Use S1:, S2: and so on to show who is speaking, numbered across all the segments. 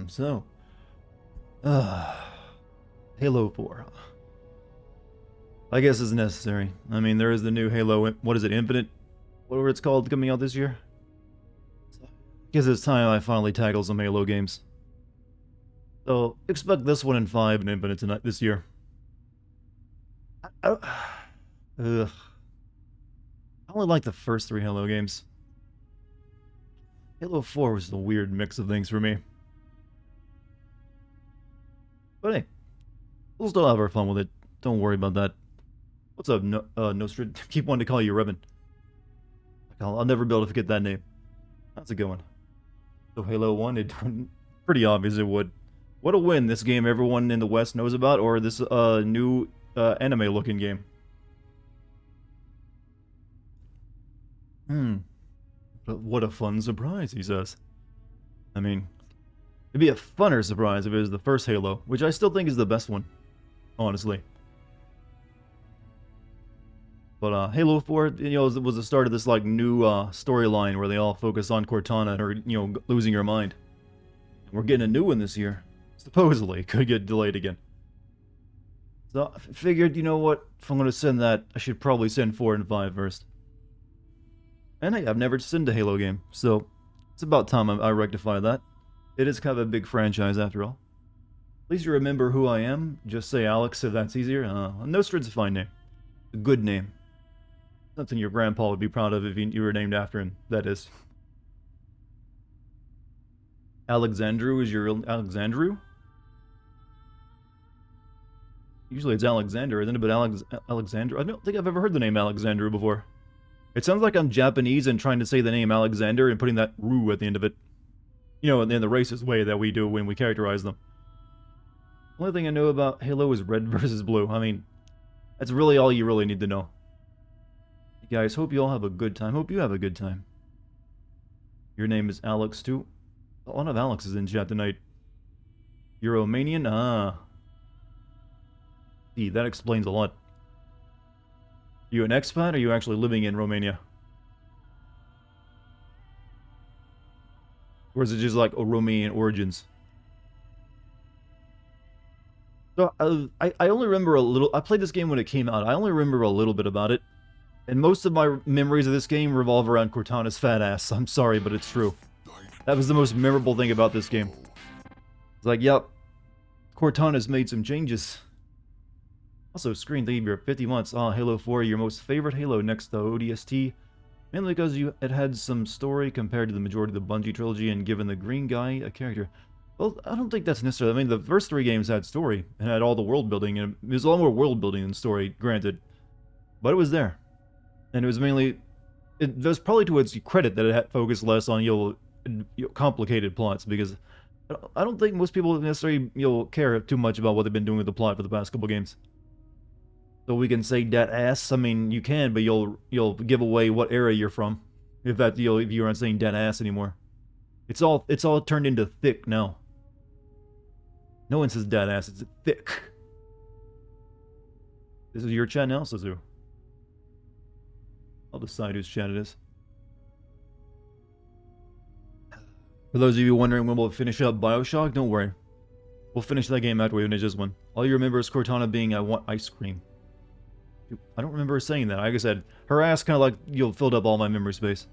S1: So, uh, Halo 4. I guess is necessary. I mean, there is the new Halo, what is it, Infinite? Whatever it's called, coming out this year. I guess it's time I finally tackle some Halo games. So, expect this one in 5 and Infinite tonight this year. I, I only like the first 3 Halo games. Halo 4 was a weird mix of things for me. But hey, we'll still have our fun with it. Don't worry about that. What's up, Nostrid? Keep wanting to call you Revan. I'll never be able to forget that name. That's a good one. So Halo 1, it pretty obvious it would. What a win this game everyone in the West knows about, or this new anime-looking game. But what a fun surprise, he says. I mean, it'd be a funner surprise if it was the first Halo, which I still think is the best one, honestly. But Halo 4, was the start of this like new storyline where they all focus on Cortana and her, losing her mind. And we're getting a new one this year. Supposedly, could get delayed again. So I figured, you know what? If I'm going to send that, I should probably send 4 and 5 first. And hey, I've never sent a Halo game, so it's about time I rectify that. It is kind of a big franchise after all. At least you remember who I am. Just say Alex if that's easier. Nostrid's a fine name. A good name. Something your grandpa would be proud of if you were named after him, that is. Alexandru is your real Alexandru? Usually it's Alexander, isn't it? But Alexandru? I don't think I've ever heard the name Alexandru before. It sounds like I'm Japanese and trying to say the name Alexander and putting that "ru" at the end of it. In the racist way that we do when we characterize them. The only thing I know about Halo is red versus blue. I mean, that's really all you really need to know. You guys, hope you all have a good time. Hope you have a good time. Your name is Alex, too? A lot of Alexes in chat tonight. You're Romanian? Ah. See, that explains a lot. You an expat, or are you actually living in Romania? Or is it just like a Romanian origins? So, I only remember a little. I played this game when it came out. I only remember a little bit about it. And most of my memories of this game revolve around Cortana's fat ass. I'm sorry, but it's true. That was the most memorable thing about this game. It's like, yep, Cortana's made some changes. Also, screen thank you for 50 months. Halo 4, your most favorite Halo next to ODST. Mainly because it had some story compared to the majority of the Bungie trilogy and given the green guy a character. Well, I don't think that's necessarily. I mean, the first 3 games had story and had all the world building, and it was a lot more world building than story, granted. But it was there. And it was mainly. It was probably to its credit that it had focused less on complicated plots, because I don't think most people necessarily care too much about what they've been doing with the plot for the past couple games. So we can say that ass. I mean, you can, but you'll give away what era you're from if if you aren't saying dead ass anymore. It's all turned into thick now. No one says dead ass. It's thick. This is your chat now, Suzu. I'll decide whose chat it is. For those of you wondering when we'll finish up Bioshock, don't worry. We'll finish that game after we finish this one. All you remember is Cortana being, I want ice cream. I don't remember her saying that. Like I said, her ass kind of like, filled up all my memory space.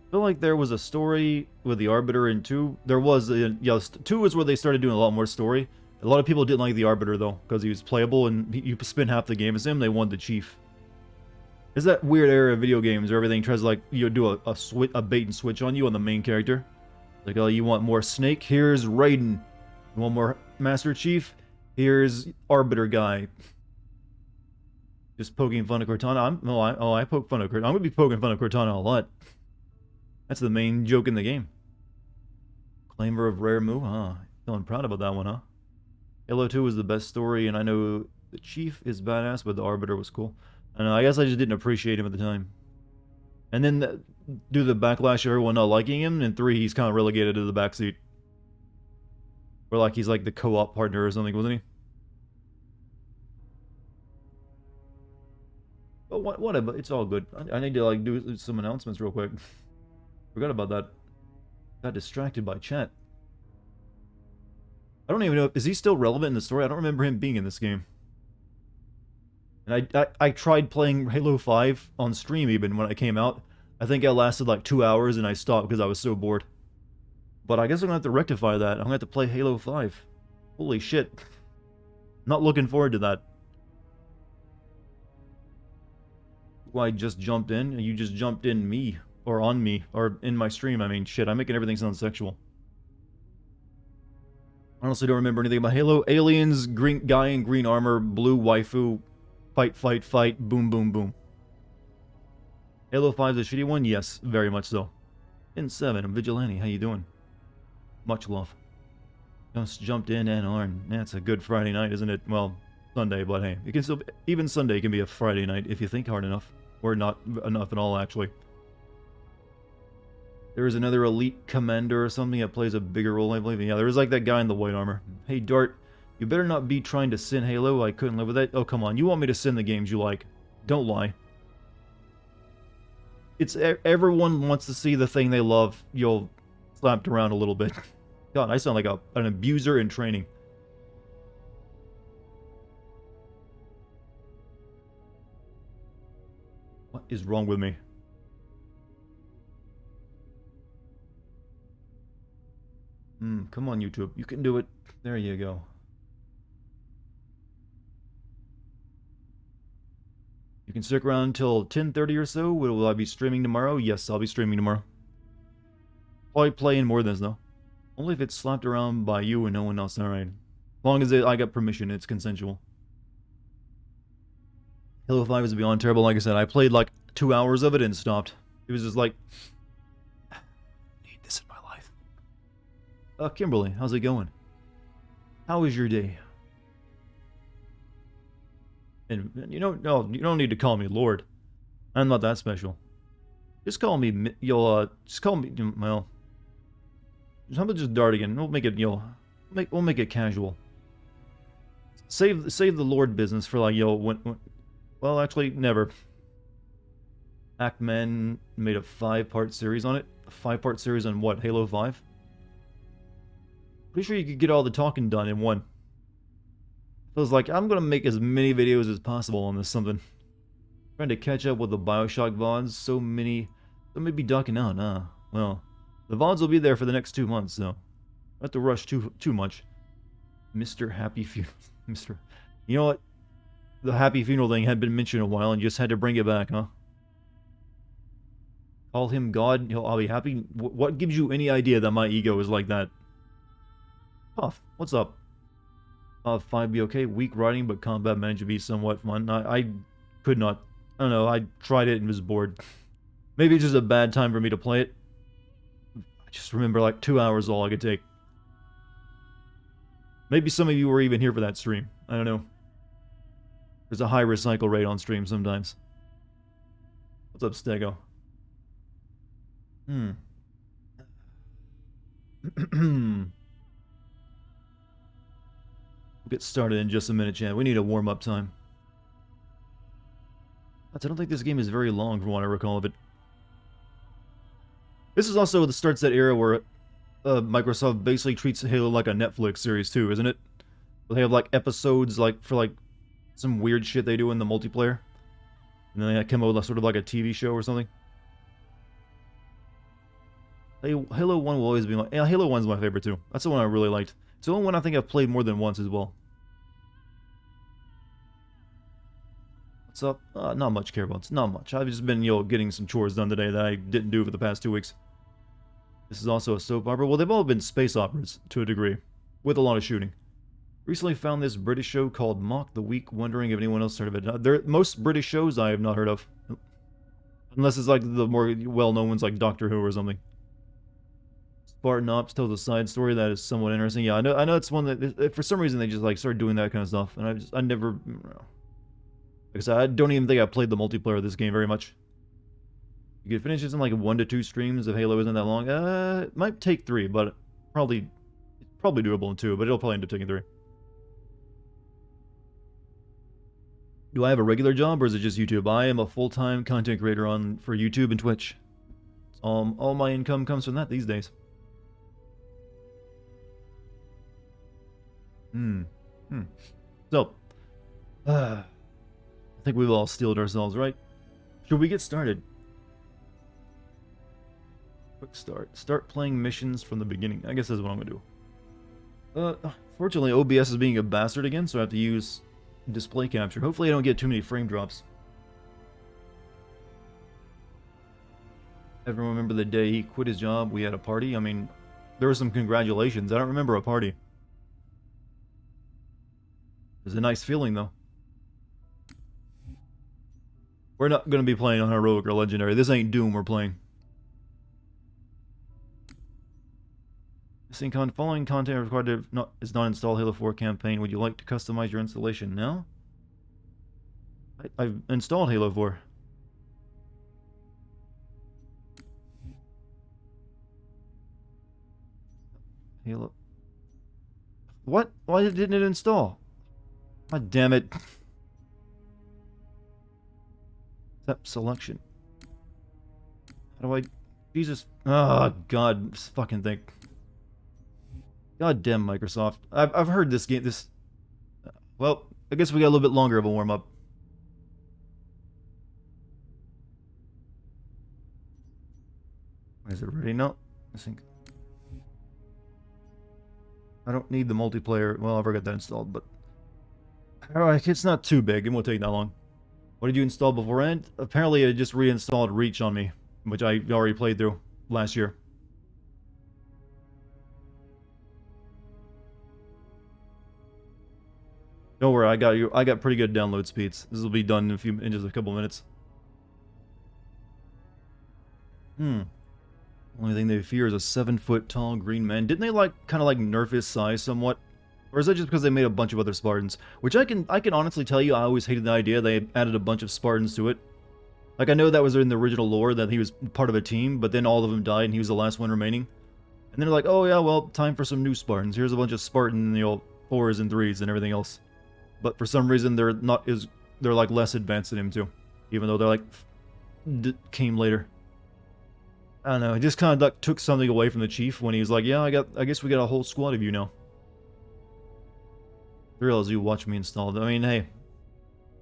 S1: I feel like there was a story with the Arbiter in 2. There was, 2 is where they started doing a lot more story. A lot of people didn't like the Arbiter, though, because he was playable, and you spend half the game as him, they wanted the Chief. It's that weird era of video games where everything tries to, like, do a bait and switch on you on the main character. Like, oh, you want more Snake? Here's Raiden. You want more Master Chief? Here's Arbiter guy. Just poking fun of Cortana. I poke fun of Cortana. I'm gonna be poking fun of Cortana a lot. That's the main joke in the game. Claimer of Rare Moo, huh? Feeling proud about that one, huh? Halo 2 was the best story, and I know the Chief is badass, but the Arbiter was cool. And I guess I just didn't appreciate him at the time. And then due to the backlash of everyone not liking him, in 3 he's kind of relegated to the backseat. Or like he's like the co-op partner or something, wasn't he? But whatever, it's all good. I need to like do some announcements real quick. Forgot about that. Got distracted by chat. I don't even know, is he still relevant in the story? I don't remember him being in this game. And I tried playing Halo 5 on stream even when I came out. I think I lasted like 2 hours and I stopped because I was so bored. But I guess I'm gonna have to rectify that. I'm gonna have to play Halo 5. Holy shit. Not looking forward to that. Well, I just jumped in, and you just jumped in me. Or on me. Or in my stream, I mean, shit, I'm making everything sound sexual. I honestly don't remember anything about Halo. Aliens, green guy in green armor, blue waifu, fight, fight, fight, boom, boom, boom. Halo 5 is a shitty one? Yes, very much so. In 7, I'm Vigilante, how you doing? Much love. Just jumped in and on. That's a good Friday night, isn't it? Well, Sunday, but hey, it can still, even Sunday can be a Friday night if you think hard enough. Or not enough at all, actually. There is another elite commander or something that plays a bigger role, I believe. Yeah, there is like that guy in the white armor. Hey, Dart, you better not be trying to sin Halo. I couldn't live with that. Oh, come on. You want me to sin the games you like. Don't lie. It's everyone wants to see the thing they love. You'll slapped around a little bit. God, I sound like an abuser in training. What is wrong with me? Come on, YouTube. You can do it. There you go. You can stick around until 10:30 or so. Will I be streaming tomorrow? Yes, I'll be streaming tomorrow. Probably playing more than this, though. Only if it's slapped around by you and no one else. Alright. As long as I got permission, it's consensual. Halo 5 is beyond terrible. Like I said, I played like 2 hours of it and stopped. It was just like... I need this in my life. Kimberly, how's it going? How was your day? And you don't need to call me Lord. I'm not that special. Just call me, just call me, well... How about just Dartigan? We'll make it, we'll make it casual. Save the Lord business for like, well, actually, never. Ackman made a 5-part series on it. A 5-part series on what? Halo 5? Pretty sure you could get all the talking done in one. Feels like I'm gonna make as many videos as possible on this something. Trying to catch up with the Bioshock VODs. So many be ducking out, nah. Well, the VODs will be there for the next 2 months, so... I don't have to rush too much. Mr. Happy Funeral. Mr. You know what? The Happy Funeral thing had been mentioned a while and you just had to bring it back, huh? Call him God, I'll be happy. What gives you any idea that my ego is like that? Puff, what's up? 5 be okay. Weak riding, but combat managed to be somewhat fun. I could not. I don't know, I tried it and was bored. Maybe it's just a bad time for me to play it. I just remember like 2 hours all I could take. Maybe some of you were even here for that stream. I don't know. There's a high recycle rate on stream sometimes. What's up, Stego? We'll get started in just a minute, chat. We need a warm-up time. I don't think this game is very long from what I recall of it. This is also the starts that era where Microsoft basically treats Halo like a Netflix series too, isn't it? They have like episodes like for like some weird shit they do in the multiplayer. And then they come out with sort of like a TV show or something. Halo 1 will always be my... Yeah, Halo 1's my favorite too. That's the one I really liked. It's the only one I think I've played more than once as well. What's up? Not much, care about. Not much. I've just been, getting some chores done today that I didn't do for the past 2 weeks. This is also a soap opera. Well, they've all been space operas, to a degree. With a lot of shooting. Recently found this British show called Mock the Week, wondering if anyone else heard of it. Most British shows I have not heard of. Unless it's like the more well-known ones like Doctor Who or something. Spartan Ops tells a side story that is somewhat interesting. Yeah, I know it's one that, for some reason, they just like started doing that kind of stuff. And I never... Like I said, I don't even think I played the multiplayer of this game very much. You could finish this in like 1 to 2 streams if Halo isn't that long. It might take 3, but it's probably doable in 2, but it'll probably end up taking 3. Do I have a regular job or is it just YouTube? I am a full-time content creator for YouTube and Twitch. All my income comes from that these days. Hmm. Hmm. So, I think we've all steeled ourselves, right? Should we get started? Quick start. Start playing missions from the beginning. I guess that's what I'm gonna do. Fortunately, OBS is being a bastard again, so I have to use display capture. Hopefully I don't get too many frame drops. Everyone remember the day he quit his job? We had a party? I mean, there were some congratulations. I don't remember a party. It was a nice feeling, though. We're not going to be playing on Heroic or Legendary. This ain't Doom we're playing. Following content required is not install Halo 4 campaign. Would you like to customize your installation? No? I've installed Halo 4. Halo... What? Why didn't it install? God damn it. Step selection. How do I... Jesus. Oh, God. This fucking thing. God damn Microsoft. I've heard this game... Well, I guess we got a little bit longer of a warm-up. Is it ready? No. I think... I don't need the multiplayer. Well, I've already got that installed, but... Alright, it's not too big. It won't take that long. What did you install beforehand? Apparently, it just reinstalled Reach on me, which I already played through last year. Don't worry, I got you. I got pretty good download speeds. This will be done in just a couple minutes. Only thing they fear is a 7-foot tall green man. Didn't they kind of nerf his size somewhat? Or is that just because they made a bunch of other Spartans? Which I can honestly tell you, I always hated the idea they added a bunch of Spartans to it. Like, I know that was in the original lore that he was part of a team, but then all of them died and he was the last one remaining. And they're like, oh yeah, well, time for some new Spartans. Here's a bunch of Spartan, 4s and 3s and everything else. But for some reason, they're less advanced than him too. Even though they're came later. I don't know, it just kind of took something away from the chief when he was like, yeah, I guess we got a whole squad of you now. I realize you watch me install. I mean, hey,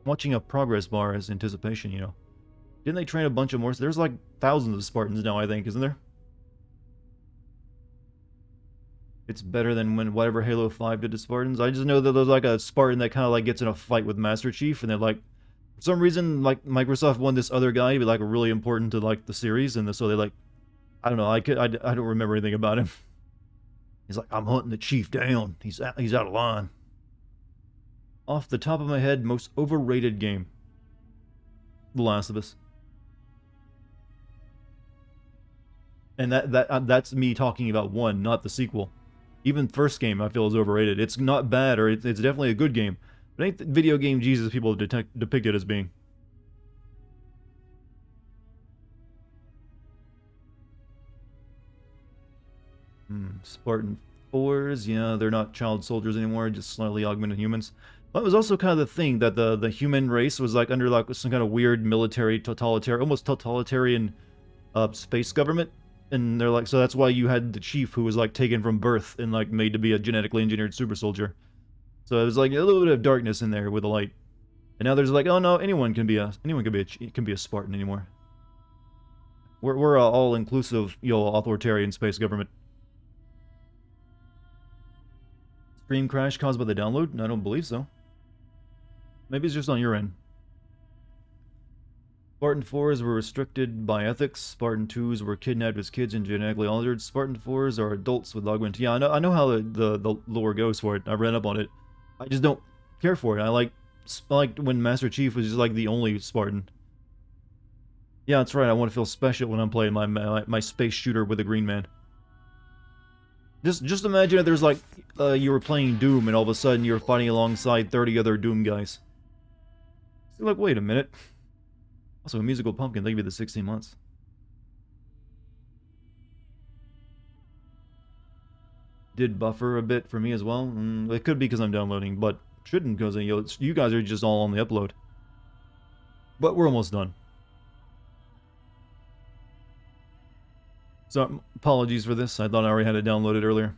S1: watching a progress bar is anticipation, Didn't they train a bunch of more? There's like thousands of Spartans now, I think, isn't there? It's better than when whatever Halo 5 did to Spartans. I just know that there's like a Spartan that kind of gets in a fight with Master Chief, and they're like, for some reason, Microsoft wanted this other guy to be really important to the series, and so they I don't know, I don't remember anything about him. He's like, I'm hunting the Chief down. He's out of line. Off the top of my head, most overrated game. The Last of Us. And that's me talking about 1, not the sequel. Even first game I feel is overrated. It's not bad, or it's definitely a good game. But ain't the video game Jesus people depict it as being. Spartan 4s, yeah, they're not child soldiers anymore, just slightly augmented humans. But it was also kind of the thing that the human race was under some kind of weird military almost totalitarian space government. And they're so that's why you had the chief who was taken from birth and made to be a genetically engineered super soldier. So it was a little bit of darkness in there with the light. And now there's oh no, anyone can be a Spartan anymore. We're a all inclusive, authoritarian space government. Stream crash caused by the download? I don't believe so. Maybe it's just on your end. Spartan 4s were restricted by ethics. Spartan 2s were kidnapped as kids and genetically altered. Spartan 4s are adults with augmented... Yeah, I know how the lore goes for it. I read up on it. I just don't care for it. I liked when Master Chief was just the only Spartan. Yeah, that's right. I want to feel special when I'm playing my space shooter with a green man. Just imagine if there's you were playing Doom and all of a sudden you're fighting alongside 30 other Doom guys. So wait a minute. Also, a musical pumpkin, they give you the 16 months. Did buffer a bit for me as well? It could be because I'm downloading, but shouldn't because you guys are just all on the upload. But we're almost done. So, apologies for this. I thought I already had it downloaded earlier.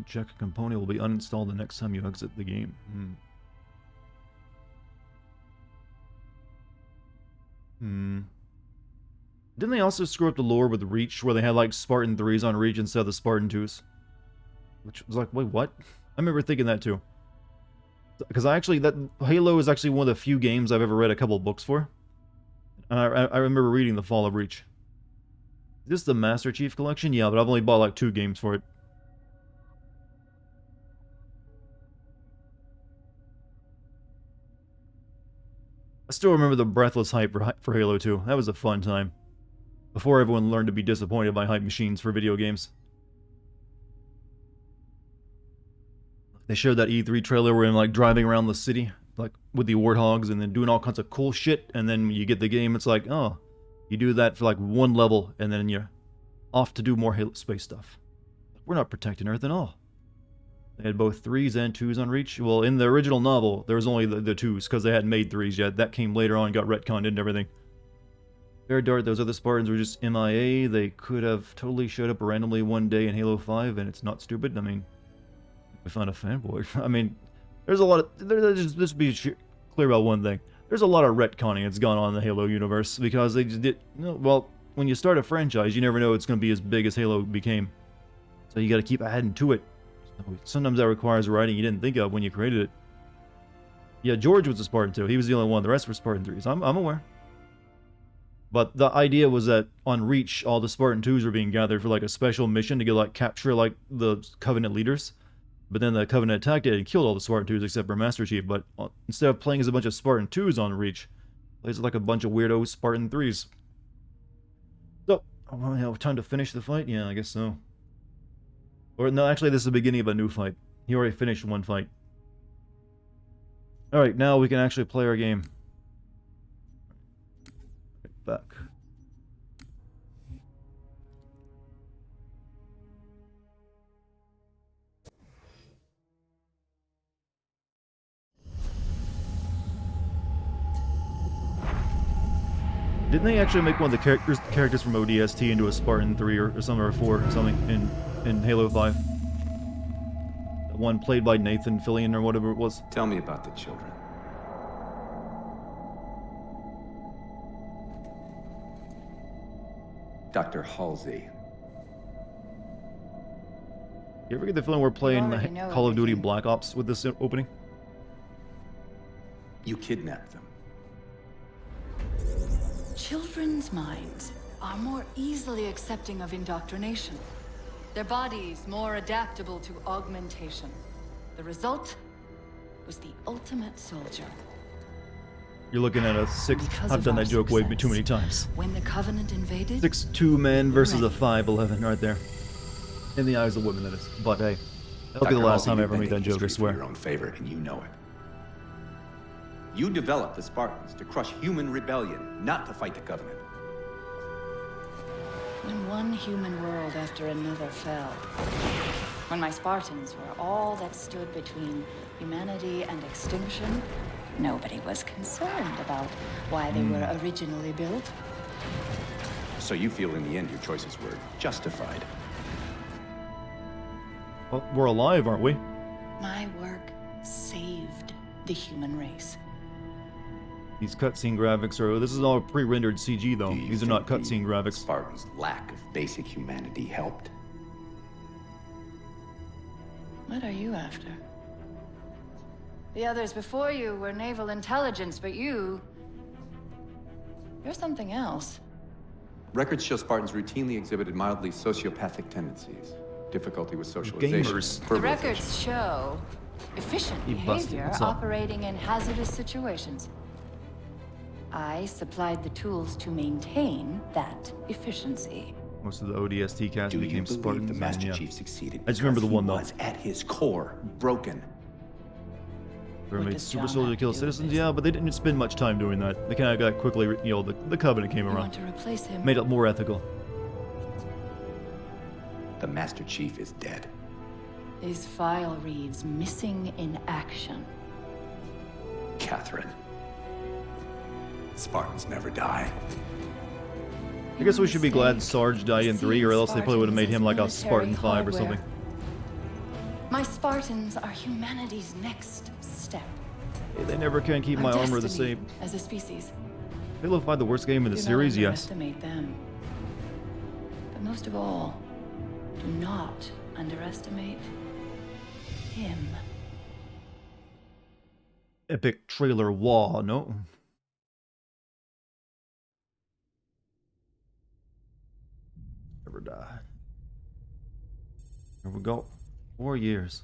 S1: Unchecked component will be uninstalled the next time you exit the game. Didn't they also screw up the lore with Reach, where they had like Spartan 3s on Reach instead of the Spartan 2s? Which was like, wait, what? I remember thinking that too. Because Halo is actually one of the few games I've ever read a couple books for. And I remember reading The Fall of Reach. Is this the Master Chief Collection? Yeah, but I've only bought like 2 games for it. I still remember the breathless hype for Halo 2. That was a fun time. Before everyone learned to be disappointed by hype machines for video games. They showed that E3 trailer where I'm like driving around the city, like with the warthogs and then doing all kinds of cool shit, and then when you get the game, it's like, oh, you do that for like 1 level, and then you're off to do more Halo space stuff. We're not protecting Earth at all. They had both 3s and 2s on Reach. Well, in the original novel, there was only the 2s, because they hadn't made 3s yet. That came later on, got retconned and everything. Fair Dart, those other Spartans were just MIA. They could have totally showed up randomly one day in Halo 5, and it's not stupid. I mean, I found a fanboy. I mean, there's a lot of... Just be clear about one thing. There's a lot of retconning that's gone on in the Halo universe, because they just did... Well, when you start a franchise, you never know it's going to be as big as Halo became. So you got to keep adding to it. Sometimes that requires writing you didn't think of when you created it. Yeah, George was a Spartan 2. He was the only one. The rest were Spartan 3s. I'm aware. But the idea was that on Reach, all the Spartan 2s were being gathered for like a special mission to go like capture like the Covenant leaders. But then the Covenant attacked it and killed all the Spartan 2s except for Master Chief. But instead of playing as a bunch of Spartan 2s on Reach, plays like a bunch of weirdo Spartan 3s. So, time to finish the fight? Yeah, I guess so. Or no, actually this is the beginning of a new fight. He already finished one fight. Alright, now we can actually play our game. Back. Didn't they actually make one of the characters from ODST into a Spartan 3 or something, or 4 or something in Halo 5? The one played by Nathan Fillion or whatever it was.
S2: Tell me about the children. Dr. Halsey.
S1: You ever get the feeling we're playing Call of Duty Black Ops with this opening?
S2: You kidnapped them.
S3: Children's minds are more easily accepting of indoctrination. Their bodies more adaptable to augmentation. The result was the ultimate soldier.
S1: You're looking at a 6... I've done that joke way too many times.
S3: When the Covenant invaded...
S1: 6'2" man versus a 5'11" right there. In the eyes of women, that is. But hey, that'll be the last time I ever make that joke, I swear.
S2: For your own favor, and you know it. You developed the Spartans to crush human rebellion, not to fight the Covenant.
S3: When one human world after another fell, when my Spartans were all that stood between humanity and extinction, nobody was concerned about why they were originally built.
S2: So you feel in the end your choices were justified?
S1: Well, we're alive, aren't we?
S3: My work saved the human race.
S1: These cutscene graphics are... This is all pre-rendered CG, though. These are not cutscene graphics.
S2: Spartans' lack of basic humanity helped?
S3: What are you after? The others before you were naval intelligence, but you're something else.
S2: Records show Spartans routinely exhibited mildly sociopathic tendencies. Difficulty with socialization.
S1: Gamers.
S3: The records show efficient behavior operating in hazardous situations. I supplied the tools to maintain that efficiency.
S1: Most of the ODST cast became Spartans.
S2: The Master Chief succeeded.
S1: I just remember the one, though.
S2: He was, at his core, broken.
S1: They made super soldiers to kill citizens, yeah, but they didn't spend much time doing that. They kind of got quickly, the Covenant came around.
S3: Want to replace him.
S1: Made it more ethical.
S2: The Master Chief is dead.
S3: His file reads missing in action.
S2: Catherine. Spartans never die.
S1: I guess we should be glad Sarge died in 3, or else they probably would have made him like a Spartan 5 or something.
S3: My Spartans are humanity's next step.
S1: Hey, they never can keep my
S3: Our
S1: armor the
S3: destiny
S1: same.
S3: as a species.
S1: Halo 5 the worst game in the
S3: Do not
S1: series? Yes.
S3: underestimate them. But most of all, do not underestimate him.
S1: Epic trailer wall, no? Never die. Here we go. 4 years.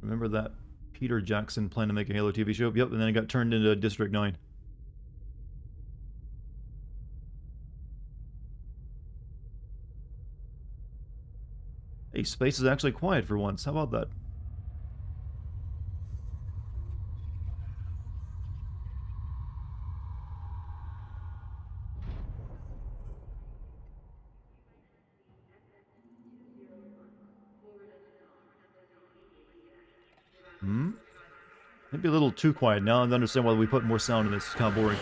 S1: Remember that Peter Jackson planned to make a Halo TV show? Yep, and then it got turned into District 9. Hey, space is actually quiet for once. How about that? Hmm? Maybe a little too quiet now. I understand why we put more sound in this. It's kind of boring.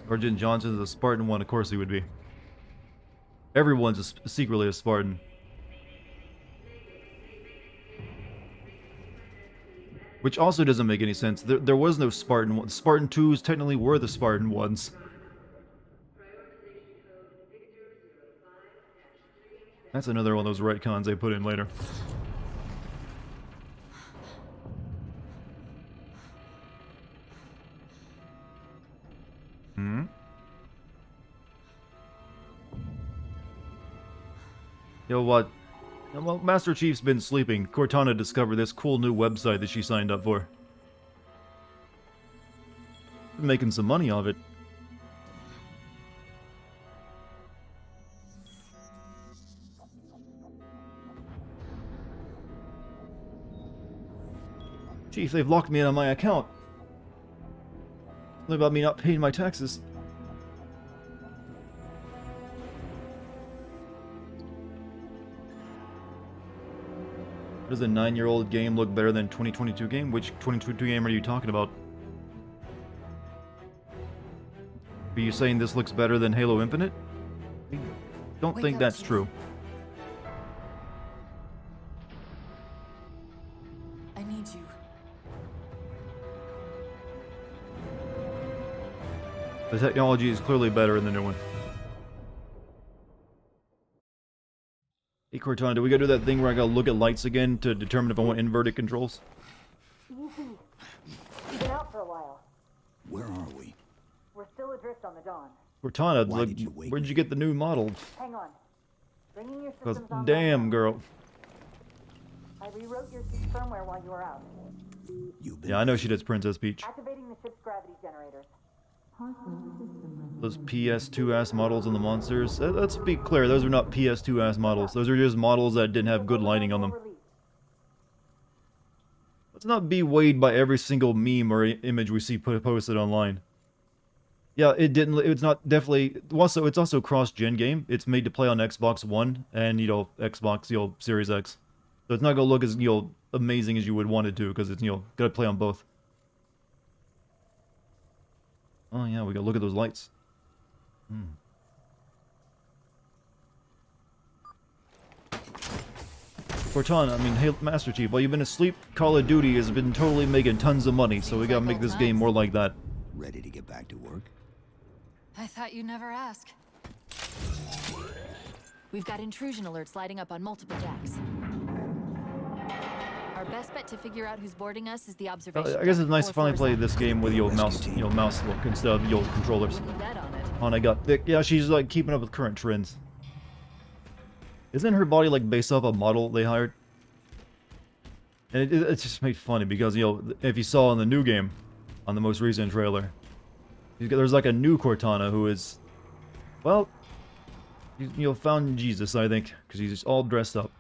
S1: Sergeant Johnson is a Spartan one. Of course he would be. Everyone's secretly a Spartan. Which also doesn't make any sense. There was no Spartan one. Spartan 2s technically were the Spartan ones. That's another one of those retcons they put in later. Hmm? Yo, what? Well, Master Chief's been sleeping. Cortana discovered this cool new website that she signed up for. Been making some money off it. Chief, they've locked me in on my account. Something about me not paying my taxes. Does a 9-year-old game look better than 2022 game? Which 2022 game are you talking about? Are you saying this looks better than Halo Infinite? I don't think that's true.
S3: I need you.
S1: The technology is clearly better in the new one. Hey Cortana, do we gotta do that thing where I gotta look at lights again to determine if I want inverted controls?
S4: You've been out for a while.
S5: Where are we?
S4: We're still adrift on the Dawn.
S1: Cortana,
S5: Why did you wake
S1: where'd
S5: me?
S1: you get the new model?
S4: Hang on. Bringing your
S1: Because
S4: systems on.
S1: damn, girl.
S4: I rewrote your ship's firmware while you were out.
S5: You've been
S1: Yeah, I know she does Princess Peach.
S4: Activating the ship's gravity generators.
S1: Those PS2-ass models on the monsters. Let's be clear, those are not PS2-ass models. Those are just models that didn't have good lighting on them. Let's not be weighed by every single meme or image we see posted online. Yeah, it didn't. It's not definitely. Also, it's also cross-gen game. It's made to play on Xbox One and Xbox Series X. So it's not gonna look as amazing as you would want it to because it's gotta play on both. Oh yeah, we gotta look at those lights. Cortana, I mean, hey, Master Chief, while you've been asleep, Call of Duty has been totally making tons of money, so we gotta make this game more like that.
S5: ready to get back to work.
S6: I thought you'd never ask. We've got intrusion alerts lighting up on multiple decks. Our best bet to figure out who's boarding us is the observation.
S1: I guess it's nice to
S6: deck
S1: finally play
S6: 447.
S1: this game with mouse look instead of the old controllers.
S6: Wouldn't bet on it.
S1: Oh, and I got thick. Yeah, she's like keeping up with current trends. Isn't her body like based off a model they hired? And it's just made funny because if you saw in the new game, on the most recent trailer, there's like a new Cortana who is, well, found Jesus, I think, because he's all dressed up.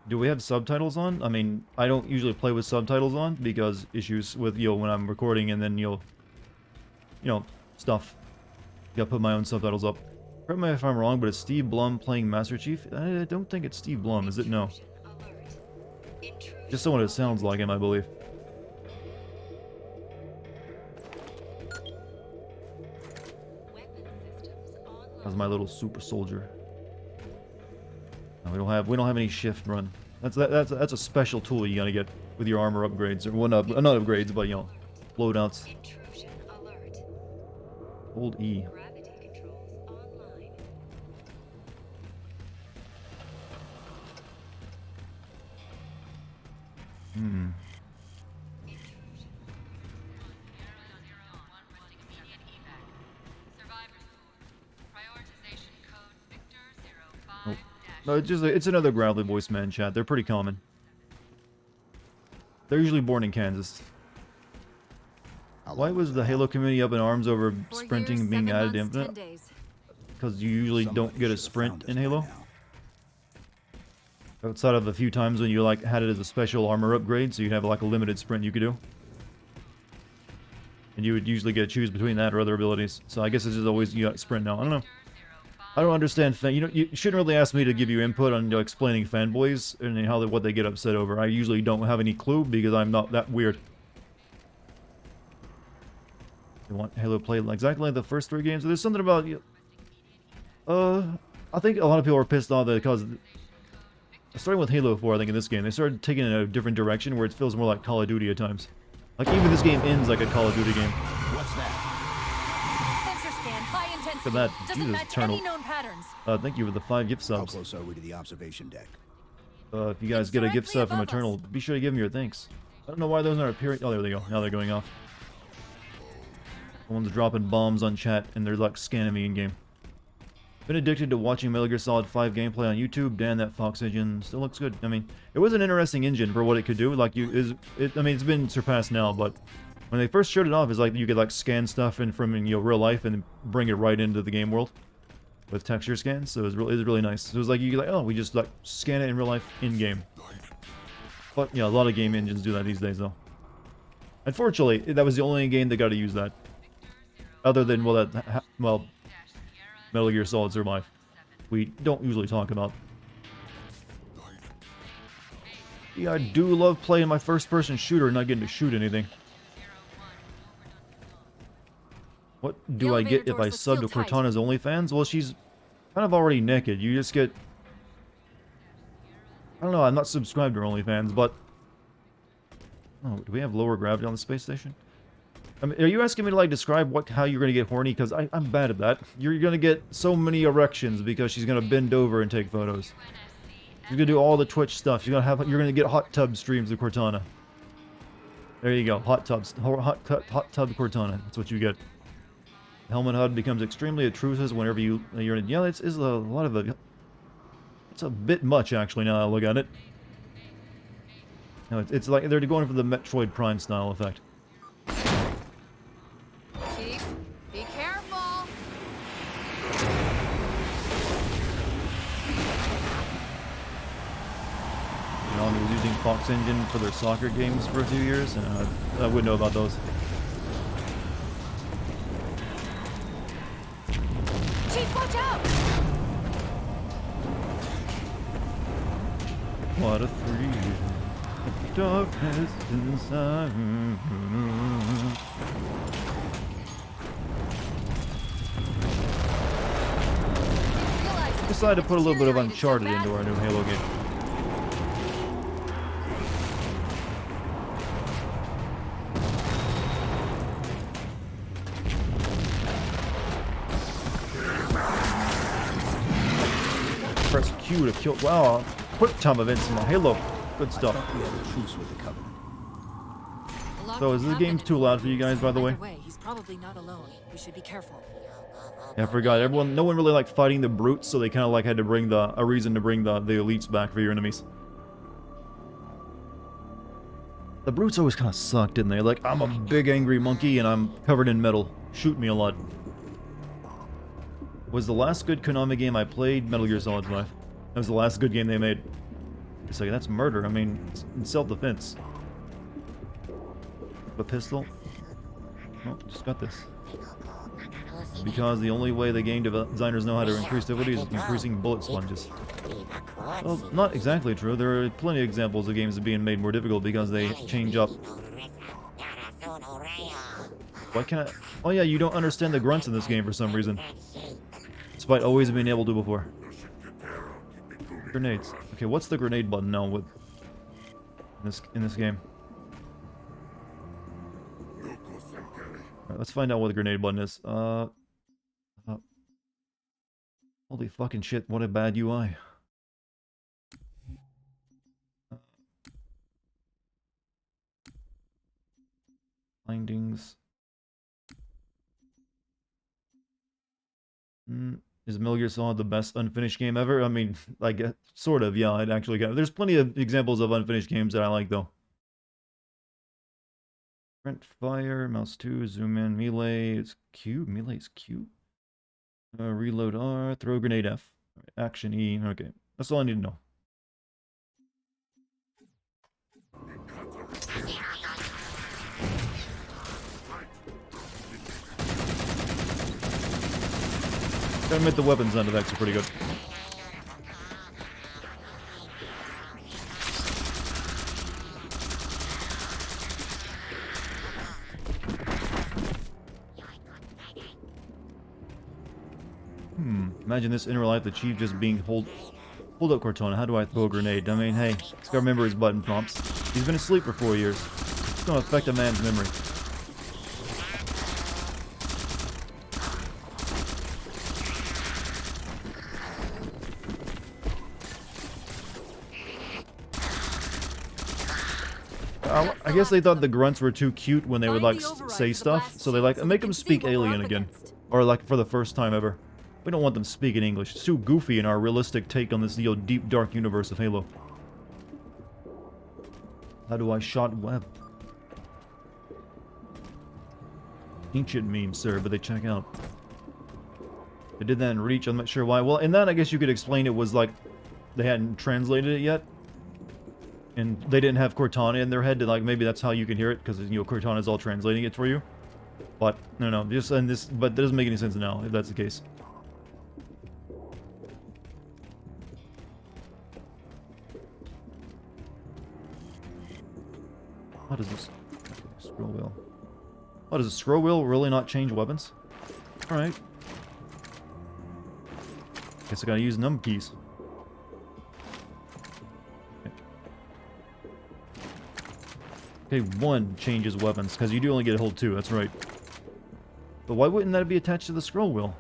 S1: Do we have subtitles on? I mean, I don't usually play with subtitles on because issues with when I'm recording and then stuff. Gotta put my own subtitles up. Correct me if I'm wrong, but is Steve Blum playing Master Chief? I don't think it's Steve Blum, is it? No. Just someone who sounds like him, I believe. That's my little super soldier. No, we don't have any shift run. That's a special tool you gotta get with your armor upgrades, or well, not upgrades, but you know, loadouts.
S7: Intrusion alert.
S1: Hold E.
S7: Gravity controls online.
S1: Hmm. Nope. No, it's another gravelly voice man chat. They're pretty common. They're usually born in Kansas. Why was the Halo community up in arms over
S6: 4
S1: sprinting
S6: years,
S1: being
S6: 7
S1: added to
S6: months,
S1: Infinite?
S6: 10 days.
S1: Because you usually don't
S5: Somebody
S1: get a
S5: should have
S1: sprint
S5: found us
S1: in
S5: by
S1: Halo.
S5: now.
S1: Outside of a few times when you like had it as a special armor upgrade, so you'd have like a limited sprint you could do. And you would usually get to choose between that or other abilities. So I guess it's just always you got sprint now. I don't know. I don't understand you know, you shouldn't really ask me to give you input on, you know, explaining fanboys and how what they get upset over. I usually don't have any clue because I'm not that weird. You want Halo played exactly like the first 3 games? There's something about I think a lot of people are pissed off that because starting with Halo 4, I think in this game they started taking it in a different direction where it feels more like Call of Duty at times. Like even this game ends like a Call of Duty game.
S5: What's that?
S6: Sensor scan, high intensity.
S1: that.
S6: Doesn't
S1: Jesus,
S6: match
S1: Eternal.
S6: any known patterns.
S1: Thank you for the 5 gift
S5: How
S1: subs.
S5: close are we to the observation deck?
S1: If you guys
S6: It's
S1: get a gift
S6: directly
S1: sub from
S6: above us.
S1: Eternal, be sure to give them your thanks. I don't know why those aren't appearing. Oh, there they go. Now they're going off. Someone's dropping bombs on chat, and they're like scanning me in game. Been addicted to watching Metal Gear Solid 5 gameplay on YouTube. Dan, that Fox engine still looks good. I mean, it was an interesting engine for what it could do. Like I mean, it's been surpassed now, but when they first showed it off, it's like you could like scan stuff in from real life and bring it right into the game world with texture scans. So it was really nice. It was like you could like, oh, we just like scan it in real life in game. But yeah, a lot of game engines do that these days, though. Unfortunately, that was the only game that got to use that. Other than well, Metal Gear Solid Survive. We don't usually talk about. Yeah, I do love playing my first-person shooter and not getting to shoot anything. What do
S6: The
S1: I get
S6: elevator
S1: if I
S6: doors
S1: sub to
S6: look sealed tight.
S1: Cortana's OnlyFans? Well, she's kind of already naked. You just get... I don't know, I'm not subscribed to her OnlyFans, but... Oh, do we have lower gravity on the space station? I mean, are you asking me to, like, describe how you're gonna get horny? Because I'm bad at that. You're gonna get so many erections because she's gonna bend over and take photos. She's gonna do all the Twitch stuff. You're gonna get hot tub streams of Cortana. There you go, hot tub Cortana. That's what you get. The helmet HUD becomes extremely obtrusive whenever you're in. Yeah, it's a lot of a. It's a bit much actually. Now I look at it. No, it's like they're going for the Metroid Prime style effect.
S6: Chief, be careful.
S1: You know, I was using Fox Engine for their soccer games for a few years, and I wouldn't know about those.
S6: Chief, watch out!
S1: What a thrill. Darkness inside. Decided to put a little bit of Uncharted into our new Halo game. Press Q to kill. Wow, quick time events in the Halo. Good stuff.
S5: We had a truce with the Covenant.
S1: So is this game too loud for you guys, by the way?
S6: Either way, he's probably not alone. We should be careful.
S1: Yeah, I forgot. No one really liked fighting the brutes, so they kind of like had to bring a reason to bring the elites back for your enemies. The brutes always kind of sucked, didn't they? Like, I'm a big angry monkey and I'm covered in metal. Shoot me a lot. Was the last good Konami game I played Metal Gear Solid 5? That was the last good game they made. It's like, that's murder. I mean, it's self-defense. A pistol? Oh, just got this. Because the only way the game designers know how to increase difficulty is increasing bullet sponges. Well, not exactly true. There are plenty of examples of games being made more difficult because they change up. Why can't I? Oh yeah, you don't understand the grunts in this game for some reason. despite always being able to before. Grenades. Okay, what's the grenade button now with in this game? Alright, let's find out what the grenade button is. Holy fucking shit, what a bad UI. Findings. Is Metal Gear Solid the best unfinished game ever? I mean, like, sort of, yeah, I'd actually get it. There's plenty of examples of unfinished games that I like, though. Print fire, mouse 2, zoom in, melee is Q, melee is Q. Reload R, throw grenade F. Action E, okay. That's all I need to know. Gotta admit the weapons end effects are pretty good. Imagine this in real life, the chief just being hold up Cortana. How do I throw a grenade? I mean, hey, just gotta remember his button prompts. He's been asleep for 4 years. It's gonna affect a man's memory. I guess they thought the grunts were too cute when they would, like, say stuff, so they, like, make them speak alien again. Or, like, for the first time ever. We don't want them speaking English. It's too goofy in our realistic take on this, you know, deep, dark universe of Halo. How do I shot web? Ancient meme, sir, but they check out. They did that in Reach, I'm not sure why. Well, in that, I guess you could explain it was, like, they hadn't translated it yet. And they didn't have Cortana in their head to, like, maybe that's how you can hear it, because, you know, Cortana's all translating it for you. But, no, just, and this, but that doesn't make any sense now, if that's the case. How does this... Scroll wheel. Oh, does the scroll wheel really not change weapons? Alright. Guess I gotta use num keys. Okay, 1 changes weapons, because you do only get hold 2, that's right. But why wouldn't that be attached to the scroll wheel?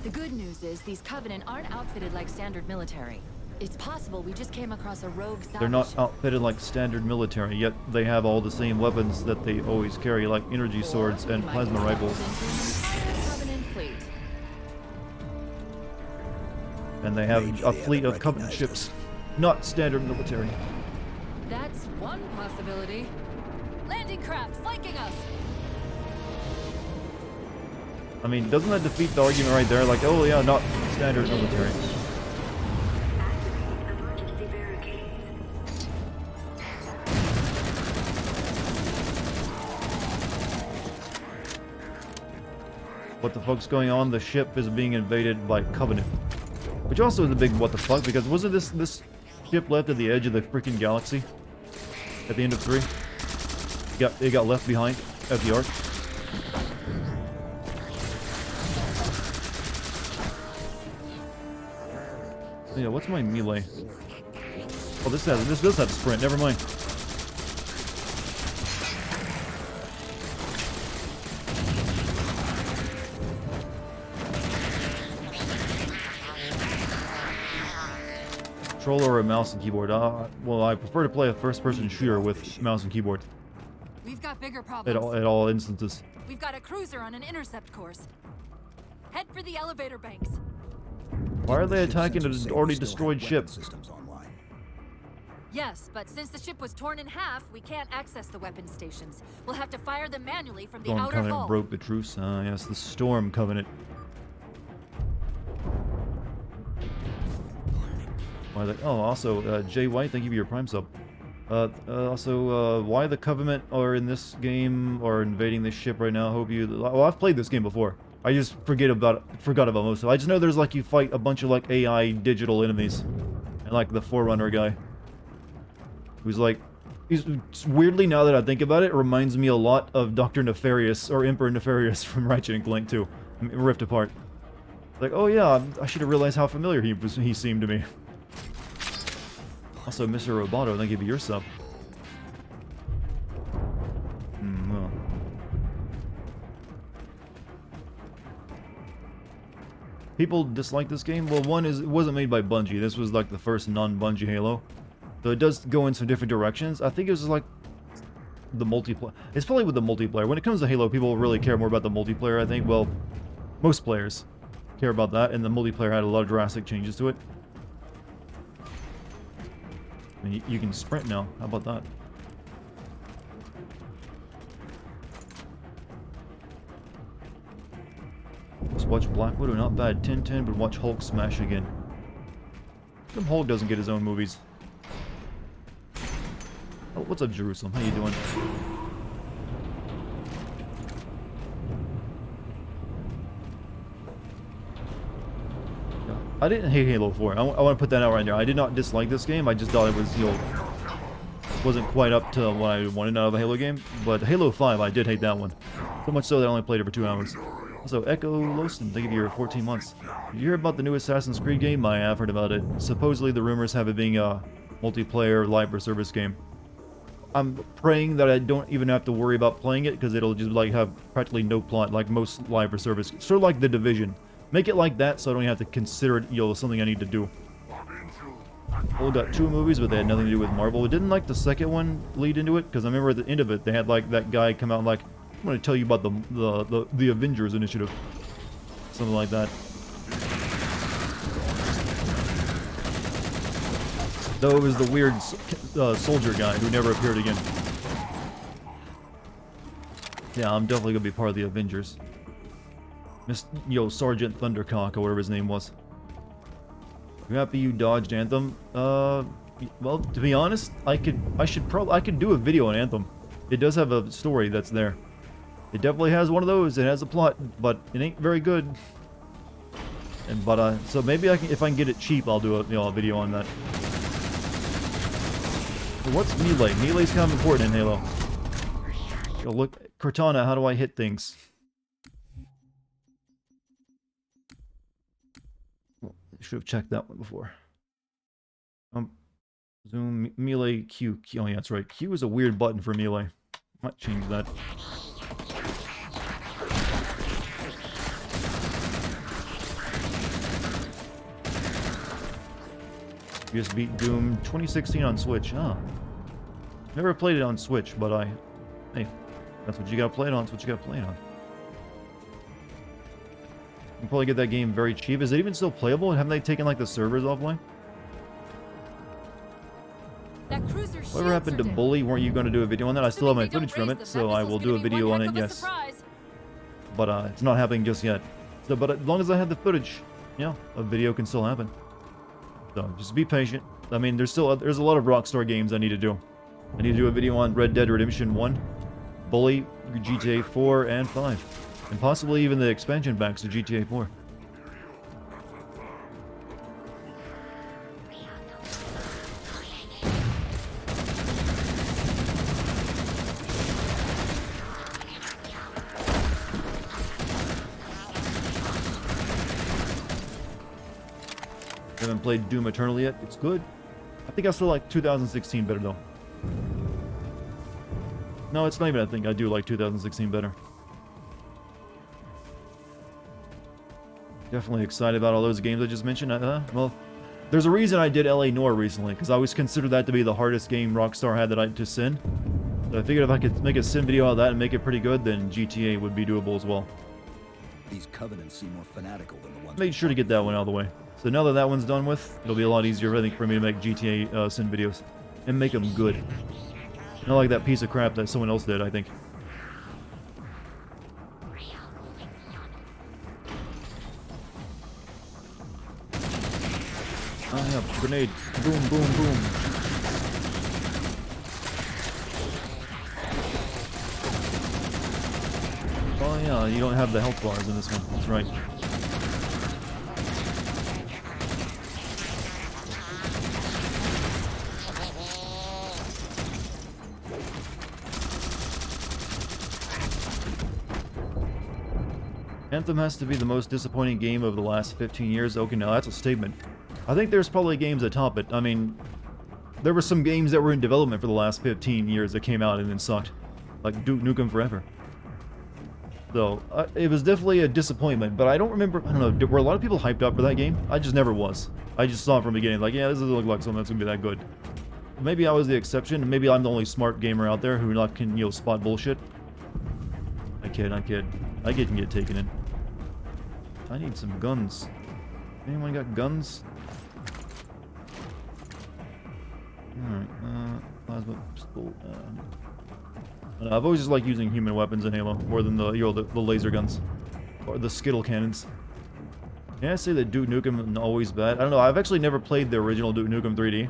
S6: The good news is these Covenant aren't outfitted like standard military. It's possible we just came across a rogue salvage.
S1: They're not outfitted like standard military, yet they have all the same weapons that they always carry, like energy swords and plasma rifles.
S6: Covenant fleet.
S1: And they have a fleet of Covenant ships, not standard military.
S6: That's one possibility. Landing craft flanking us.
S1: I mean, doesn't that defeat the argument right there? Like, oh yeah, not standard military.
S7: Emergency barricades.
S1: What the fuck's going on? The ship is being invaded by Covenant. Which also is a big what the fuck, because wasn't this ship left at the edge of the freaking galaxy? At the end of 3? It got left behind at the Ark. Yeah, what's my melee? Oh, this does have sprint, never mind. Controller or a mouse and keyboard? Well, I prefer to play a first-person shooter with mouse and keyboard.
S6: We've got bigger problems.
S1: At all instances.
S6: We've got a cruiser on an intercept course. Head for the elevator banks.
S1: Why are they attacking an already destroyed ship?
S5: Systems online.
S6: Yes, but since the ship was torn in half, we can't access the weapon stations. We'll have to fire them manually from the
S1: Storm
S6: outer
S1: Covenant
S6: hull.
S1: broke the truce. Yes, the Storm Covenant. Why the, oh, also, Jay White, thank you for your Prime sub. Why the Covenant are in this game or invading this ship right now? Hope you. Well, I've played this game before. I just forgot about most of it. I just know there's like you fight a bunch of like AI digital enemies, and like the Forerunner guy, who's like Weirdly, now that I think about it, it reminds me a lot of Dr. Nefarious, or Emperor Nefarious from Ratchet and Clank 2. Rift Apart. Like, oh yeah, I should have realized how familiar he seemed to me. Also, Mr. Roboto, thank you for your sub. Well. People dislike this game? Well, one is, it wasn't made by Bungie. This was like the first non-Bungie Halo. So it does go in some different directions. I think it was like the multiplayer. It's probably with the multiplayer. When it comes to Halo, people really care more about the multiplayer, I think. Well, most players care about that, and the multiplayer had a lot of drastic changes to it. And you can sprint now. How about that? Just watch Black Widow, not bad. 10-10, but watch Hulk smash again. Some Hulk doesn't get his own movies. Oh, what's up, Jerusalem? How you doing? I didn't hate Halo 4. I want to put that out right there. I did not dislike this game. I just thought it was, you know, wasn't quite up to what I wanted out of a Halo game. But Halo 5, I did hate that one. So much so that I only played it for 2 hours. Also, Echo Loston, thank you for your 14 months. Did you hear about the new Assassin's Creed game? I have heard about it. Supposedly the rumors have it being a multiplayer live for service game. I'm praying that I don't even have to worry about playing it, because it'll just like have practically no plot, like most live for service. Sort of like The Division. Make it like that so I don't have to consider it, you know, something I need to do. Well, got 2 movies, but they had nothing to do with Marvel. It didn't like the second one lead into it, because I remember at the end of it, they had like that guy come out and like, I'm going to tell you about the Avengers Initiative. Something like that. Though it was the weird soldier guy who never appeared again. Yeah, I'm definitely going to be part of the Avengers. Sergeant Thundercock, or whatever his name was. You happy you dodged Anthem? Well, to be honest, I could do a video on Anthem. It does have a story that's there. It definitely has one of those. It has a plot, but it ain't very good. And so maybe if I can get it cheap, I'll do a video on that. So what's melee? Melee's kind of important in Halo. So look, Cortana, how do I hit things? Should have checked that one before. Zoom, melee, Q. Oh yeah, that's right. Q is a weird button for melee. Might change that. You just beat Doom 2016 on Switch. Ah. Never played it on Switch, but hey, that's what you gotta play it on. That's what you gotta play it on. You can probably get that game very cheap. Is it even still playable? Haven't they taken like the servers offline?
S6: That cruiser
S1: Whatever happened to Bully? Weren't you going to do a video on that? I still have my footage from it, so I will do a video on it, yes. But it's not happening just yet. So, but as long as I have the footage, yeah, a video can still happen. So just be patient. I mean, there's a lot of Rockstar games I need to do. I need to do a video on Red Dead Redemption 1, Bully, GTA 4, and 5. And possibly even the expansion packs to GTA 4. Haven't played Doom Eternal yet. It's good. I think I still like 2016 better though. No, it's not even I think. I do like 2016 better. Definitely excited about all those games I just mentioned. Well, there's a reason I did LA Noire recently, because I always considered that to be the hardest game Rockstar had to sin. So I figured if I could make a sin video out of that and make it pretty good, then GTA would be doable as well.
S5: These covenants seem more fanatical than the ones.
S1: Made sure to get that one out of the way. So now that that one's done with, it'll be a lot easier, I think, for me to make GTA sin videos. And make them good. Not like that piece of crap that someone else did, I think. Oh yeah, grenade. Boom, boom, boom. Oh yeah, you don't have the health bars in this one. That's right. Anthem has to be the most disappointing game of the last 15 years. Okay, now that's a statement. I think there's probably games that top it. I mean, there were some games that were in development for the last 15 years that came out and then sucked. Like Duke Nukem Forever. So, it was definitely a disappointment, but I don't remember, I don't know, were a lot of people hyped up for that game? I just never was. I just saw it from the beginning, like, yeah, this doesn't look like something that's gonna be that good. Maybe I was the exception, and maybe I'm the only smart gamer out there who can, you know, spot bullshit. I kid. I can get taken in. I need some guns. Anyone got guns? Alright, plasma pistol, I've always just liked using human weapons in Halo more than the, you know, the laser guns or the skittle cannons. Can I say that Duke Nukem is always bad? I don't know. I've actually never played the original Duke Nukem 3D,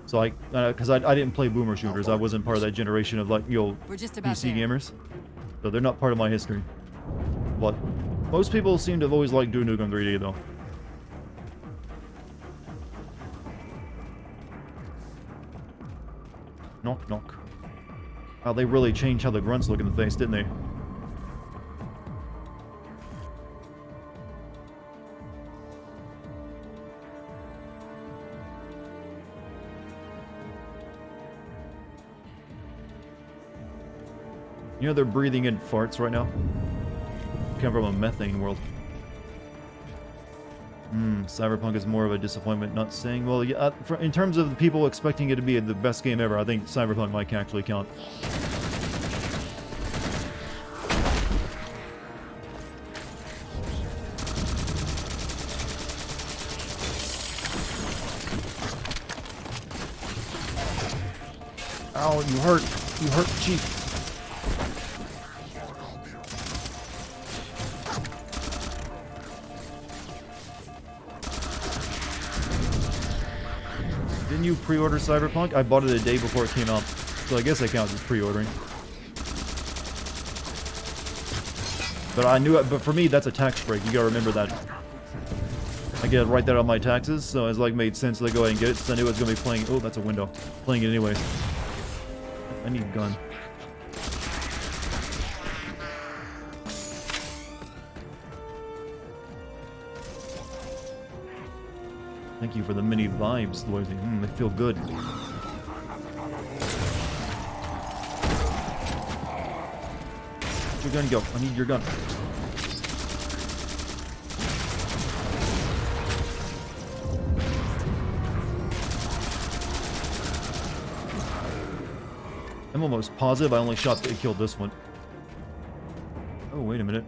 S1: so because I didn't play boomer shooters. I wasn't part of that generation of, like, you know, PC gamers, so they're not part of my history. But most people seem to have always liked Duke Nukem 3D though. Knock knock. Wow, they really changed how the grunts look in the face, didn't they? You know they're breathing in farts right now? Come from a methane world. Cyberpunk is more of a disappointment, not saying... Well, yeah, in terms of people expecting it to be the best game ever, I think Cyberpunk might actually count. Ow, you hurt. You hurt, Chief. Didn't you pre-order Cyberpunk? I bought it a day before it came out, so I guess that counts as pre-ordering. But I knew it, but for me, that's a tax break. You gotta remember that. I get to write that on my taxes, so it's like made sense to go ahead and get it, since I knew I was gonna be playing. Oh, that's a window. Playing it anyways. I need a gun. Thank you for the mini vibes, Loyalty. They feel good. Where'd your gun go? I need your gun. I'm almost positive I only killed this one. Oh, wait a minute.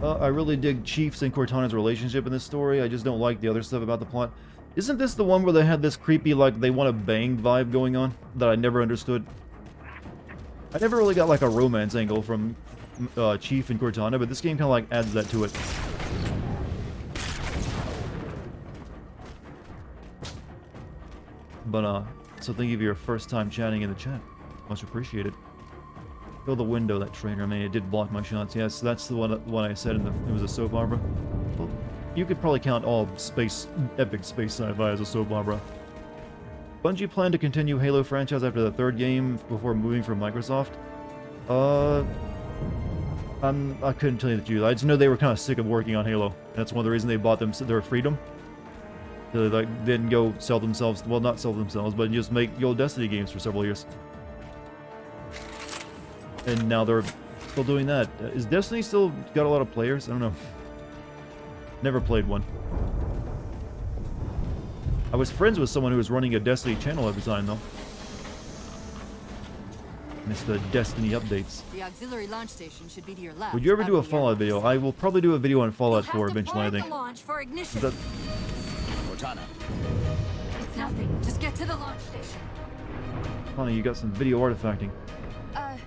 S1: I really dig Chief's and Cortana's relationship in this story. I just don't like the other stuff about the plot. Isn't this the one where they had this creepy, like, they want to bang vibe going on that I never understood? I never really got, like, a romance angle from Chief and Cortana, but this game kind of, like, adds that to it. But, so thank you for your first time chatting in the chat. Much appreciated. Kill the window, that traitor. I mean, it did block my shots. Yes, that's the one I said in the... It was a soap opera. Well, you could probably count all epic space sci-fi as a soap opera. Bungie plan to continue Halo franchise after the third game before moving from Microsoft? I couldn't tell you the truth. I just know they were kind of sick of working on Halo. That's one of the reasons they bought them their freedom. So they didn't go sell themselves... Well, not sell themselves, but just make old Destiny games for several years. And now they're still doing that. Is Destiny still got a lot of players? I don't know. Never played one. I was friends with someone who was running a Destiny channel at the time, though. Missed the Destiny updates.
S6: The auxiliary launch station should be to your left.
S1: Would you ever do a Fallout video? I will probably do a video on Fallout 4 eventually, I think.
S6: Launch for ignition.
S5: Cortana.
S6: It's nothing. Just get to the launch station.
S1: Honey, you got some video artifacting.
S6: I'm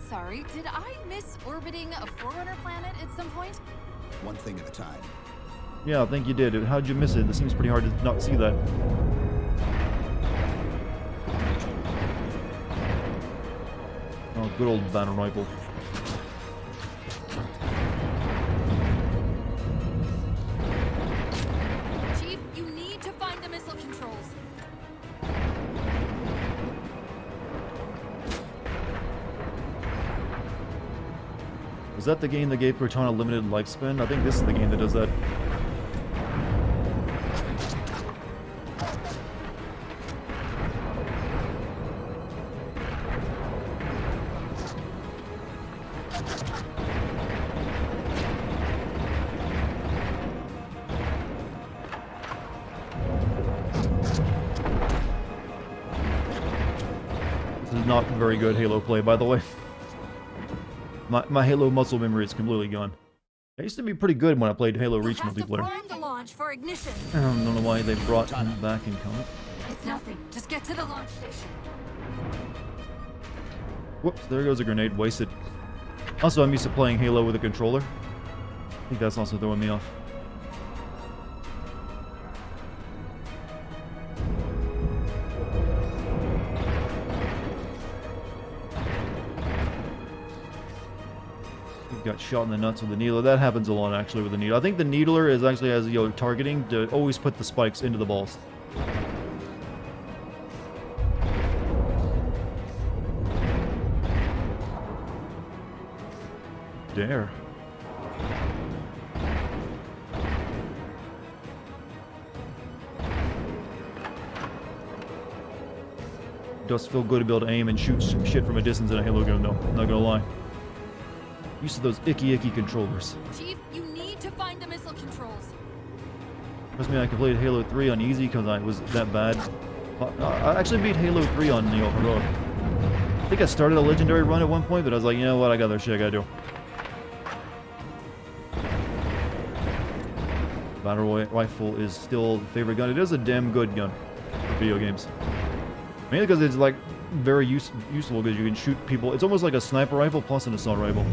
S6: sorry. Did I miss orbiting a Forerunner planet at some point?
S5: One thing at a time.
S1: Yeah, I think you did. How'd you miss it? It seems pretty hard to not see that. Oh, good old banner rifle.
S6: Chief, you need to find the missile controls.
S1: Was that the game that gave Cortana limited lifespan? I think this is the game that does that. This is not very good Halo play, by the way. My Halo muscle memory is completely gone. I used to be pretty good when I played Halo Reach multiplayer.
S6: Prime the launch for ignition.
S1: I don't know why they brought him back in comic.
S6: It's nothing. Just get to the launch station.
S1: Whoops, there goes a grenade, wasted. Also, I'm used to playing Halo with a controller. I think that's also throwing me off. Got shot in the nuts with the needler. That happens a lot actually with the needler. I think the needler is actually has targeting to always put the spikes into the balls. Dare. Does feel good to be able to aim and shoot shit from a distance in a Halo gun though, not gonna lie. Used to those icky controllers.
S6: Chief, you need to find the missile controls.
S1: Trust me, I completed Halo 3 on easy because I was that bad. I actually beat Halo 3 on heroic. I think I started a legendary run at one point, but I was like, you know what, I got other shit I gotta do. Battle rifle is still the favorite gun. It is a damn good gun for video games. Mainly because it's like very useful because you can shoot people. It's almost like a sniper rifle plus an assault rifle.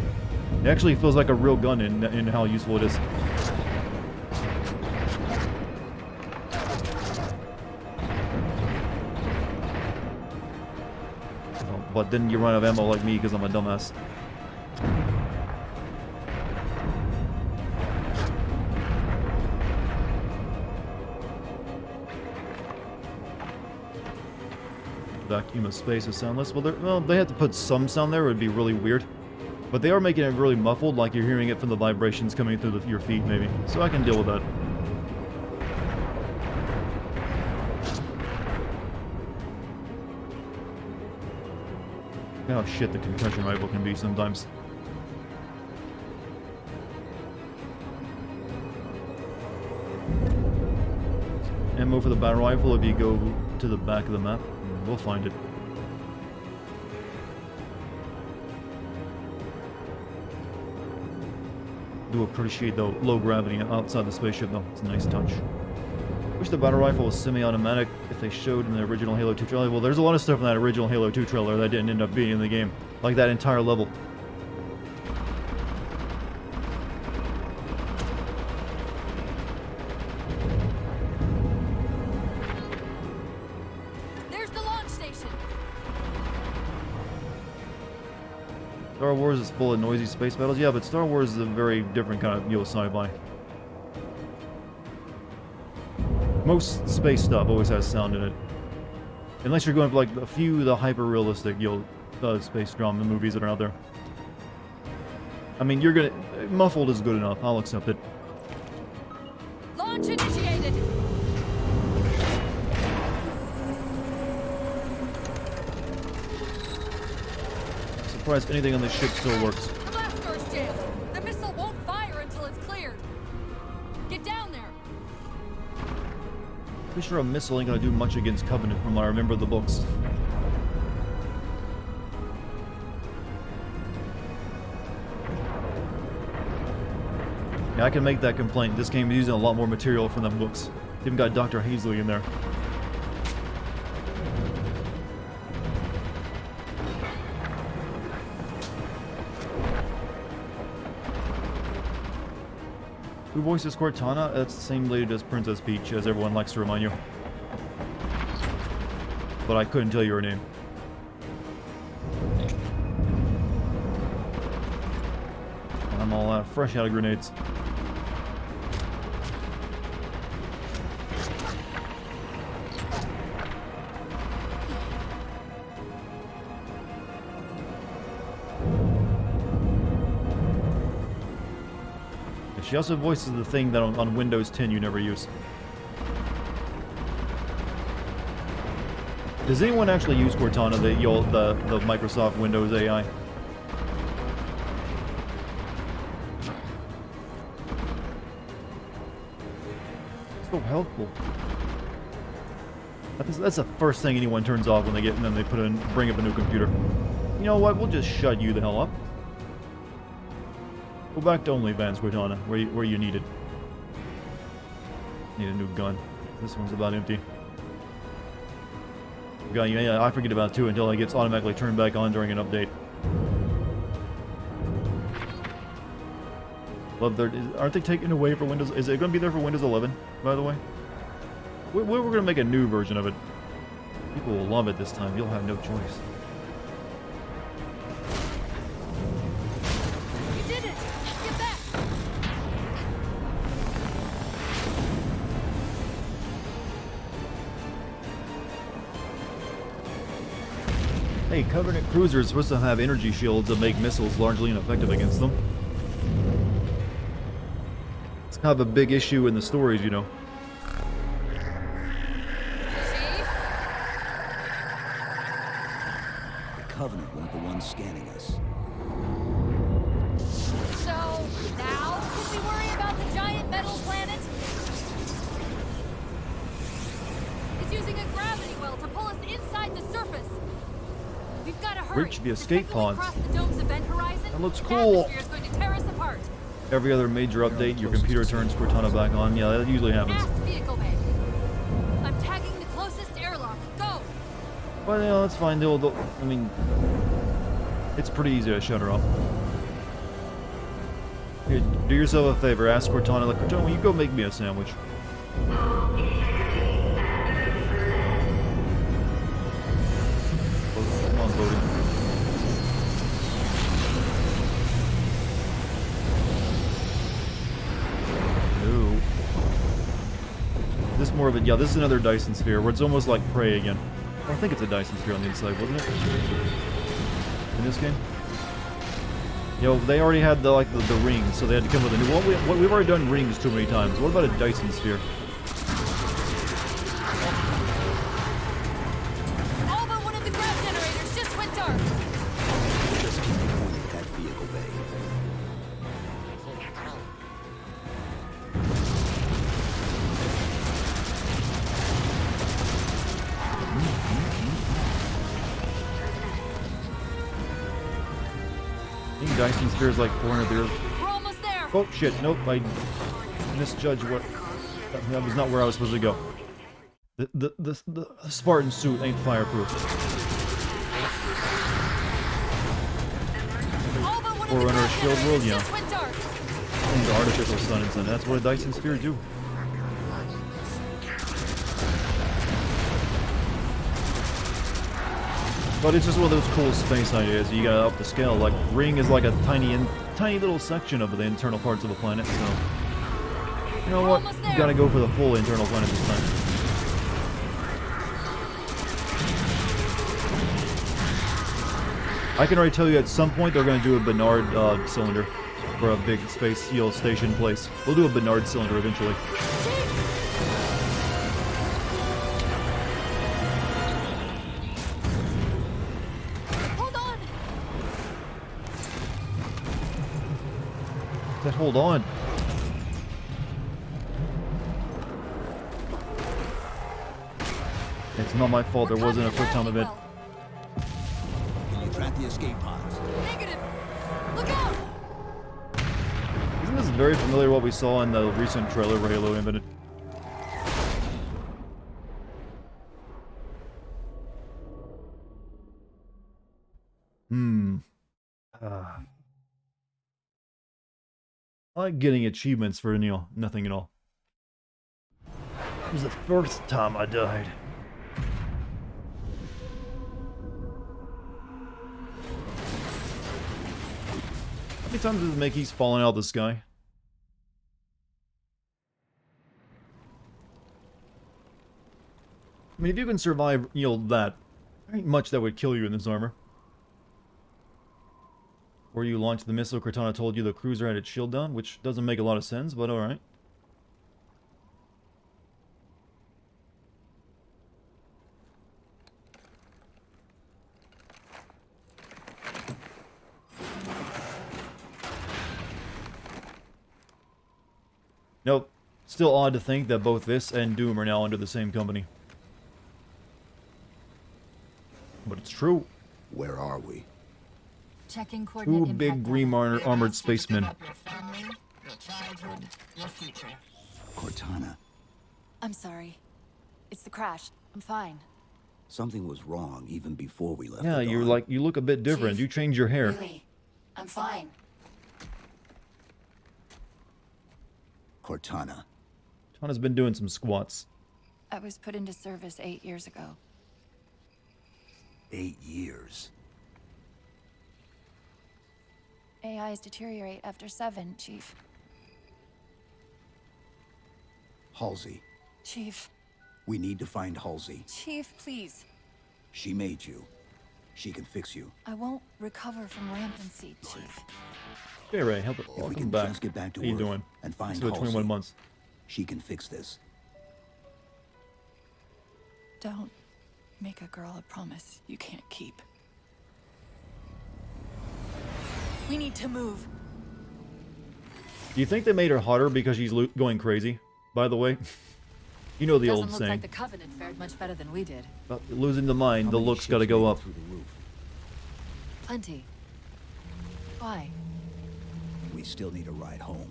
S1: It actually feels like a real gun in how useful it is. But then you run out of ammo like me because I'm a dumbass. Vacuum of space is soundless. Well, they have to put some sound there. It would be really weird. But they are making it really muffled, like you're hearing it from the vibrations coming through your feet, maybe. So I can deal with that. How shit the concussion rifle can be sometimes. Ammo for the battle rifle if you go to the back of the map. We'll find it. Do appreciate the low gravity outside the spaceship though. It's a nice touch. Wish the battle rifle was semi-automatic if they showed in the original Halo 2 trailer. Well, there's a lot of stuff in that original Halo 2 trailer that didn't end up being in the game. Like that entire level. Star Wars is full of noisy space battles. Yeah, but Star Wars is a very different kind of, sci-fi. Most space stuff always has sound in it. Unless you're going for like a few of the hyper-realistic, space drama movies that are out there. I mean, muffled is good enough. I'll accept it.
S6: Launch initiated!
S1: Surprised anything on this ship still works.
S6: The blast door's jammed. The missile won't fire until it's cleared. Get down there.
S1: Pretty sure a missile ain't gonna do much against Covenant from what I remember the books. Yeah, I can make that complaint. This game is using a lot more material from the books. It's even got Dr. Hazley in there. Who voices Cortana? That's the same lady as Princess Peach, as everyone likes to remind you. But I couldn't tell you her name. I'm all fresh out of grenades. She also voices the thing that on Windows 10 you never use. Does anyone actually use Cortana, the Microsoft Windows AI? So helpful. That's the first thing anyone turns off when they get, and then they bring up a new computer. You know what? We'll just shut you the hell up. Go back to OnlyFans, Cortana, where you need it. Need a new gun. This one's about empty. Yeah, I forget about it too until it gets automatically turned back on during an update. Aren't they taking away for Windows? Is it going to be there for Windows 11, by the way? We're going to make a new version of it. People will love it this time. You'll have no choice.
S6: You did it! Get back!
S1: Hey, Covenant cruisers are supposed to have energy shields that make missiles largely ineffective against them. It's kind of a big issue in the stories, you know.
S5: The Covenant weren't the ones scanning us.
S6: So, now can we worry about the giant metal planet? It's using a gravity well to pull us inside the surface. We've got to hurry.
S1: Reach the escape pods.
S6: Across the dome's event horizon,
S1: That looks
S6: the
S1: cool.
S6: atmosphere's going to tear us apart.
S1: Every other major update, your computer turns Cortana back on. Yeah, that usually happens.
S6: Aft vehicle bay. I'm tagging the closest airlock. Go!
S1: But, you know, that's fine. I mean, it's pretty easy to shut her off. Here, do yourself a favor. Ask Cortana, like, Cortana, will you go make me a sandwich? Come on, Bodhi. No. This is more of a... Yeah, this is another Dyson sphere, where it's almost like Prey again. I think it's a Dyson sphere on the inside, wasn't it? In this game? You know, they already had the rings, so they had to come with a new one. We've already done rings too many times. What about a Dyson sphere?
S6: All but one of the grav generators just went dark.
S5: Just keep pointing at that vehicle bay.
S1: I think Dyson sphere is like 400 beers.
S6: We're almost there.
S1: Oh shit, nope, I misjudged what... That was not where I was supposed to go. The Spartan suit ain't fireproof.
S6: All but one
S1: Or
S6: of the
S1: under a
S6: grav
S1: shield world,
S6: generators
S1: yeah.
S6: just went dark.
S1: And the artificial sun and sun. That's what a Dyson sphere do. But it's just one of those cool space ideas. You gotta up the scale. Like, Ring is like a tiny little section of the internal parts of the planet, so... You know what?
S6: Almost
S1: You
S6: there.
S1: gotta go for the full internal planet this time. I can already tell you at some point they're gonna do a Bernard cylinder for a big space station place. We'll do a Bernard cylinder eventually.
S6: Hold on.
S1: That hold on. It's not my fault there
S6: We're
S1: wasn't a
S6: cutting
S1: quick time
S6: the
S1: event.
S6: gravity
S5: Can you track the escape pods?
S6: well. Negative. Look out.
S1: Isn't this very familiar to what we saw in the recent trailer for Halo Infinite? I like getting achievements for, you know, nothing at all. It was the first time I died. How many times does it make he's falling out of the sky? I mean, if you can survive, you know, that, there ain't much that would kill you in this armor. Before you launched the missile, Cortana told you the cruiser had its shield down, which doesn't make a lot of sense, but alright. Nope. Still odd to think that both this and Doom are now under the same company. But it's true.
S5: Where are we?
S6: Checking coordinate
S1: Two big
S6: impact
S1: green
S6: level.
S1: armored spacemen.
S6: Your family, your childhood, your future.
S5: Cortana,
S3: I'm sorry. It's the crash. I'm fine.
S5: something was wrong even before we left.
S1: Yeah,
S5: the
S1: you're
S5: dawn.
S1: like, you look a bit different.
S3: Chief,
S1: You changed your hair.
S3: Really? I'm fine.
S5: Cortana.
S1: Tana's been doing some squats.
S3: I was put into service 8 years ago.
S5: 8 years.
S3: AIs deteriorate after 7, Chief.
S5: Halsey.
S3: Chief.
S5: We need to find Halsey.
S3: Chief, please.
S5: She made you. She can fix you.
S3: I won't recover from rampancy, Chief.
S1: Hey Ray, help
S5: If we
S1: welcome
S5: can
S1: back.
S5: just get back to
S1: How you
S5: Earth
S1: doing?
S5: and find
S1: It's been
S5: Halsey,
S1: 21 months.
S5: she can fix this.
S3: Don't make a girl a promise you can't keep. We need to move.
S1: Do you think they made her hotter because she's going crazy? By the way, you know the
S6: Doesn't
S1: old
S6: look
S1: saying.
S6: like the Covenant fared much better than we did.
S1: About losing the mind,
S5: How
S1: the
S5: many
S1: looks
S5: ships
S1: got to go
S5: made it
S1: up.
S5: through the roof?
S6: Plenty. Why?
S5: We still need a ride home.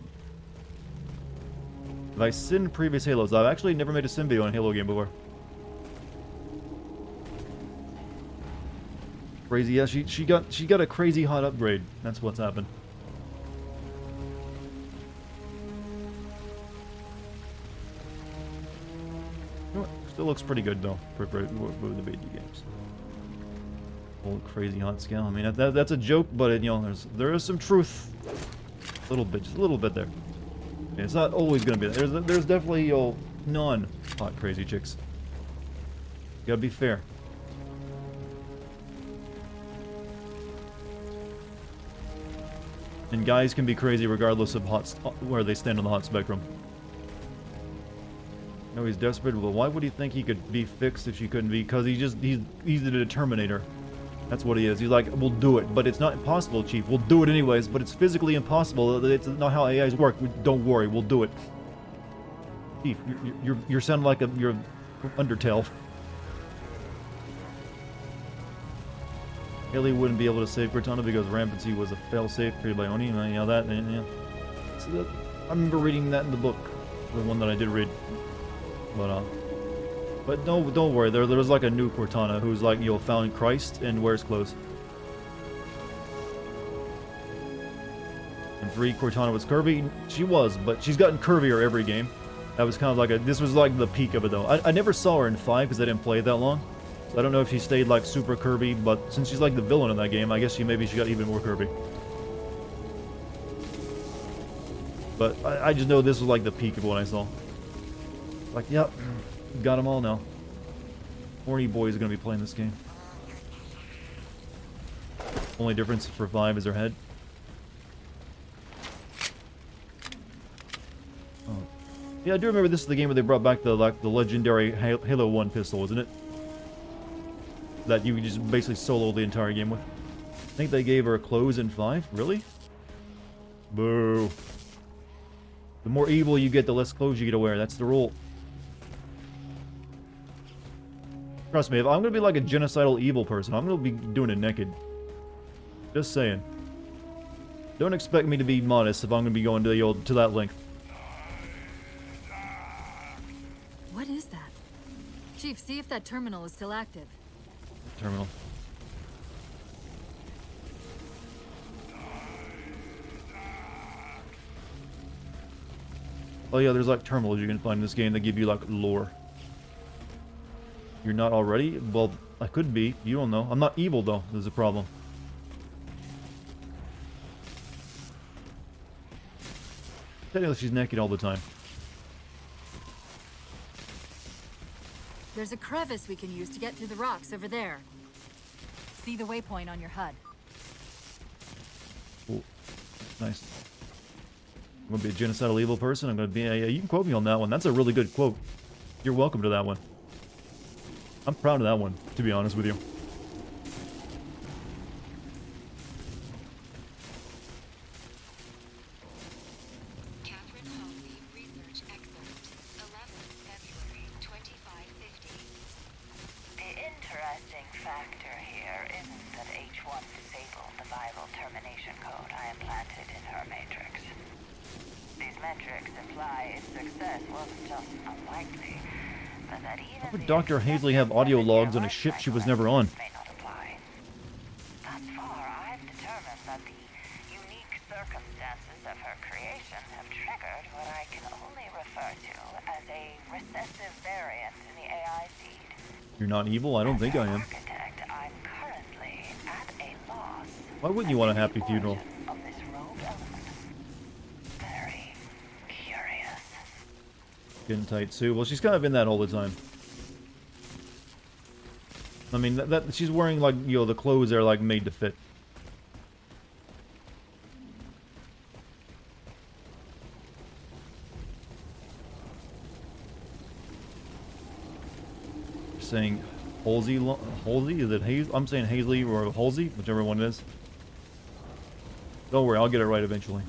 S1: Have I sinned previous Halos? I've actually never made a sim video on a Halo game before. Crazy, yeah. She got a crazy hot upgrade. That's what's happened. You know what? Still looks pretty good though for the video games. Old crazy hot scale. I mean that's a joke, but it, you know there is some truth. A little bit, just a little bit there. It's not always gonna be there. There's definitely non-hot crazy chicks. You gotta be fair. And guys can be crazy regardless of where they stand on the hot spectrum. No, he's desperate. Well, why would he think he could be fixed if she couldn't be? Because he's the determinator. That's what he is. He's like, we'll do it, but it's not impossible, Chief. We'll do it anyways, but it's physically impossible. It's not how AIs work. Don't worry, we'll do it. Chief, you're sounding like you're Undertale. Haley wouldn't be able to save Cortana because rampancy was a failsafe created by Oni. You know that, yeah. So I remember reading that in the book, the one that I did read. But don't worry. There was like a new Cortana who's like found Christ and wears clothes. And 3, Cortana was curvy. She was, but she's gotten curvier every game. That was kind of like this was like the peak of it though. I never saw her in 5 because I didn't play it that long. So I don't know if she stayed like super curvy, but since she's like the villain in that game, I guess maybe she got even more curvy. But I just know this was like the peak of what I saw. Like, yep, got them all now. Horny boys are gonna be playing this game. Only difference for 5 is her head. Oh. Yeah, I do remember this is the game where they brought back the legendary Halo 1 pistol, isn't it? That you just basically solo the entire game with. I think they gave her clothes in 5? Really? Boo. The more evil you get, the less clothes you get to wear. That's the rule. Trust me, if I'm gonna be like a genocidal evil person, I'm gonna be doing it naked. Just saying. Don't expect me to be modest if I'm gonna be going to that length.
S6: What is that? Chief, see if that terminal is still active.
S1: Terminal. Oh yeah, there's like terminals you can find in this game that give you like lore. You're not already? Well, I could be. You don't know. I'm not evil though. There's a problem. Technically, she's naked all the time.
S6: There's a crevice we can use to get through the rocks over there. See the waypoint on your HUD.
S1: Cool. Nice. I'm gonna be a genocidal evil person. I'm gonna be a... You can quote me on that one. That's a really good quote. You're welcome to that one. I'm proud of that one, to be honest with you.
S7: Catherine Halsey, research excerpt. 11th February, 2550.
S4: The interesting factor here isn't that H1 disabled the viral termination code I implanted in her matrix. These metrics imply its success wasn't just unlikely, but that even
S1: How would
S4: the
S1: Dr. Hazley have audio
S4: expected
S1: logs on a
S4: life
S1: ship she was
S4: cycle
S1: never on?
S4: may not apply. Thus far, I've determined that the unique circumstances of her creation have triggered what I can only refer to as a recessive variant in the AI seed.
S1: You're not evil? I don't think I am.
S4: Architect, I'm currently at a loss.
S1: Why wouldn't you want a happy funeral?
S4: Of this rogue element. Very curious.
S1: Skin tight Sue. Well, she's kind of in that all the time. I mean, that she's wearing, like, you know, the clothes are, like, made to fit. Saying Halsey? Halsey? Is it Hazel? I'm saying Hazley or Halsey, whichever one it is. Don't worry, I'll get it right eventually.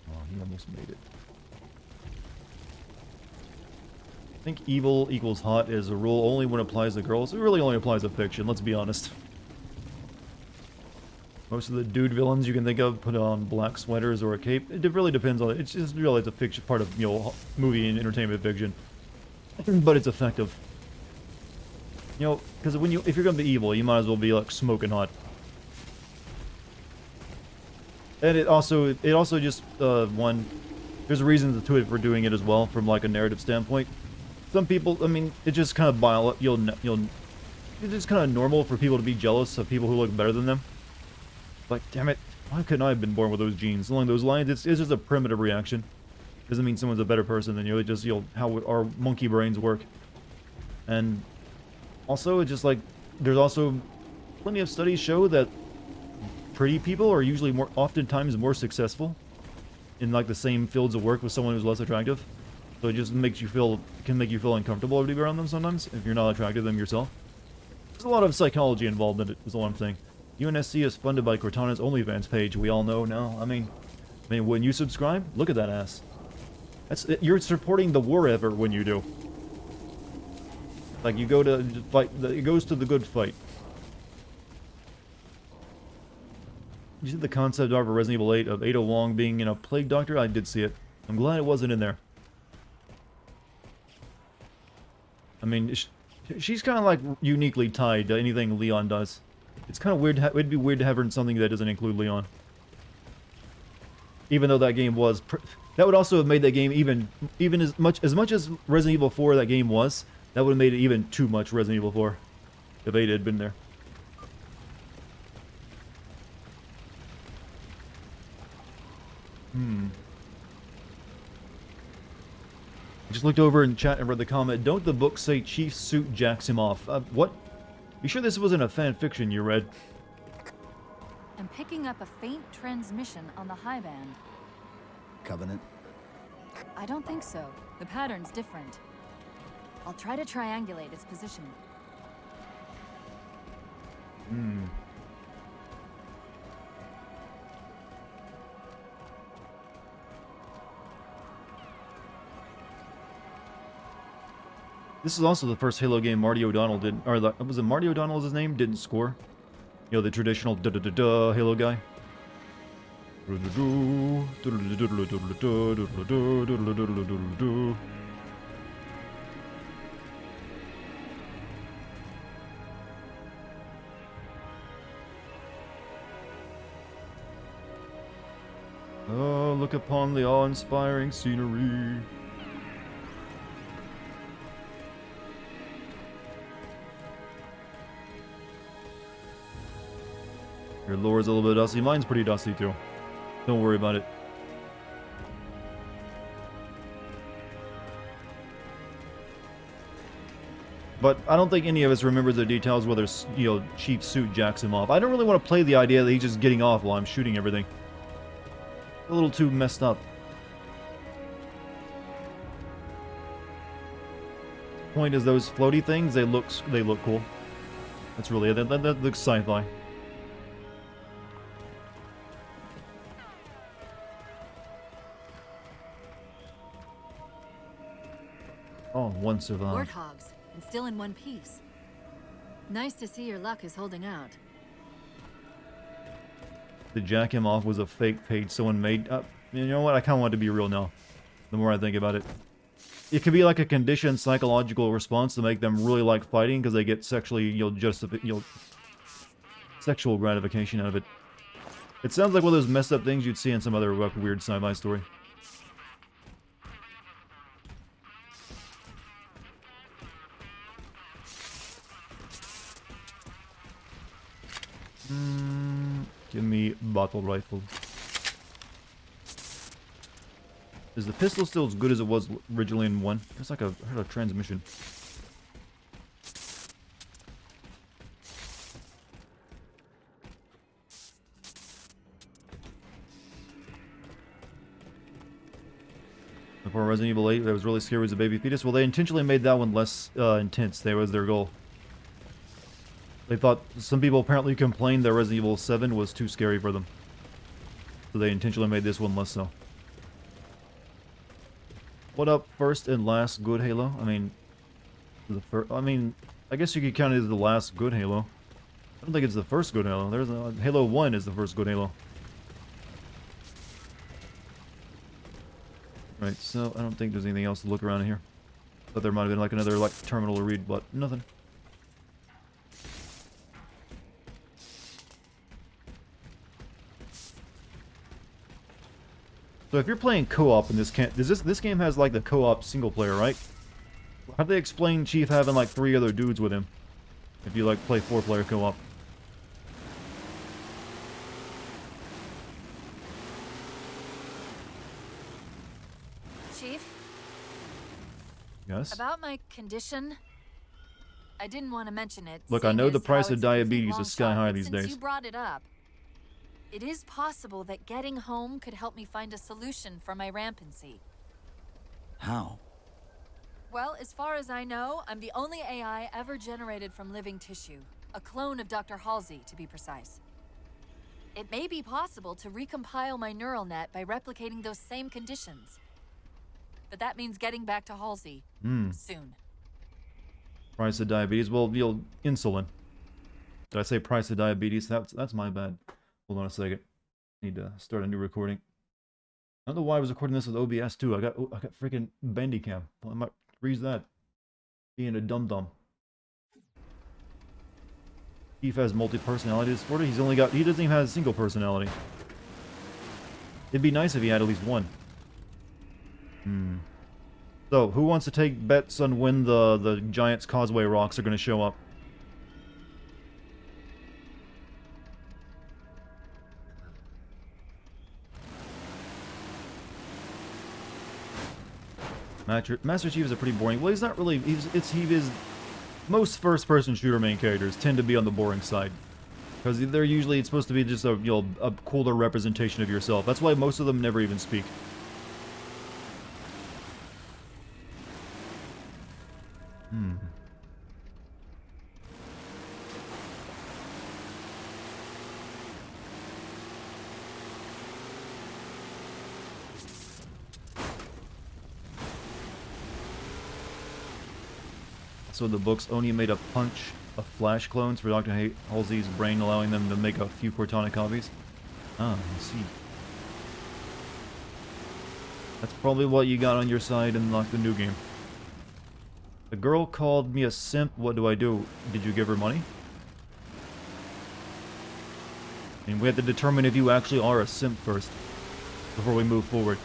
S1: Oh, he almost made it. I think evil equals hot is a rule only when it applies to girls. It really only applies to fiction, let's be honest. Most of the dude villains you can think of put on black sweaters or a cape. It really depends on it. It's just really a fiction part of, you know, movie and entertainment fiction. But it's effective. You know, because if you're gonna be evil, you might as well be like smoking hot. And it also just there's reasons to it for doing it as well from like a narrative standpoint. Some people, I mean, it just kind of it's just kind of normal for people to be jealous of people who look better than them. Like, damn it, why couldn't I have been born with those genes? Along those lines, it's just a primitive reaction. Doesn't mean someone's a better person than you. It just, you know, how our monkey brains work. And also, it's just like, there's also plenty of studies show that pretty people are usually oftentimes more successful in like the same fields of work with someone who's less attractive. So it just can make you feel uncomfortable to be around them sometimes if you're not attracted to them yourself. There's a lot of psychology involved in it, is all I'm saying. UNSC is funded by Cortana's OnlyFans page. We all know now. I mean, when you subscribe, look at that ass. You're supporting the war effort when you do. Like you go to fight. It goes to the good fight. You see the concept art for Resident Evil 8 of Ada Wong being, you know, Plague Doctor? I did see it. I'm glad it wasn't in there. I mean, she's kind of like uniquely tied to anything Leon does. It's kind of weird. It'd be weird to have her in something that doesn't include Leon. Even though that game was, that would also have made that game even as much as Resident Evil 4 that game was. That would have made it even too much Resident Evil 4 if Ada had been there. I just looked over in chat and read the comment. Don't the books say Chief Suit jacks him off? What? You sure this wasn't a fan fiction you read?
S6: I'm picking up a faint transmission on the high band.
S5: Covenant?
S6: I don't think so. The pattern's different. I'll try to triangulate its position.
S1: This is also the first Halo game Marty O'Donnell didn't, or was it Marty O'Donnell his name? Didn't score. You know, the traditional da-da-da-da Halo guy. Oh, look upon the awe-inspiring scenery. Your lore's a little bit dusty. Mine's pretty dusty too. Don't worry about it. But I don't think any of us remembers the details whether, you know, Chief's suit jacks him off. I don't really want to play the idea that he's just getting off while I'm shooting everything. A little too messed up. Point is, those floaty things, they look cool. That's really it. That looks sci-fi. Oh, one survived.
S6: Warthogs, and still in one piece. Nice to see your luck is holding out.
S1: The jack him off was a fake page someone made up. You know what? I kind of want it to be real now. The more I think about it. It could be like a conditioned psychological response to make them really like fighting because they get sexually, sexual gratification out of it. It sounds like one of those messed up things you'd see in some other weird sci-fi story. Give me bottle rifle. Is the pistol still as good as it was originally in 1? It's like I heard a transmission. Before Resident Evil 8, that was really scary was a baby fetus. Well, they intentionally made that one less intense. That was their goal. They thought, some people apparently complained that Resident Evil 7 was too scary for them. So they intentionally made this one less so. What up, first and last good Halo? I mean, I guess you could count it as the last good Halo. I don't think it's the first good Halo. Halo 1 is the first good Halo. Right, so I don't think there's anything else to look around in here. But there might have been like another terminal to read, but nothing. So if you're playing co-op in this game has like the co-op single player, right? How do they explain Chief having like 3 other dudes with him? If you like play 4-player co-op.
S6: Chief?
S1: Yes?
S6: About my condition? I didn't want to mention it.
S1: Look, I
S6: seeing
S1: know
S6: as
S1: the price
S6: how
S1: of
S6: it's a complete
S1: diabetes
S6: long
S1: is sky
S6: shot,
S1: high
S6: but
S1: these
S6: since
S1: days.
S6: you brought it up, it is possible that getting home could help me find a solution for my rampancy.
S5: How?
S6: Well, as far as I know, I'm the only AI ever generated from living tissue. A clone of Dr. Halsey, to be precise. It may be possible to recompile my neural net by replicating those same conditions. But that means getting back to Halsey soon.
S1: Price of diabetes? Well, insulin. Did I say price of diabetes? That's my bad. Hold on a second. Need to start a new recording. I don't know why I was recording this with OBS too. I got freaking Bandicam. Well, I might freeze that. Being a dum-dum. Chief has multi-personality disorder. He doesn't even have a single personality. It'd be nice if he had at least one. So, who wants to take bets on when the Giant's Causeway rocks are going to show up? Master Chief is a pretty boring. Well, he's not really. Most first-person shooter main characters tend to be on the boring side, because they're usually supposed to be just a a cooler representation of yourself. That's why most of them never even speak. So the books only made a punch of flash clones for Dr. Halsey's brain, allowing them to make a few Cortana copies. Ah, I see. That's probably what you got on your side in the new game. The girl called me a simp. What do I do? Did you give her money? And we have to determine if you actually are a simp first, before we move forward.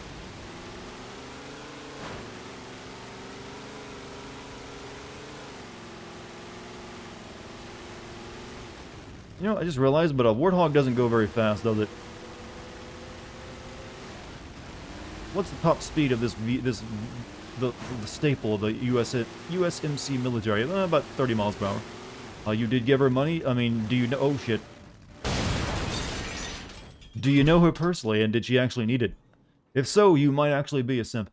S1: You know, I just realized, but a Warthog doesn't go very fast, does it? What's the top speed of this the staple of the USMC military, about 30 miles per hour. You did give her money? I mean, do you know? Oh shit. Do you know her personally, and did she actually need it? If so, you might actually be a simp.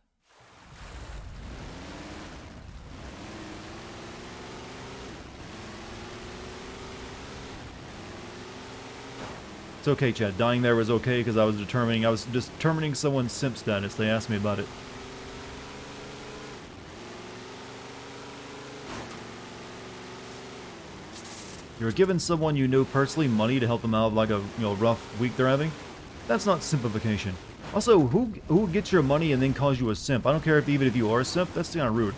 S1: It's okay, Chad. Dying there was okay because I was determining someone's simp status. They asked me about it. You're giving someone you know personally money to help them out of like a rough week they're having. That's not simplification. Also, who gets your money and then calls you a simp? I don't care even if you are a simp. That's kind of rude.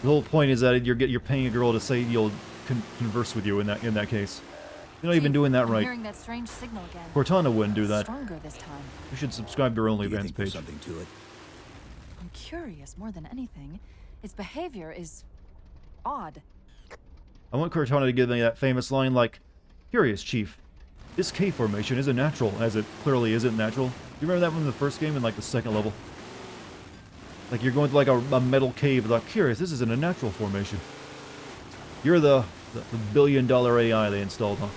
S1: The whole point is that you're paying a girl to say you'll converse with you in that case. You're not even doing that
S6: I'm
S1: right.
S6: hearing that strange signal again.
S1: Cortana wouldn't do that.
S6: Stronger this time.
S1: You should subscribe to her
S5: Do you
S1: OnlyFans
S5: think there's
S1: page.
S5: something to it?
S6: I'm curious more than anything. Its behavior is odd.
S1: I want Cortana to give me that famous line like, "Curious, Chief. This cave formation isn't natural, as it clearly isn't natural." You remember that one in the first game in like the second level? Like you're going to like a metal cave, like, "Curious, this isn't a natural formation." You're the billion-dollar AI they installed, huh?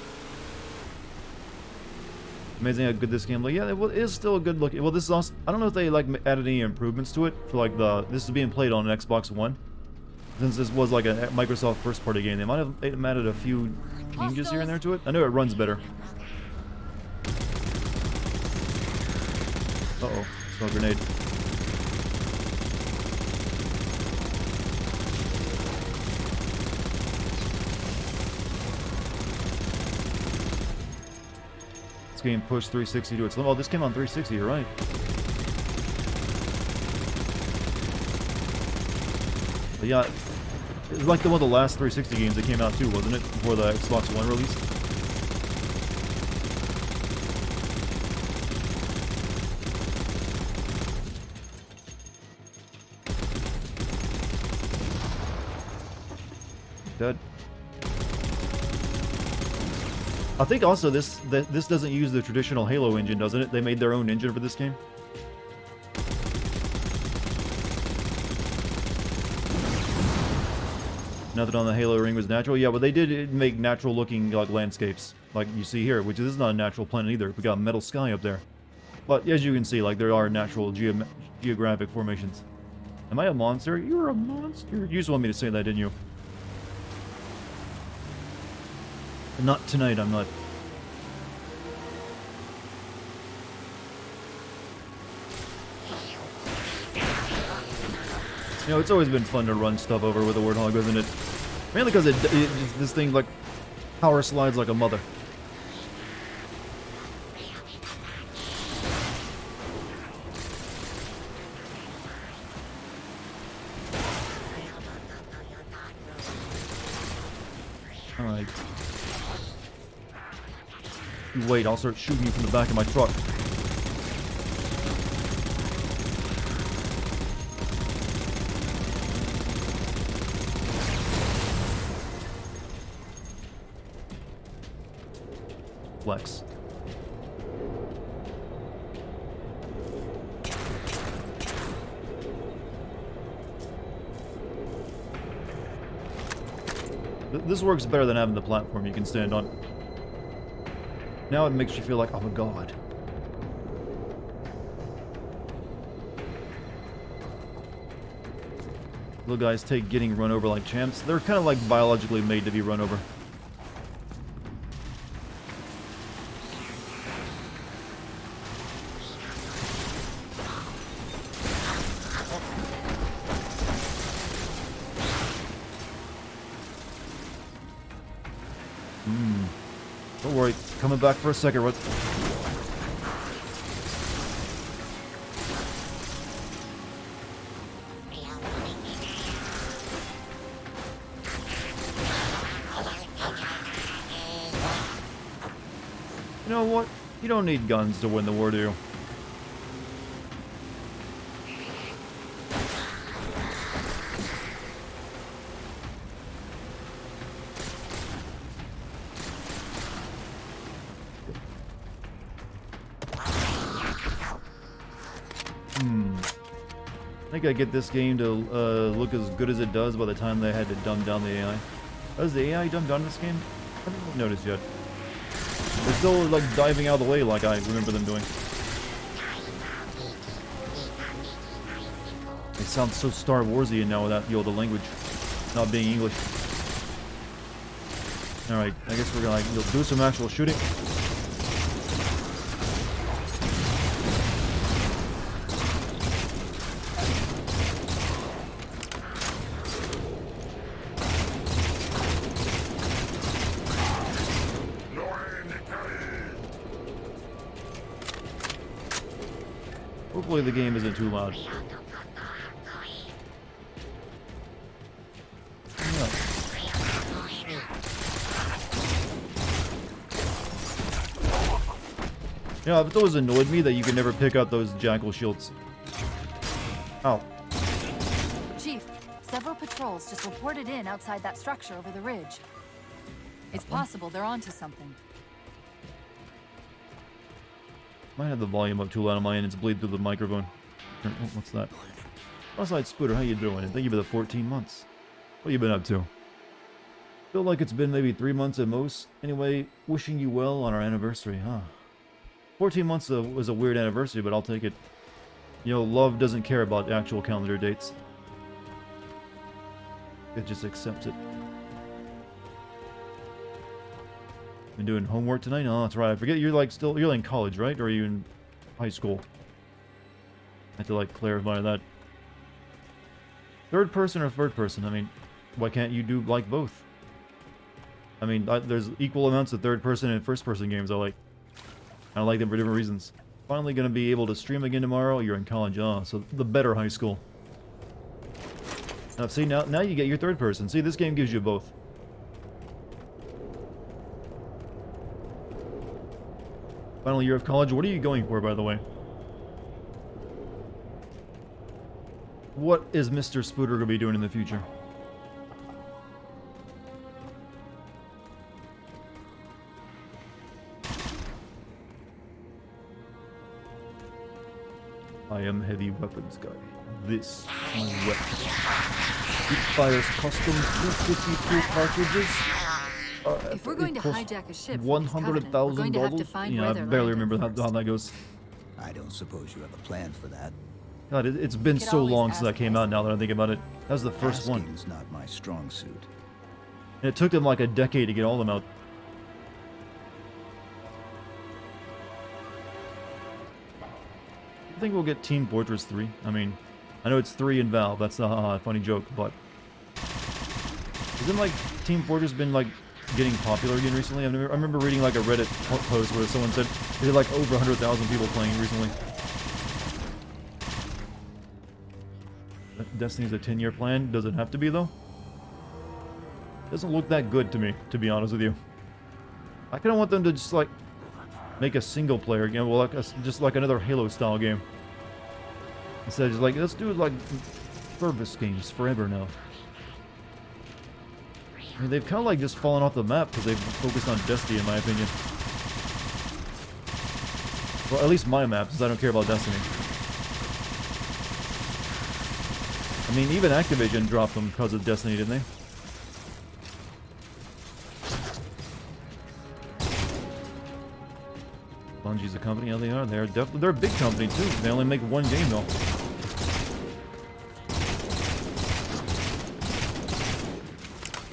S1: Amazing how good this game looks. Yeah, it is still a good look. Well, this is also, I don't know if they like added any improvements to it for like this is being played on an Xbox One. Since this was like a Microsoft first-party game, they might have added a few changes here and there to it. I know it runs better. Uh-oh, saw a grenade. Game pushed 360 to its limit. Oh, this came on 360, you're right. But yeah, it was like one of the last 360 games that came out too, wasn't it? Before the Xbox One release. Dead. I think also this doesn't use the traditional Halo engine, doesn't it? They made their own engine for this game. Nothing on the Halo ring was natural. Yeah, but they did make natural looking like landscapes, like you see here, which is not a natural planet either. We got metal sky up there. But as you can see, like there are natural geographic formations. Am I a monster? You're a monster. You just want me to say that, didn't you? Not tonight, I'm not. You know, it's always been fun to run stuff over with a Warthog, isn't it? Mainly because this thing, like, power slides like a mother. Alright. You wait, I'll start shooting you from the back of my truck. Flex. This works better than having the platform you can stand on. Now it makes you feel like, oh my god. Little guys take getting run over like champs. They're kind of like biologically made to be run over. Don't worry, coming back for a second. What? You know what? You don't need guns to win the war, do you? I think I get this game to look as good as it does by the time they had to dumb down the AI. Has the AI dumbed down in this game? I haven't noticed yet. They're still like diving out of the way like I remember them doing. They sound so Star Warsian now without the language not being English. Alright, I guess we're gonna like do some actual shooting. Hopefully the game isn't too loud. Yeah, it always annoyed me that you could never pick out those jackal shields. Ow.
S6: Chief, several patrols just reported in outside that structure over the ridge. It's possible they're onto something.
S1: Might have the volume up too loud on my end. It's bleed through the microphone. What's that? Outside Spooter, how you doing? Thank you for the 14 months. What you been up to? Feel like it's been maybe 3 months at most. Anyway, wishing you well on our anniversary, huh? 14 months was a weird anniversary, but I'll take it. You know, love doesn't care about actual calendar dates. It just accepts it. Been doing homework tonight? Oh, that's right. I forget you're like you're in college, right? Or are you in high school? I have to like clarify that. Third person or third person? I mean, why can't you do like both? I mean, there's equal amounts of third person and first person games I like. I like them for different reasons. Finally gonna be able to stream again tomorrow. You're in college, so the better high school. Now, see, now you get your third person. See, this game gives you both. Final year of college. What are you going for, by the way? What is Mr. Spooter going to be doing in the future? I am heavy weapons guy. This is my weapon. It fires custom 252 cartridges.
S6: If we're going to hijack a ship,
S1: $100,000. Yeah, I barely remember how that goes.
S5: I don't suppose you have a plan for that.
S1: God, it's been so long since that came out. Now that I think about it, that was the first one.
S5: Asking's not my strong suit.
S1: And it took them like a decade to get all of them out. I think we'll get Team Fortress 3. I mean, I know it's 3 in Valve. That's a funny joke, but isn't like Team Fortress been like getting popular again recently? I remember reading like a Reddit post where someone said they had like over 100,000 people playing recently. Destiny's a 10-year plan. Does it have to be though? Doesn't look that good to me, to be honest with you. I kind of want them to just like make a single player game, well, like just like another Halo style game. Instead of just like, let's do it like service games forever now. I mean, they've kind of like just fallen off the map because they've focused on Destiny, in my opinion. Well, at least my map, because I don't care about Destiny. I mean, even Activision dropped them because of Destiny, didn't they? Bungie's a company, yeah, they are. They're a big company too. They only make one game though.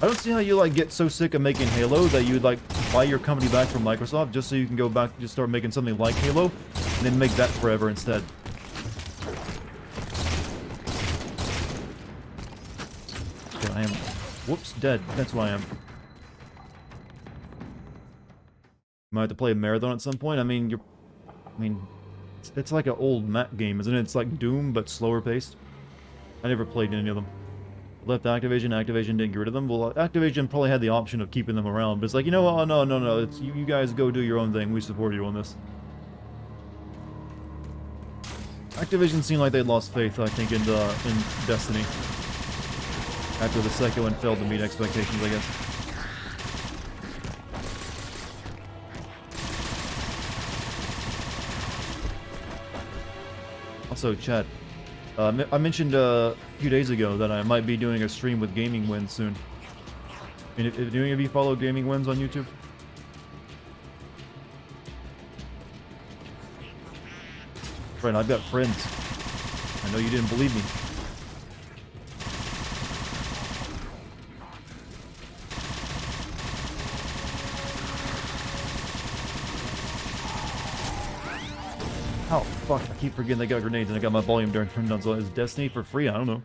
S1: I don't see how you like get so sick of making Halo that you'd like buy your company back from Microsoft just so you can go back and just start making something like Halo and then make that forever instead. Okay, I am, whoops, dead. That's why I am. Might have to play a marathon at some point. I mean, it's like an old map game, isn't it? It's like Doom, but slower paced. I never played any of them. Left Activision. Activision didn't get rid of them. Well, Activision probably had the option of keeping them around, but it's like, you know what? Oh, no. It's you guys go do your own thing. We support you on this. Activision seemed like they lost faith, I think, in Destiny. After the second one failed to meet expectations, I guess. Also, chat. I mentioned a few days ago that I might be doing a stream with Gaming Wins soon. I mean, if any of you follow Gaming Wins on YouTube? Friend, I've got friends. I know you didn't believe me. Oh, fuck. I keep forgetting they got grenades and I got my volume turned on. So is Destiny for free? I don't know.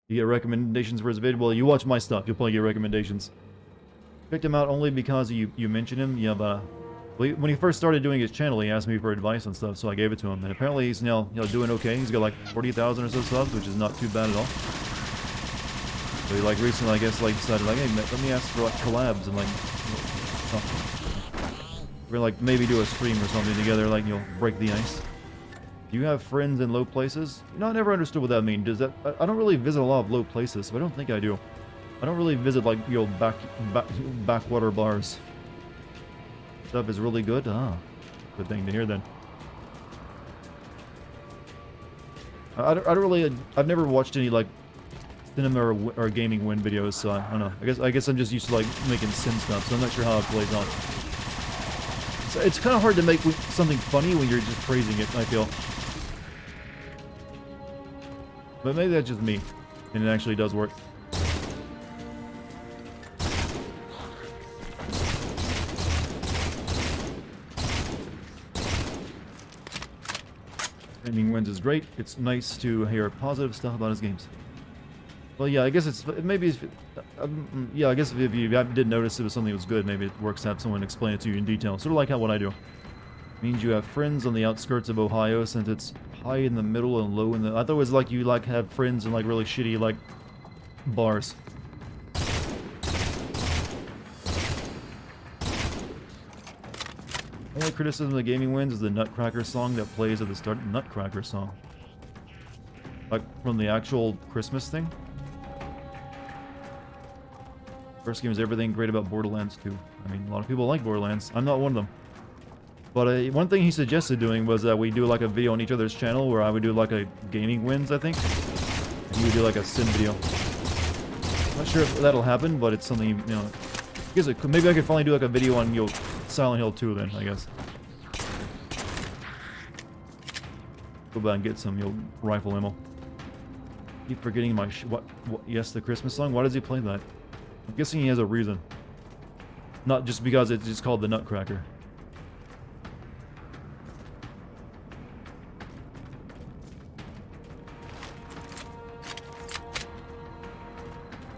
S1: You get recommendations for his vid? Well, you watch my stuff. You'll probably get recommendations. Picked him out only because you mentioned him. Yeah, but when he first started doing his channel, he asked me for advice and stuff, so I gave it to him. And apparently he's now doing okay. He's got like 40,000 or so subs, which is not too bad at all. So he like recently, I guess, like decided like, hey, let me ask for like collabs and like, we're gonna like maybe do a stream or something together, like break the ice. Do you have friends in low places? You know, I never understood what that means. Does that? I don't really visit a lot of low places, so I don't think I do. I don't really visit like backwater bars. Stuff is really good. Ah, good thing to hear then. I don't really. I've never watched any like cinema or gaming win videos, so I don't know. I guess I'm just used to like making sim stuff, so I'm not sure how it plays out. So it's kind of hard to make something funny when you're just praising it, I feel. But maybe that's just me, and it actually does work. Gaming Wins is great. It's nice to hear positive stuff about his games. Well, yeah, I guess yeah, I guess if you did notice it was something that was good, maybe it works to have someone explain it to you in detail. Sort of like what I do. Means you have friends on the outskirts of Ohio, since it's high in the middle and low in the... I thought it was like you like have friends in like really shitty like bars. Only criticism of the Gaming Wins is the Nutcracker song that plays at the start. Nutcracker song. Like from the actual Christmas thing. First game is everything great about Borderlands 2. I mean, a lot of people like Borderlands. I'm not one of them. But one thing he suggested doing was that we do like a video on each other's channel where I would do like a Gaming Wins, I think. And you would do like a sim video. Not sure if that'll happen, but it's something, I guess maybe I could finally do like a video on, Silent Hill 2 then, I guess. Go back and get some, rifle ammo. Keep forgetting my what? Yes, the Christmas song? Why does he play that? I'm guessing he has a reason. Not just because it's just called the Nutcracker.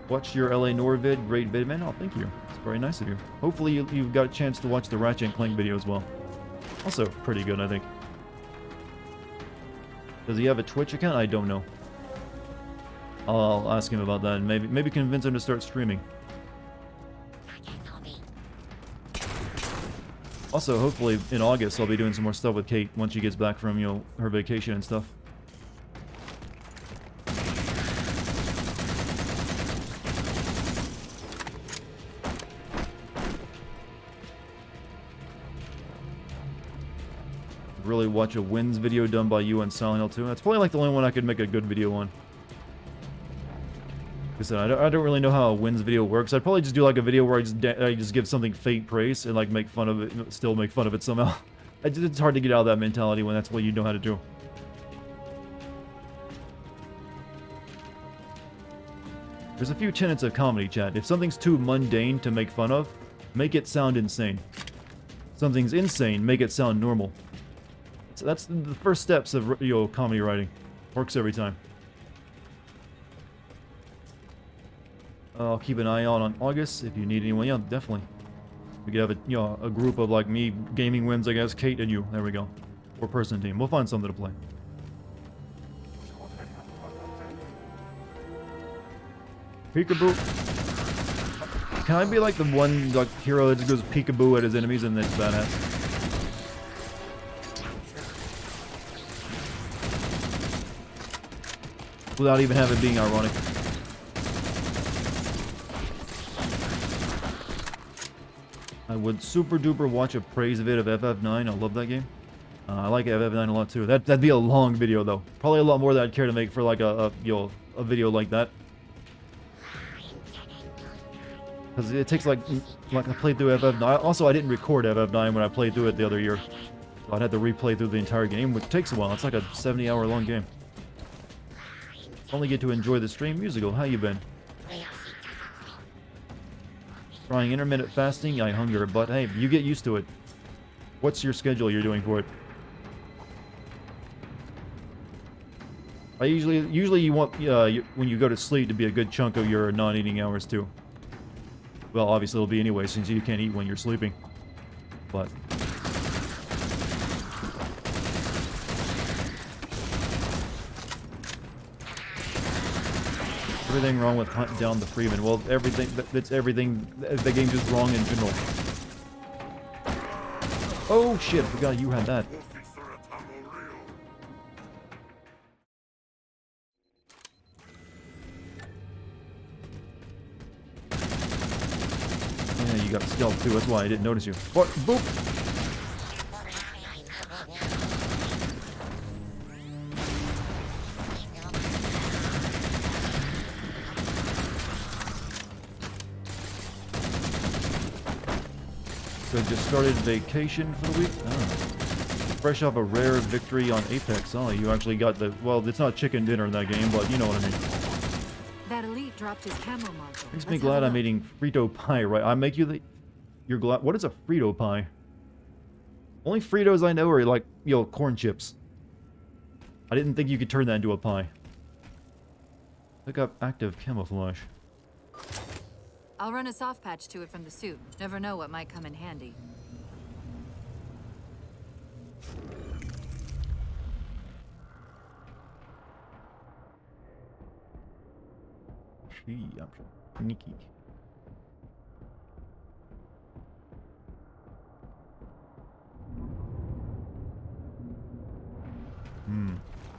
S1: Watch your LA Noir vid. Great vid, man. Oh, thank you. It's very nice of you. Hopefully you've got a chance to watch the Ratchet & Clank video as well. Also pretty good, I think. Does he have a Twitch account? I don't know. I'll ask him about that and maybe convince him to start streaming. Also, hopefully in August I'll be doing some more stuff with Kate once she gets back from, her vacation and stuff. Really watch a Wins video done by you on Silent Hill 2. That's probably like the only one I could make a good video on. Like I said, I don't really know how a Wins video works. I'd probably just do like a video where I just give something faint praise and like make fun of it, still make fun of it somehow. It's hard to get out of that mentality when that's what you know how to do. There's a few tenets of comedy, chat. If something's too mundane to make fun of, make it sound insane. If something's insane, make it sound normal. So that's the first steps of comedy writing. Works every time. I'll keep an eye out on August if you need anyone. Yeah, definitely. We could have a group of like me, Gaming Wins, I guess, Kate and you. There we go. 4-person team. We'll find something to play. Peekaboo. Can I be like the one like hero that just goes peekaboo at his enemies and then it's badass? Without even having it being ironic. I would super duper watch a praise vid of FF9. I love that game. I like FF9 a lot too. That'd be a long video though. Probably a lot more than I'd care to make for like a video like that. Because it takes like I played through FF9. Also, I didn't record FF9 when I played through it the other year. So I'd have to replay through the entire game, which takes a while. It's like a 70-hour long game. Only get to enjoy the stream. Musical, how you been? Trying intermittent fasting, I hunger, but hey, you get used to it. What's your schedule you're doing for it? I usually you want when you go to sleep to be a good chunk of your non-eating hours too. Well, obviously it'll be anyway since you can't eat when you're sleeping. But everything wrong with hunting down the Freeman. Well, that's everything. The game's just wrong in general. Oh shit! Forgot you had that. Yeah, you got stealth too. That's why I didn't notice you. What? Boop! So just started vacation for the week? Oh. Fresh off a rare victory on Apex. Oh, you actually got the... Well, it's not chicken dinner in that game, but you know what I mean.
S6: That elite dropped his camo module.
S1: Makes me glad I'm eating Frito pie, right? I make you the... You're glad... What is a Frito pie? Only Fritos I know are like, you know, corn chips. I didn't think you could turn that into a pie. Pick up active camouflage.
S6: I'll run a soft patch to it from the suit. Never know what might come in handy.
S1: Gee, I'm sneaky.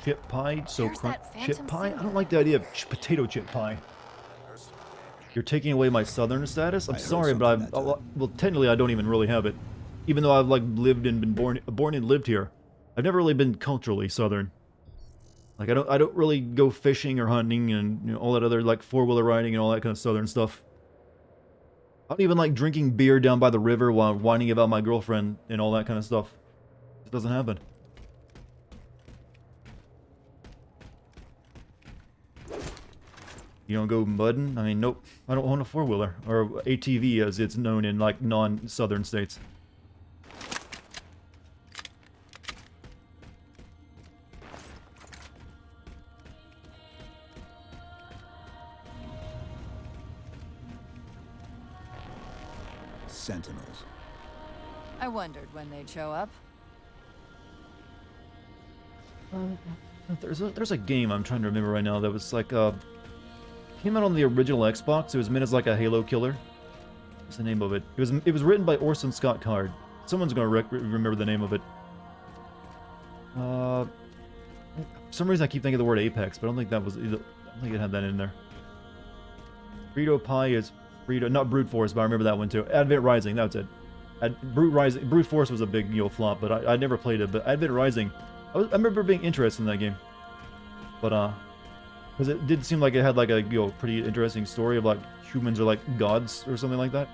S1: Chip pie, so crunch. Chip pie? I don't like the idea of potato chip pie. You're taking away my southern status? I'm sorry, but I'm... Well, technically, I don't even really have it. Even though I've, like, lived and been born and lived here. I've never really been culturally southern. Like, I don't really go fishing or hunting and, you know, all that other, like, four-wheeler riding and all that kind of southern stuff. I don't even like drinking beer down by the river while whining about my girlfriend and all that kind of stuff. It doesn't happen. You don't go mudding? I mean, nope. I don't own a four-wheeler. Or ATV, as it's known in, like, non-southern states.
S5: Sentinels.
S6: I wondered when they'd show up.
S1: There's a game I'm trying to remember right now that was, like, came out on the original Xbox. It was meant as like a Halo killer. What's the name of it? It was written by Orson Scott Card. Someone's gonna remember the name of it. For some reason I keep thinking of the word Apex, but I don't think that was. I don't think it had that in there. Frito pie is Frito, not Brute Force, but I remember that one too. Advent Rising, that's it. Brute Force was a big flop, but I never played it. But Advent Rising, I remember being interested in that game. But because it did seem like it had like a pretty interesting story of like humans are like gods or something like that.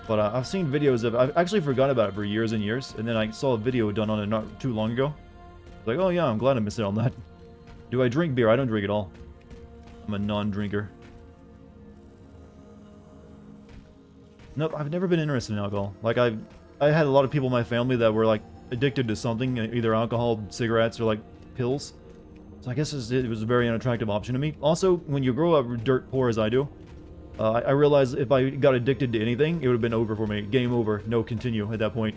S1: But I've seen videos of... I've actually forgot about it for years and years, and then I saw a video done on it not too long ago. Like, oh yeah, I'm glad I missed out on that. Do I drink beer? I don't drink at all. I'm a non-drinker. Nope, I've never been interested in alcohol. Like, I had a lot of people in my family that were like addicted to something, either alcohol, cigarettes, or like pills. So I guess it was a very unattractive option to me. Also, when you grow up dirt poor as I do, I realized if I got addicted to anything, it would have been over for me. Game over. No continue at that point.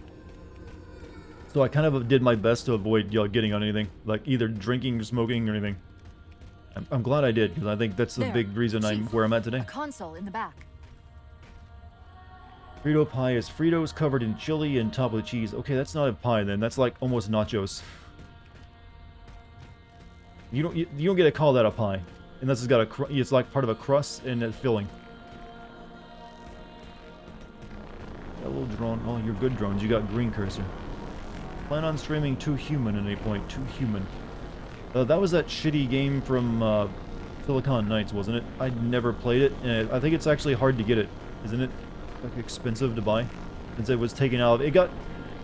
S1: So I kind of did my best to avoid getting on anything. Like either drinking, smoking, or anything. I'm glad I did, because I think that's the big reason I'm where I'm at today.
S6: A console in the back.
S1: Frito pie is Fritos covered in chili and topped with cheese. Okay, that's not a pie then. That's like almost nachos. You don't get to call that a pie, unless it's got it's like part of a crust and a filling. A little drone. Oh, you're good drones. You got green cursor. Plan on streaming 2 Human at any point. 2 Human. That was that shitty game from Silicon Knights, wasn't it? I never played it, and I think it's actually hard to get it, isn't it? Like expensive to buy, since it was taken out.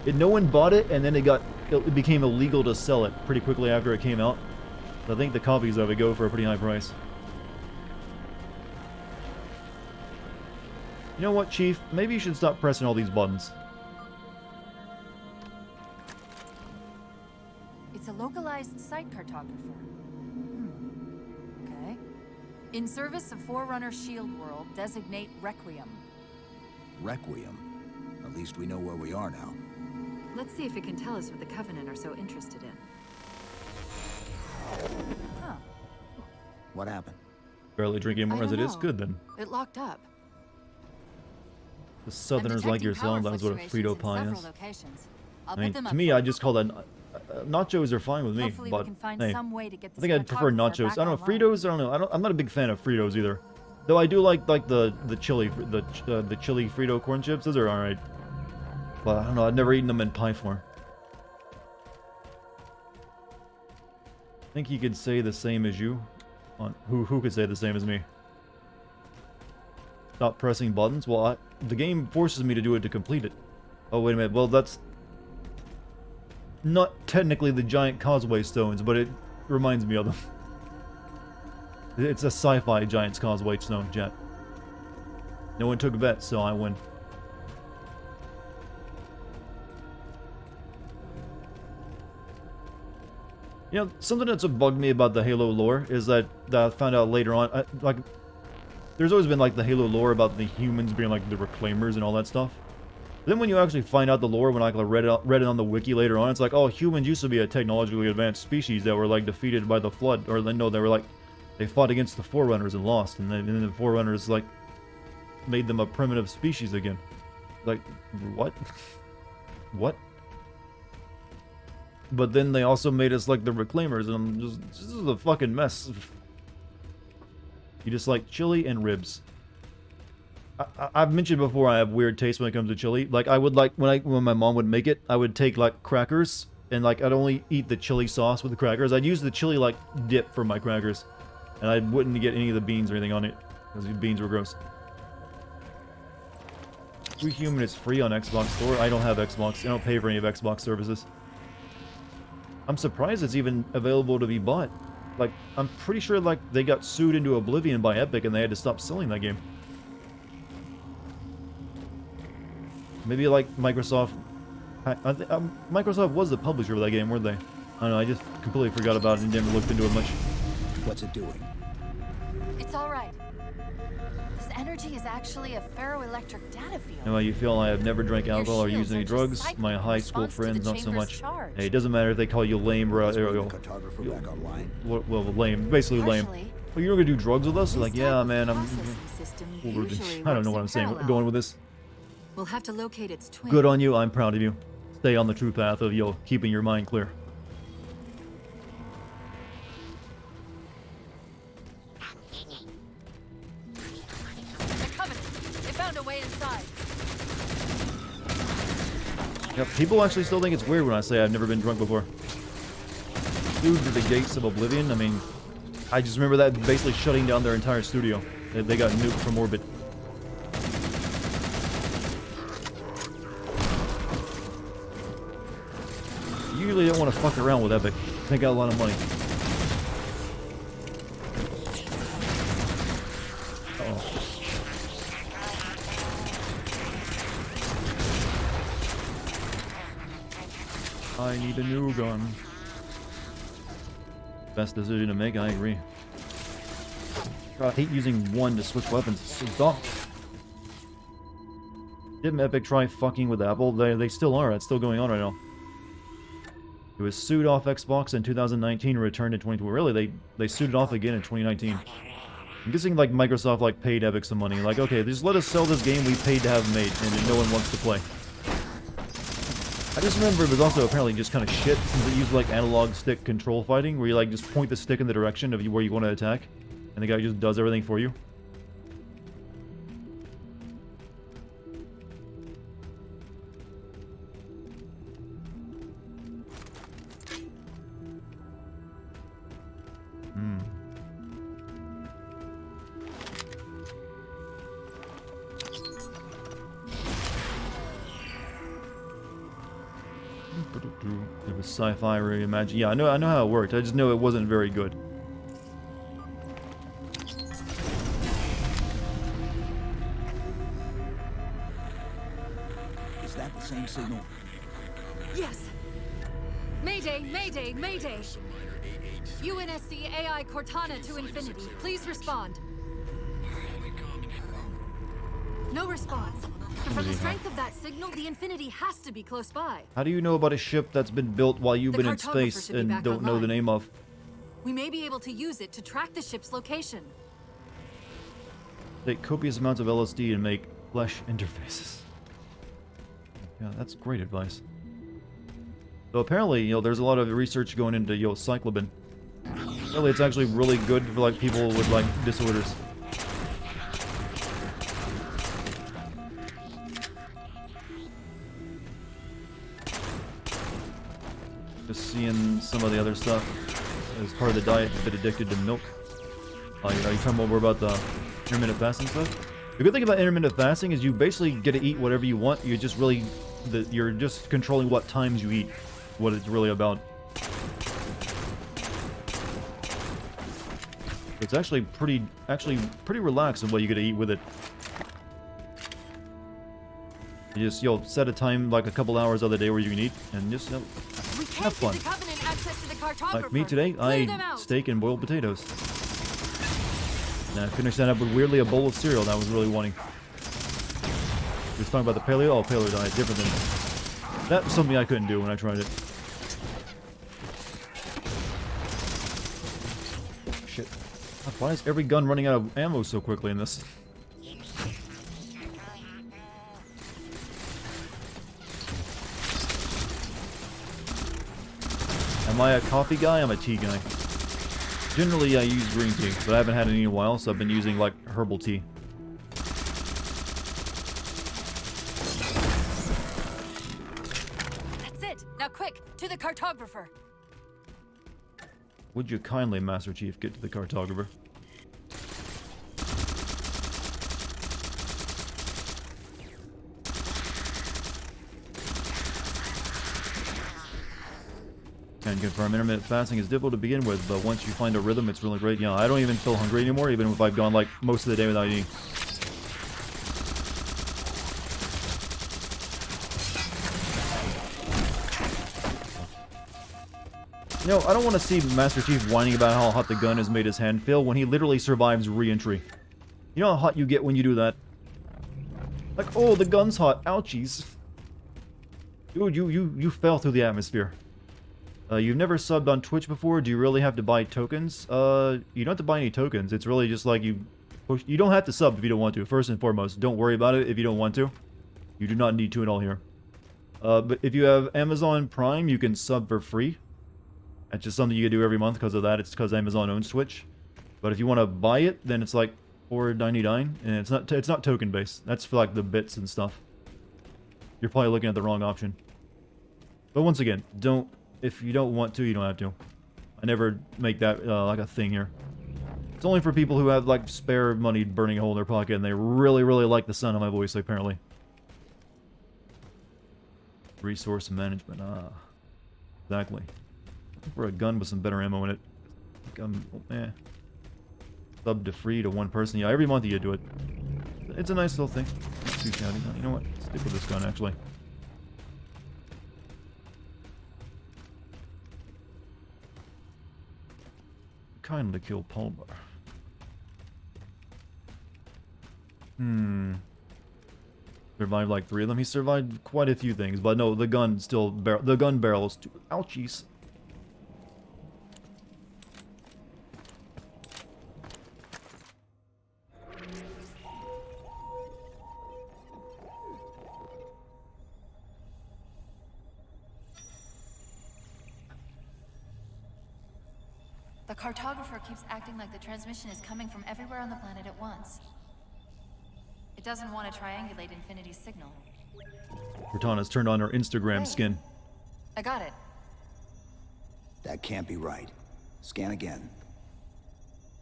S1: No one bought it, and then it became illegal to sell it pretty quickly after it came out. So I think the copies of it go for a pretty high price. You know what, Chief? Maybe you should stop pressing all these buttons.
S6: It's a localized site cartographer. Okay. In service of Forerunner Shield World, designate Requiem.
S5: Requiem. At least we know where we are now.
S6: Let's see if it can tell us what the Covenant are so interested in. Huh.
S5: What happened?
S1: Barely drinking more
S6: I
S1: as it
S6: don't
S1: is?
S6: know.
S1: Good then.
S6: It locked up.
S1: The Southerners like yourself, that's what a Frito pie is. I mean, to me, I just call that... nachos are fine with me,
S6: Hopefully
S1: but
S6: we can find
S1: hey,
S6: some way to get
S1: I
S6: this
S1: think I'd prefer
S6: cartographer
S1: nachos.
S6: back
S1: I don't know,
S6: online.
S1: Fritos, I don't know. I'm not a big fan of Fritos either. Though I do like the chili, the chili Frito corn chips. Those are alright. But I don't know, I've never eaten them in pie form. I think he could say the same as you. Who could say the same as me? Stop pressing buttons? Well, the game forces me to do it to complete it. Oh, wait a minute. Well, that's not technically the giant causeway stones, but it reminds me of them. It's a sci-fi Giant's Causeway stone, Jet. No one took bets, so I win. You know, something that's bugged me about the Halo lore is that I found out later on, like, there's always been like the Halo lore about the humans being like the reclaimers and all that stuff. Then when you actually find out the lore, when I read it on the wiki later on, it's like, oh, humans used to be a technologically advanced species that were like defeated by the Flood, or no, they were like, they fought against the Forerunners and lost, and then the Forerunners like made them a primitive species again. Like, what? What? But then they also made us like the Reclaimers, and I'm just, this is a fucking mess. You just like chili and ribs. I've mentioned before I have weird taste when it comes to chili. Like I would like when my mom would make it, I would take like crackers and like I'd only eat the chili sauce with the crackers. I'd use the chili like dip for my crackers, and I wouldn't get any of the beans or anything on it because the beans were gross. Free Human is free on Xbox Store. I don't have Xbox. I don't pay for any of Xbox services. I'm surprised it's even available to be bought. Like I'm pretty sure like they got sued into oblivion by Epic and they had to stop selling that game. Maybe like Microsoft. Microsoft was the publisher of that game, weren't they? I don't know. I just completely forgot about it and never looked into it much.
S5: What's it doing?
S6: It's all right. This energy is actually a ferroelectric data field.
S1: How you feel? I have never drank
S6: Your
S1: alcohol or
S6: shields
S1: used any
S6: are just
S1: drugs.
S6: cycling
S1: My
S6: in
S1: high school
S6: response to the
S1: friends, not so
S6: chamber's
S1: much.
S6: charge.
S1: Hey, it doesn't matter if they call you lame or
S5: Let's bring the cartographer back online.
S1: well, lame, basically lame.
S6: Partially.
S1: Well, you're not gonna do drugs with us?
S6: This
S1: Like,
S6: type
S1: yeah,
S6: of
S1: man, I'm.
S6: processing system
S1: I
S6: usually
S1: don't know
S6: works
S1: what
S6: in
S1: I'm saying.
S6: parallel.
S1: Going with this.
S6: We'll have to locate its twin.
S1: Good on you. I'm proud of you. Stay on the true path of keeping your mind clear.
S6: The Covenant. They found a way inside.
S1: Yep, people actually still think it's weird when I say I've never been drunk before. Dude, to the gates of oblivion. I mean, I just remember that basically shutting down their entire studio. They got nuked from orbit. You usually don't want to fuck around with Epic. They got a lot of money. I need a new gun. Best decision to make, I agree. God, I hate using one to switch weapons. It's so dumb. Didn't Epic try fucking with Apple? They still are. It's still going on right now. It was sued off Xbox in 2019 and returned in 2020. Really, they sued it off again in 2019. I'm guessing like Microsoft like paid Epic some money. Like, okay, just let us sell this game we paid to have made, and no one wants to play. I just remember it was also apparently just kind of shit since it used like analog stick control fighting, where you like just point the stick in the direction of where you want to attack, and the guy just does everything for you. The sci-fi reimagine. Yeah, I know how it worked. I just know it wasn't very good.
S5: Is that the same signal?
S6: Yes. Mayday, Mayday, Mayday. UNSC AI Cortana to Infinity. Please respond. No response. And from the strength of that signal, the Infinity has to be close by.
S1: How do you know about a ship that's been built while you've been in space and don't know the name of?
S6: We may be able to use it to track the ship's location.
S1: Take copious amounts of LSD and make flesh interfaces. Yeah, that's great advice. So apparently, there's a lot of research going into, cyclobin. Apparently it's actually really good for, like, people with, like, disorders. Just seeing some of the other stuff as part of the diet, a bit addicted to milk. You talking more about the intermittent fasting stuff? The good thing about intermittent fasting is you basically get to eat whatever you want. You just really, you're just controlling what times you eat. What it's really about. It's actually pretty relaxed in what you get to eat with it. You just, set a time, like a couple hours of the day where you can eat, and just, have fun. Like me today, I ate steak and boiled potatoes. And I finished that up with, weirdly, a bowl of cereal that I was really wanting. We was talking about the paleo diet, different than... That was something I couldn't do when I tried it. Shit. Why is every gun running out of ammo so quickly in this? Am I a coffee guy? I'm a tea guy. Generally, I use green tea, but I haven't had any in a while, so I've been using, like, herbal tea.
S6: That's it! Now quick, to the cartographer!
S1: Would you kindly, Master Chief, get to the cartographer? Can confirm intermittent fasting is difficult to begin with, but once you find a rhythm, it's really great. Yeah, I don't even feel hungry anymore, even if I've gone, like, most of the day without eating. I don't want to see Master Chief whining about how hot the gun has made his hand feel when he literally survives re-entry. You know how hot you get when you do that? Like, oh, the gun's hot. Ouchies. Dude, you fell through the atmosphere. You've never subbed on Twitch before? Do you really have to buy tokens? You don't have to buy any tokens. It's really just like you don't have to sub if you don't want to. First and foremost, don't worry about it if you don't want to. You do not need to at all here. But if you have Amazon Prime, you can sub for free. That's just something you can do every month because of that. It's because Amazon owns Twitch. But if you want to buy it, then it's like $4.99, and it's not token based. That's for like the bits and stuff. You're probably looking at the wrong option. But once again, if you don't want to, you don't have to. I never make that like a thing here. It's only for people who have like spare money burning a hole in their pocket and they really, really like the sound of my voice, apparently. Resource management, exactly. For a gun with some better ammo in it. Sub to free to one person. Yeah, every month you do it. It's a nice little thing. Not too shabby. You know what? Stick with this gun, actually. Kindly kill Palmer. Survived like 3 of them. He survived quite a few things, but no, the gun still the gun barrel is too ouchies.
S3: The cartographer keeps acting like the transmission is coming from everywhere on the planet at once. It doesn't want to triangulate Infinity's signal.
S1: Cortana's turned on her Instagram skin.
S3: I got it.
S5: That can't be right. Scan again.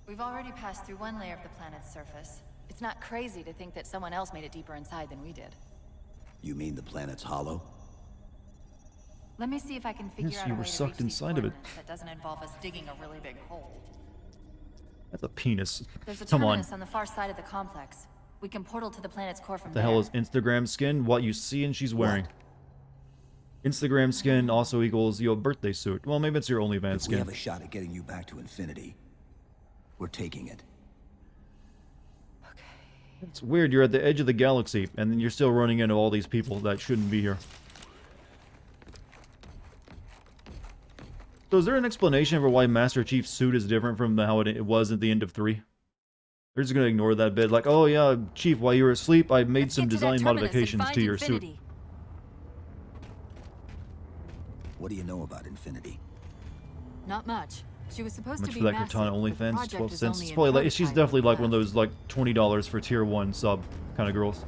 S3: We've already passed through one layer of the planet's surface. It's not crazy to think that someone else made it deeper inside than we did.
S5: You mean the planet's hollow?
S6: Let me see if I can figure
S1: Yes,
S6: out
S1: you
S6: a
S1: were
S6: way to
S1: sucked
S6: reach these
S1: inside of it.
S6: coordinates that doesn't involve us digging a really big hole.
S1: That's a penis.
S6: There's a
S1: Come on.
S6: terminus on the far side of the complex. We can portal to the planet's core from
S1: What the
S6: there.
S1: hell is Instagram skin? What you see and she's wearing. Instagram skin also equals your birthday suit. Well, maybe it's your OnlyFans
S5: If we
S1: skin.
S5: have a shot at getting you back to infinity, we're taking it.
S1: It's weird, you're at the edge of the galaxy, and then you're still running into all these people that shouldn't be here. So is there an explanation for why Master Chief's suit is different from how it was at the end of 3? They're just gonna ignore that bit, like, oh yeah, Chief, while you were asleep, I made
S6: Let's
S1: some
S6: get to that
S1: design
S6: terminus and
S1: modifications
S6: find
S1: to your
S6: infinity.
S1: suit.
S5: What do you know about infinity?
S6: Not much. She was supposed
S1: How much
S6: to
S1: for
S6: be
S1: that
S6: massive,
S1: Cortana
S6: but the
S1: OnlyFans?
S6: project
S1: 12
S6: is
S1: cents.
S6: only
S1: It's
S6: in
S1: probably like, she's
S6: prototype
S1: definitely like
S6: left.
S1: one of those, like, $20 for tier 1 sub kind of girls.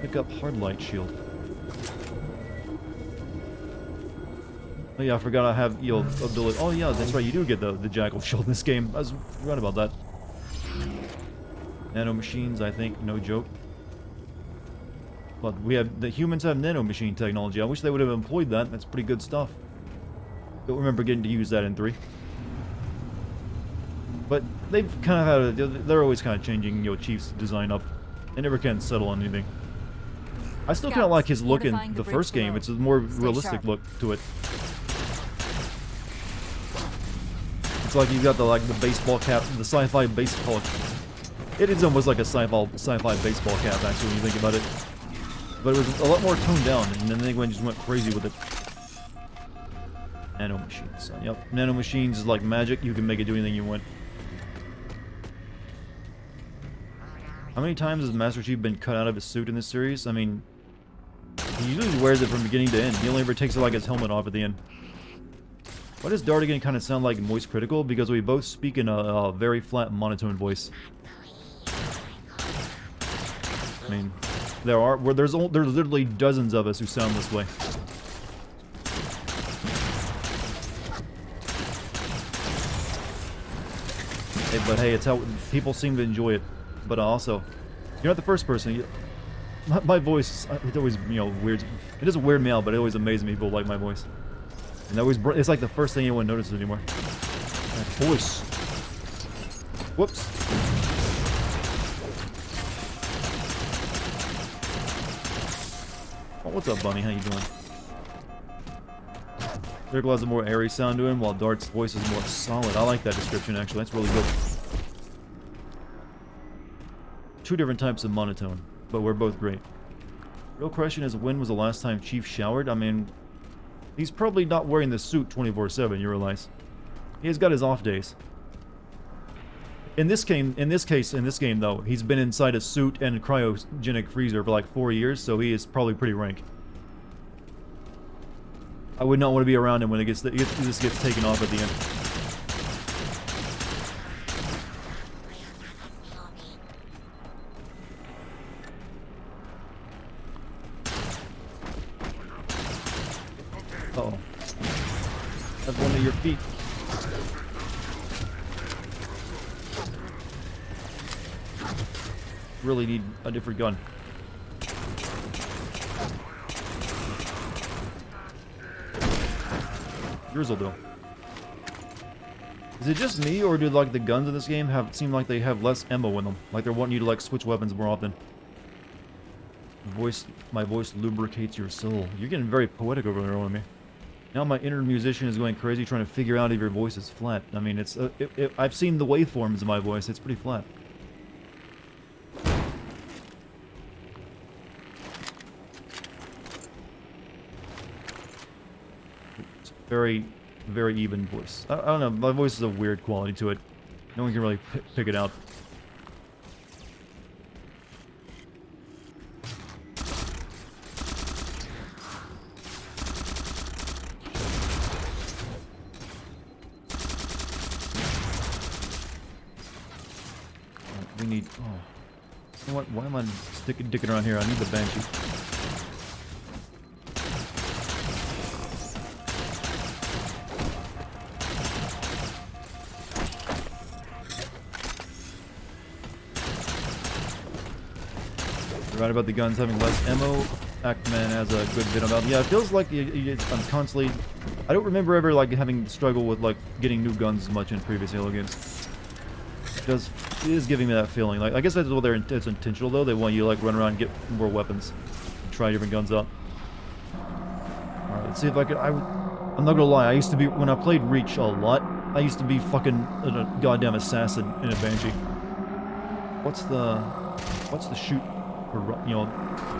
S1: Pick up hard light shield. Oh yeah, I forgot I have ability. Oh yeah, that's right, you do get the Jackal shield in this game. I was forgot about that. Nano machines, I think, no joke. But the humans have nanomachine technology. I wish they would have employed that. That's pretty good stuff. Don't remember getting to use that in 3. But they've kind of had they're always kind of changing, Chief's design up. They never can settle on anything. I still kind of like his look in
S6: fortifying
S1: the
S6: the
S1: first
S6: bridge
S1: game.
S6: below.
S1: It's a more
S6: Stay
S1: realistic
S6: sharp.
S1: look to it. It's like you've got the baseball cap, the sci-fi baseball. It is almost like a sci-fi baseball cap, actually, when you think about it. But it was a lot more toned down, and then they just went crazy with it. Nanomachines. Yep, nanomachines is like magic. You can make it do anything you want. How many times has Master Chief been cut out of his suit in this series? I mean, he usually wears it from beginning to end. He only ever takes like his helmet off at the end. Why does Dartigan kind of sound like Voice Critical? Because we both speak in a very flat monotone voice. I mean, there's literally dozens of us who sound this way. Hey, but hey, it's how people seem to enjoy it. But also, you're not the first person. My voice, it always, weird. It doesn't weird me out, but it always amazes me people like my voice. And it's like the first thing anyone notices anymore. My voice. Whoops. Oh, what's up, Bunny? How you doing? Circle has a more airy sound to him, while Dart's voice is more solid. I like that description, actually. That's really good. 2 different types of monotone, but we're both great. Real question is, when was the last time Chief showered? I mean, he's probably not wearing the suit 24/7, you realize. He has got his off days. In this game, though, he's been inside a suit and cryogenic freezer for like 4 years, so he is probably pretty rank. I would not want to be around him when this gets taken off at the end. Uh-oh. That's one of your feet. Really need a different gun. Yours will do. Is it just me, or do like the guns in this game seem like they have less ammo in them? Like they're wanting you to like switch weapons more often. My voice lubricates your soul. You're getting very poetic over there on me. Now my inner musician is going crazy trying to figure out if your voice is flat. I mean, it's I've seen the waveforms of my voice. It's pretty flat. It's very, very even voice. I don't know. My voice has a weird quality to it. No one can really pick it out. We need... Oh. You know what? Why am I dicking around here? I need the Banshee. You're right about the guns having less ammo. Ackman has a good bit about. Yeah, it feels like I'm constantly. I don't remember ever like having to struggle with like getting new guns as much in previous Halo games. It is giving me that feeling. Like I guess that's what it's intentional though. They want you to like run around and get more weapons, try different guns out. All right, let's see if I can. I'm not gonna lie. I used to be when I played Reach a lot. I used to be fucking a goddamn assassin in a Banshee. What's the shoot for, you know,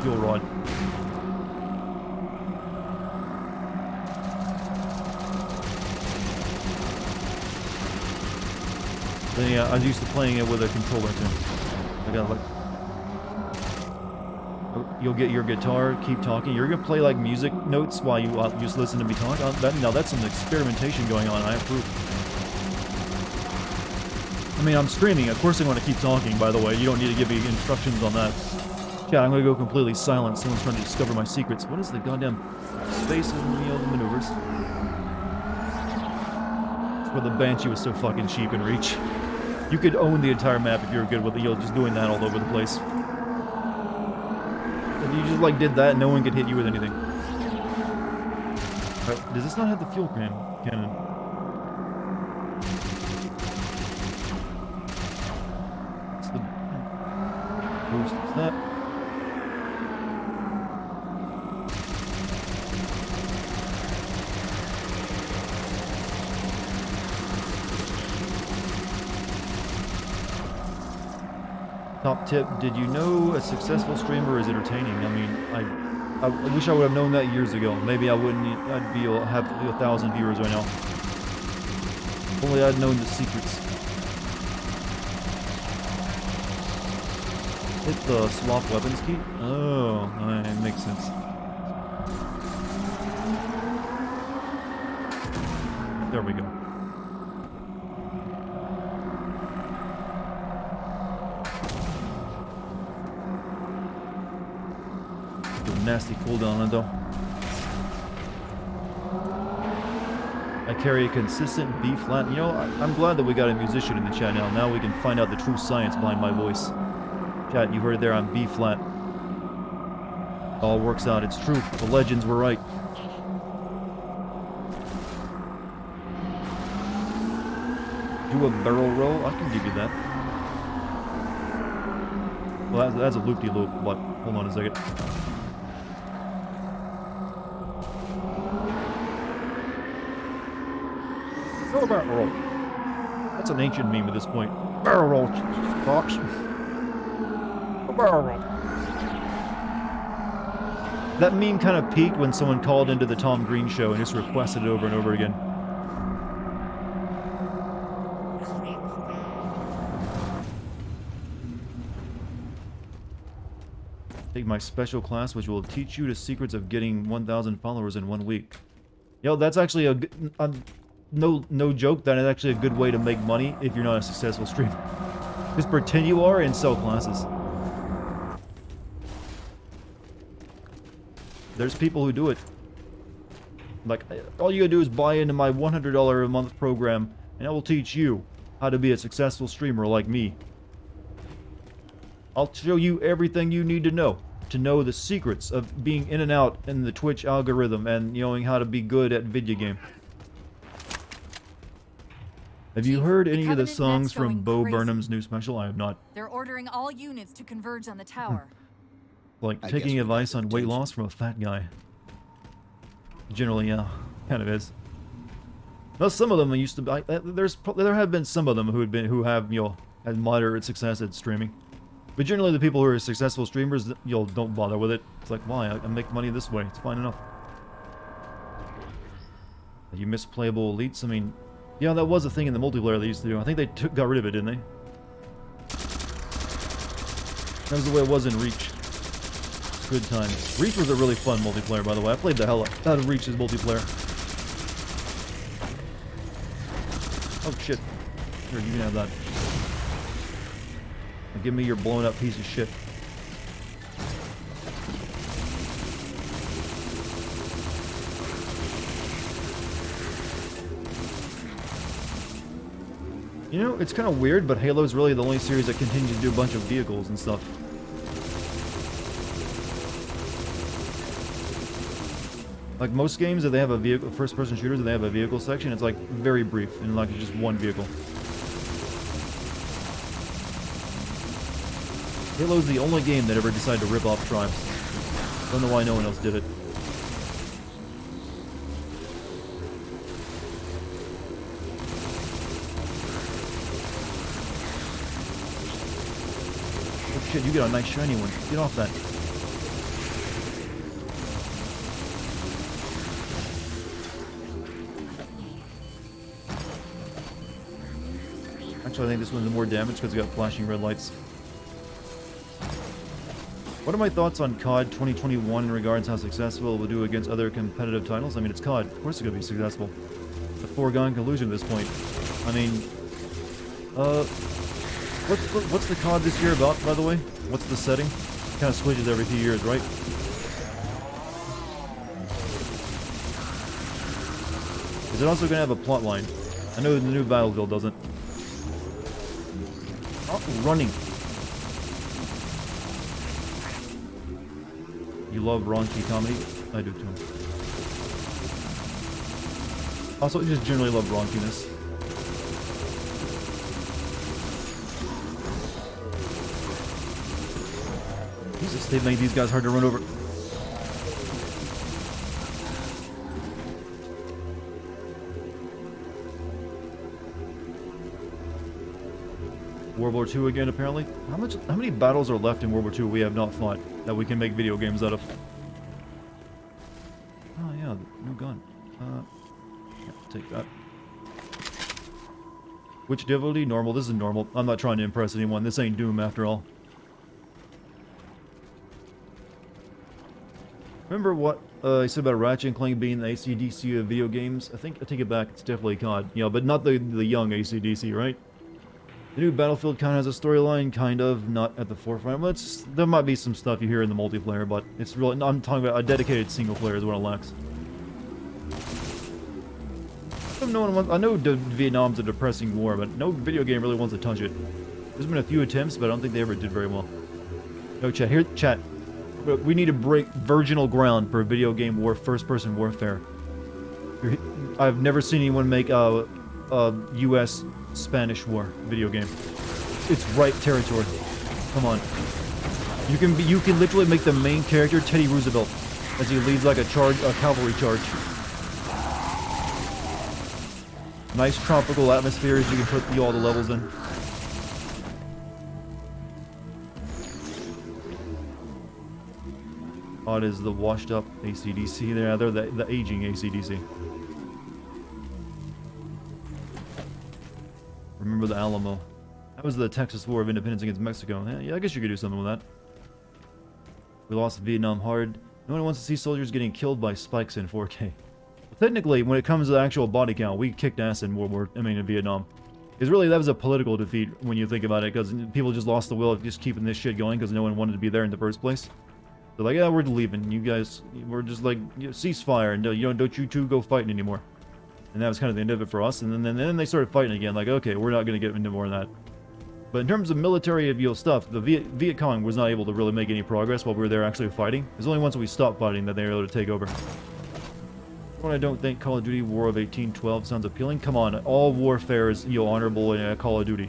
S1: fuel rod? Then yeah, I was used to playing it with a controller too. I got like, you'll get your guitar, keep talking. You're gonna play like music notes while you just listen to me talk. Now that's some experimentation going on. I approve. I mean, I'm streaming. Of course I want to keep talking, by the way. You don't need to give me instructions on that. Chat, I'm going to go completely silent. Someone's trying to discover my secrets. What is the goddamn space and, you know, the maneuvers? That's where the Banshee was so fucking cheap in Reach. You could own the entire map if you were good with it. You're just doing that all over the place. If you just, like, did that, no one could hit you with anything. Right, does this not have the fuel cannon? Boost that. Top tip, did you know a successful streamer is entertaining? I mean, I wish I would have known that years ago. Maybe I wouldn't, I'd be able to have 1,000 viewers right now. If only I'd known the secrets. Hit the swap weapons key? Oh, it makes sense. There we go. A nasty cooldown on it though. I carry a consistent B flat. You know, I'm glad that we got a musician in the chat now. Now we can find out the true science behind my voice. Chat, you heard it there on B flat. It all works out. It's true. The legends were right. Do a barrel roll? I can give you that. Well, that's a loop-de-loop. What? Hold on a second. Do a barrel roll. That's an ancient meme at this point. Barrel roll, Fox. That meme kind of peaked when someone called into the Tom Green show and just requested it over and over again. Take my special class, which will teach you the secrets of getting 1,000 followers in 1 week. Yo, that's actually a good... no joke, that is actually a good way to make money if you're not a successful streamer. Just pretend you are and sell classes. There's people who do it. Like, all you gotta do is buy into my $100 a month program, and I will teach you how to be a successful streamer like me. I'll show you everything you need to know the secrets of being in and out in the Twitch algorithm and knowing how to be good at video game. Have you heard any of the songs from Bo Burnham's new special? I have not.
S6: They're ordering all units to converge on the tower.
S1: Like taking advice on weight loss from a fat guy. Generally, yeah, kind of is. Now, some of them used to be. There have been some of them who have had moderate success at streaming, but generally the people who are successful streamers, don't bother with it. It's like, why? I make money this way. It's fine enough. You miss playable elites. I mean, yeah, that was a thing in the multiplayer they used to do. I think they got rid of it, didn't they? That was the way it was in Reach. Good times. Reach was a really fun multiplayer, by the way. I played the hell out of Reach's multiplayer. Oh shit. Here, you can have that. Now give me your blown up piece of shit. You know, it's kind of weird, but Halo's really the only series that continues to do a bunch of vehicles and stuff. Like most games, if they have a vehicle, first-person shooters, if they have a vehicle section, it's like very brief and like just one vehicle. Halo's the only game that ever decided to rip off Tribes. Don't know why no one else did it. Oh shit, you get a nice shiny one. Get off that. Actually, I think this one's more damage because it's got flashing red lights. What are my thoughts on COD 2021 in regards to how successful it will do against other competitive titles? I mean, it's COD. Of course it's going to be successful. It's a foregone conclusion at this point. I mean, what's the COD this year about, by the way? What's the setting? It kind of switches every few years, right? Is it also going to have a plot line? I know the new Battlefield doesn't. Stop running. You love raunchy comedy? I do too. Also, I just generally love raunchiness. Jesus, they make these guys hard to run over. World War II again, apparently. How many battles are left in World War II we have not fought that we can make video games out of? Oh yeah, new gun. Yeah, take that. Which difficulty? Normal. This is normal. I'm not trying to impress anyone. This ain't Doom after all. Remember what I said about Ratchet and Clank being the AC/DC of video games? I take it back. It's definitely COD. You know, but not the young AC/DC, right? The new Battlefield kind of has a storyline, kind of, not at the forefront. Well, there might be some stuff you hear in the multiplayer, but it's really, I'm talking about a dedicated single player is what it lacks. I know Vietnam's a depressing war, but no video game really wants to touch it. There's been a few attempts, but I don't think they ever did very well. No, chat. We need to break virginal ground for video game war, first-person warfare. I've never seen anyone make a U.S. Spanish War video game. It's right territory. Come on. You can literally make the main character Teddy Roosevelt as he leads like a cavalry charge. Nice tropical atmospheres you can put all the levels in. Odd is the washed up AC/DC. They're the aging AC/DC. Remember the Alamo. That was the Texas War of Independence against Mexico. Yeah, I guess you could do something with that. We lost Vietnam hard. No one wants to see soldiers getting killed by spikes in 4K. Well, technically, when it comes to the actual body count, we kicked ass in in Vietnam. Because really, that was a political defeat when you think about it, because people just lost the will of just keeping this shit going because no one wanted to be there in the first place. They're like, yeah, we're leaving. You guys, we're just like, ceasefire, and don't you two go fighting anymore. And that was kind of the end of it for us. And then they started fighting again. Like, okay, we're not going to get into more of that. But in terms of military stuff, the Viet Cong was not able to really make any progress while we were there actually fighting. It was only once we stopped fighting that they were able to take over. When I don't think Call of Duty War of 1812 sounds appealing. Come on, all warfare is honorable in Call of Duty.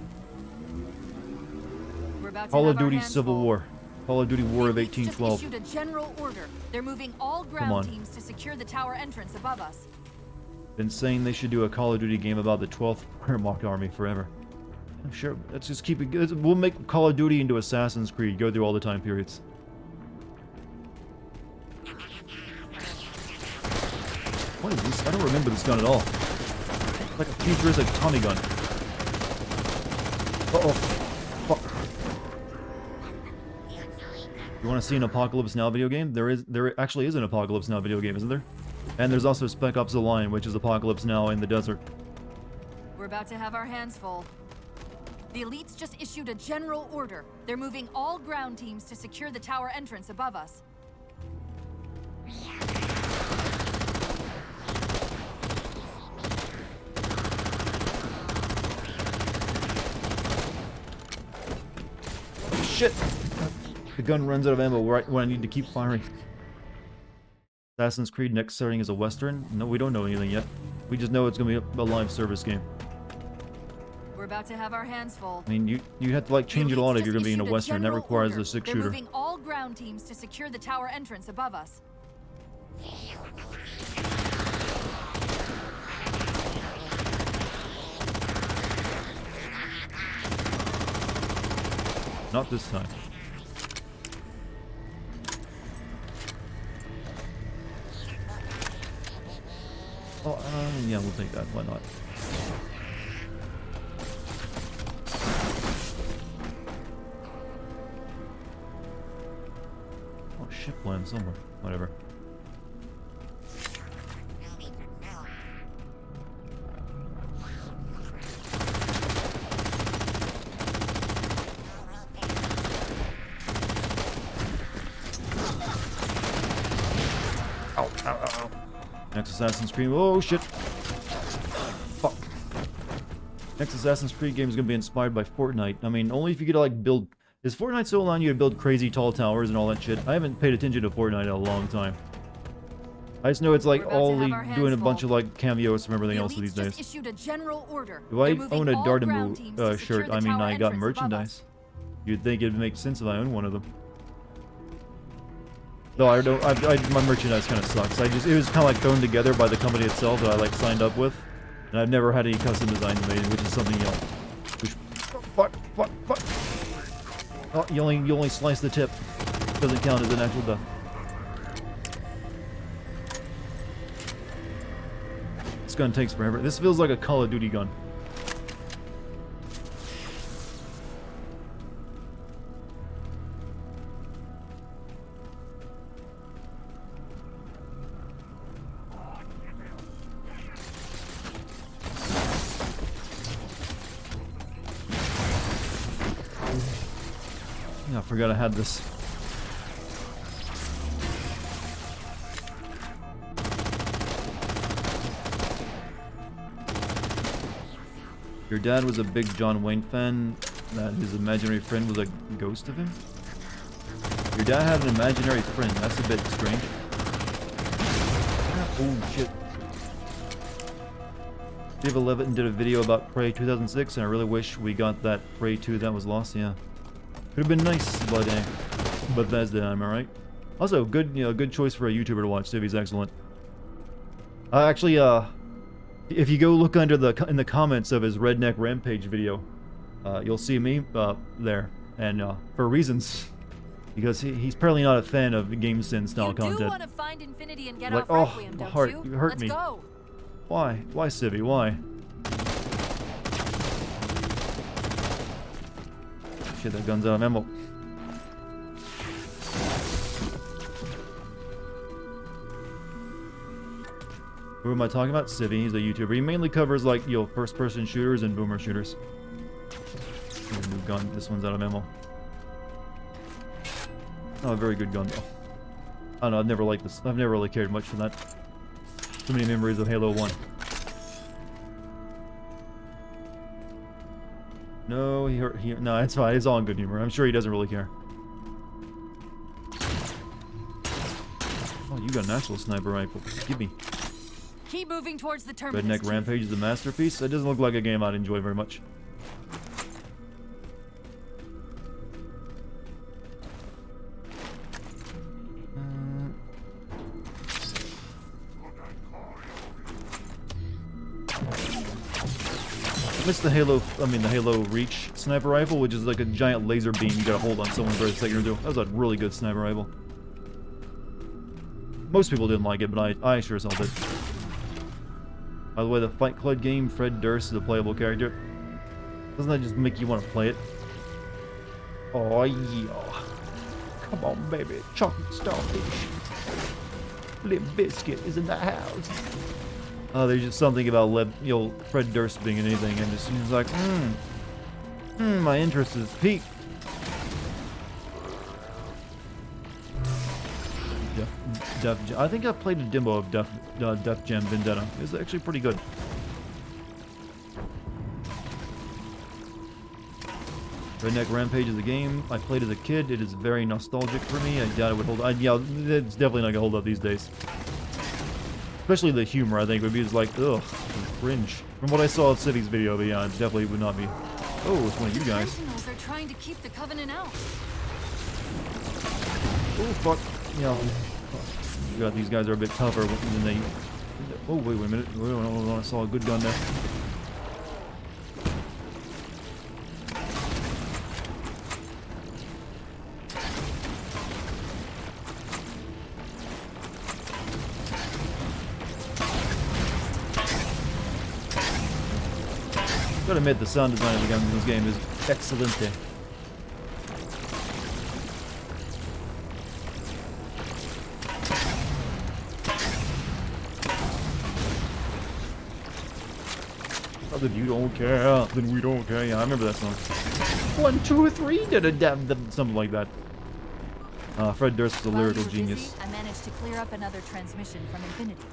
S1: Call of Duty Civil War. Call of Duty War of 1812.
S6: Just issued a general order. They're moving all ground teams to secure the tower entrance above us.
S1: Been saying they should do a Call of Duty game about the 12th Wehrmacht Army forever. I'm sure. Let's just keep it. We'll make Call of Duty into Assassin's Creed. Go through all the time periods. What is this? I don't remember this gun at all. It's like a futuristic Tommy gun. Uh-oh. Fuck. You want to see an Apocalypse Now video game? There actually is an Apocalypse Now video game, isn't there? And there's also Spec Ops: The Line, which is Apocalypse Now in the desert.
S6: We're about to have our hands full. The elites just issued a general order. They're moving all ground teams to secure the tower entrance above us.
S1: Shit! The gun runs out of ammo right when I need to keep firing. Assassin's Creed next starting as a Western? No, we don't know anything yet. We just know it's going to be a live service game.
S6: We're about to have our hands full.
S1: I mean, you have to like change it a lot if you're going to be in a Western. That requires a 6-shooter.
S6: They're moving all ground teams to secure the tower entrance above us.
S1: Not this time. Oh, yeah, we'll take that. Why not? Oh, ship land somewhere. Whatever. Ow, ow, ow, ow. Next Assassin's Creed. Oh shit. Fuck. Next Assassin's Creed game is going to be inspired by Fortnite. I mean, only if you get to like build... Is Fortnite so allowing you to build crazy tall towers and all that shit? I haven't paid attention to Fortnite in a long time. I just know it's like only doing a bunch of like cameos from everything else these days.
S6: Issued a general order.
S1: If I own a Dartigan shirt, I mean I got merchandise. You'd think it'd make sense if I owned one of them. No, I don't. My merchandise kind of sucks. It was kind of like thrown together by the company itself that I like signed up with, and I've never had any custom designs made, which is something else. Fuck. Oh, you only slice the tip. Doesn't count as an actual death. This gun takes forever. This feels like a Call of Duty gun. I forgot I had this. Your dad was a big John Wayne fan, that his imaginary friend was a ghost of him? Your dad had an imaginary friend, that's a bit strange. Oh shit. Dave Levitin did a video about Prey 2006 and I really wish we got that Prey 2 that was lost, yeah. Could have been nice, but Bethesda, am I right? Also, good choice for a YouTuber to watch. Civy's excellent. Actually, if you go look under in the comments of his Redneck Rampage video, you'll see me there, and for reasons, because he's apparently not a fan of GameSyn style content.
S6: You do want to find Infinity and get
S1: like,
S6: off Requiem, don't
S1: heart,
S6: you?
S1: you hurt
S6: Let's
S1: me.
S6: Go.
S1: Why, Civvy? Why? Shit, that gun's out of ammo. Who am I talking about? Civvy, he's a YouTuber. He mainly covers like, first-person shooters and boomer shooters. New gun. This one's out of ammo. Oh, a very good gun though. I don't know, I've never liked this. I've never really cared much for that. Too many memories of Halo 1. No, no, it's fine. It's all in good humor. I'm sure he doesn't really care. Oh, you got an actual sniper rifle. Give me.
S6: Keep moving towards the terminus.
S1: Redneck Rampage is a masterpiece. It doesn't look like a game I'd enjoy very much. Missed the Halo Reach sniper rifle, which is like a giant laser beam you gotta hold on someone for a second or two. That was a really good sniper rifle. Most people didn't like it, but I sure as hell did. By the way, the Fight Club game, Fred Durst is a playable character. Doesn't that just make you want to play it? Oh yeah. Come on, baby. Chocolate starfish. Limp Biscuit is in the house. There's just something about Fred Durst being in anything, and it seems like, my interest is piqued. I think I played a demo of Def Jam Vendetta. It's actually pretty good. Redneck Rampage is a game I played as a kid. It is very nostalgic for me. I doubt it would hold. Yeah, it's definitely not gonna hold up these days. Especially the humor, I think, would be just like, ugh, cringe. From what I saw of City's video, but yeah, it definitely would not be. Oh, it's one of you guys.
S6: Sentinels are trying to keep the Covenant out.
S1: Oh, fuck. Yeah. God, these guys are a bit tougher than they... Oh, wait a minute. I saw a good gun there. Gotta admit, the sound design of the guns in this game is excellente. Oh, if you don't care, then we don't care. Yeah, I remember that song. 1, 2, 3, something like that. Fred Durst was a
S6: While you
S1: lyrical
S6: were busy,
S1: genius.
S6: I managed to clear up another transmission from Infinity.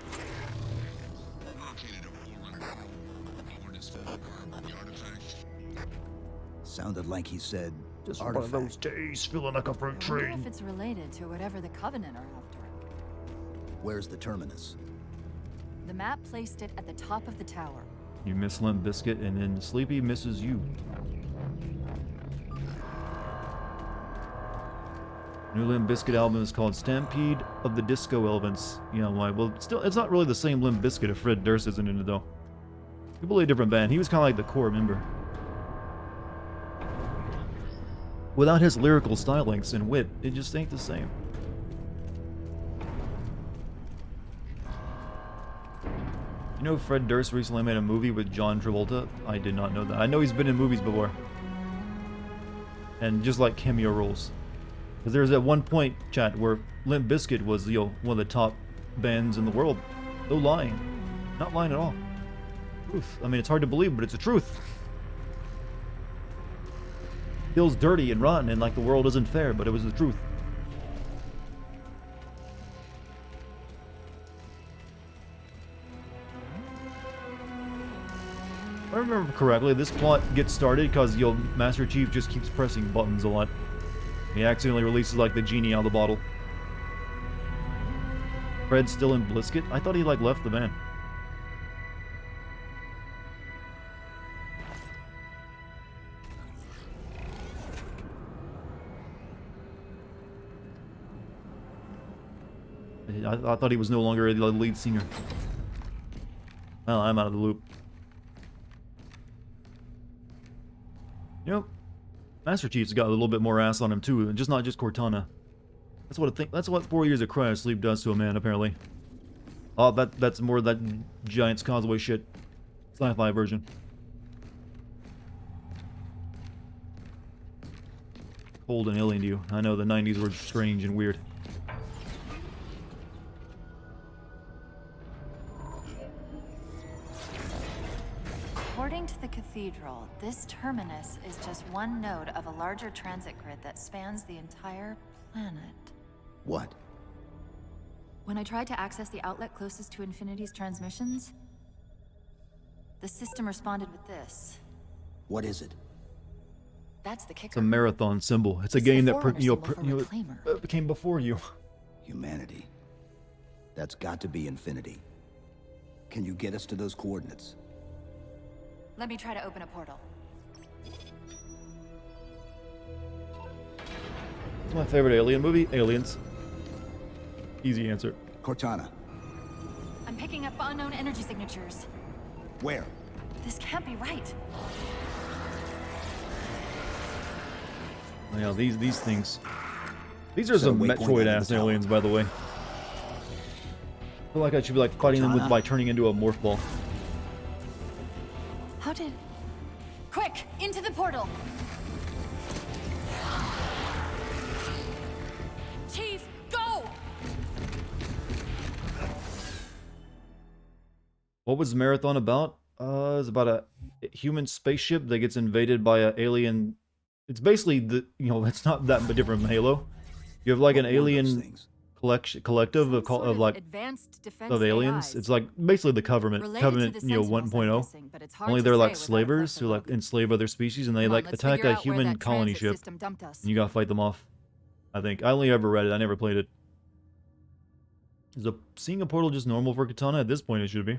S5: Sounded like he said
S1: Just
S5: artifact.
S1: one of those days, feeling like a freight
S6: I wonder
S1: train.
S6: if it's related to whatever the Covenant are after.
S5: Where's the terminus?
S6: The map placed it at the top of the tower.
S1: You miss Limp Bizkit, and then Sleepy misses you. New Limp Bizkit album is called Stampede of the Disco Elephants. Yeah, why? Well, still, it's not really the same Limp Bizkit if Fred Durst isn't in it, though. Completely different band. He was kind of like the core member. Without his lyrical stylings and wit, it just ain't the same. You know Fred Durst recently made a movie with John Travolta? I did not know that. I know he's been in movies before. And just like cameo roles. Because there's that one point, chat, where Limp Bizkit was, you know, one of the top bands in the world. No lying. Not lying at all. Truth. I mean, it's hard to believe, but it's the truth. Feels dirty and rotten and like the world isn't fair, but it was the truth. If I remember correctly, this plot gets started because Master Chief just keeps pressing buttons a lot. He accidentally releases like the genie out of the bottle. Fred's still in Bliskit? I thought he like left the band. I thought he was no longer the lead singer. Well, I'm out of the loop. You know, Master Chief's got a little bit more ass on him too, and not just Cortana. That's what 4 years of cryosleep does to a man, apparently. Oh, that's more of that Giant's Causeway shit. Sci-fi version. Cold and alien to you. I know the 90s were strange and weird.
S6: According to the cathedral, this terminus is just one node of a larger transit grid that spans the entire planet.
S5: What?
S6: When I tried to access the outlet closest to Infinity's transmissions, the system responded with this.
S5: What is it?
S6: That's the kicker.
S1: It's a marathon symbol. It's a
S6: It's
S1: game
S6: the
S1: that
S6: Forerunner symbol for Reclaimer.
S1: came before you.
S5: Humanity. That's got to be Infinity. Can you get us to those coordinates?
S6: Let me try to open a portal.
S1: It's my favorite alien movie, Aliens. Easy answer.
S5: Cortana.
S6: I'm picking up unknown energy signatures.
S5: Where?
S6: This can't be right.
S1: Oh, yeah, these things. These are
S5: Set a
S1: some
S5: waypoint
S1: Metroid-ass
S5: on the tower.
S1: aliens, by the way. I feel like I should be like fighting them
S5: Cortana?
S1: by turning into a morph ball.
S6: How did... Quick! Into the portal! Chief, go!
S1: What was Marathon about? It's about a human spaceship that gets invaded by an alien. It's basically it's not that different from Halo. You have like an
S5: What were those
S1: alien
S5: things?
S1: collective of,
S6: Some
S1: of like
S6: advanced defense
S1: of aliens.
S6: AIs.
S1: It's like basically the Covenant,
S6: Related to the
S1: 1.0.
S6: guessing, but it's hard
S1: Only
S6: to
S1: they're
S6: say
S1: like
S6: without a
S1: slavers
S6: closer
S1: who like
S6: look.
S1: enslave other species, and they
S6: Come on,
S1: like
S6: let's
S1: attack
S6: figure
S1: a
S6: out where
S1: human
S6: that
S1: colony
S6: transit
S1: ship,
S6: system dumped us.
S1: and you gotta fight them off. I think I only ever read it. I never played it. Is seeing a portal just normal for Katana? At this point, it should be.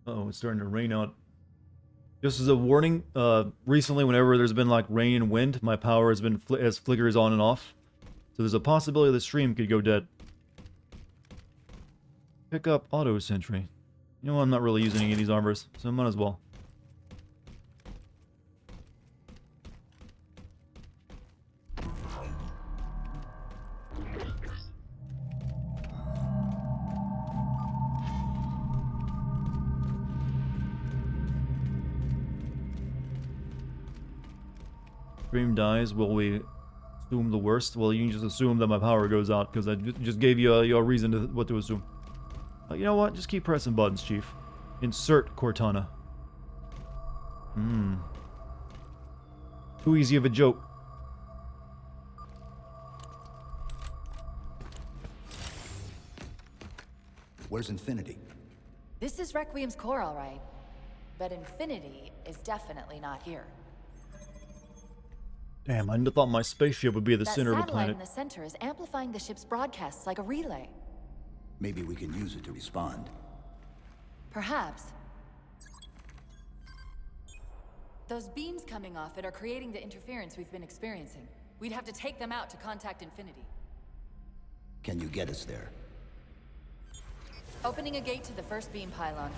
S1: Oh, it's starting to rain out. Just as a warning, recently whenever there's been like rain and wind, my power has been flickers on and off. So there's a possibility the stream could go dead. Pick up auto sentry. You know, I'm not really using any of these armors, so I might as well. Stream dies, will we assume the worst? Well, you can just assume that my power goes out, because I just gave you a reason to what to assume. You know what? Just keep pressing buttons, Chief. Insert Cortana. Too easy of a joke.
S5: Where's Infinity?
S3: This is Requiem's core, all right. But Infinity is definitely not here.
S1: Damn, I thought my spaceship would be at the
S3: That
S1: center of the
S3: satellite
S1: planet.
S3: in the center is amplifying the ship's broadcasts like a relay.
S5: Maybe we can use it to respond.
S3: Perhaps. Those beams coming off it are creating the interference we've been experiencing. We'd have to take them out to contact Infinity.
S5: Can you get us there?
S3: Opening a gate to the first beam pylon.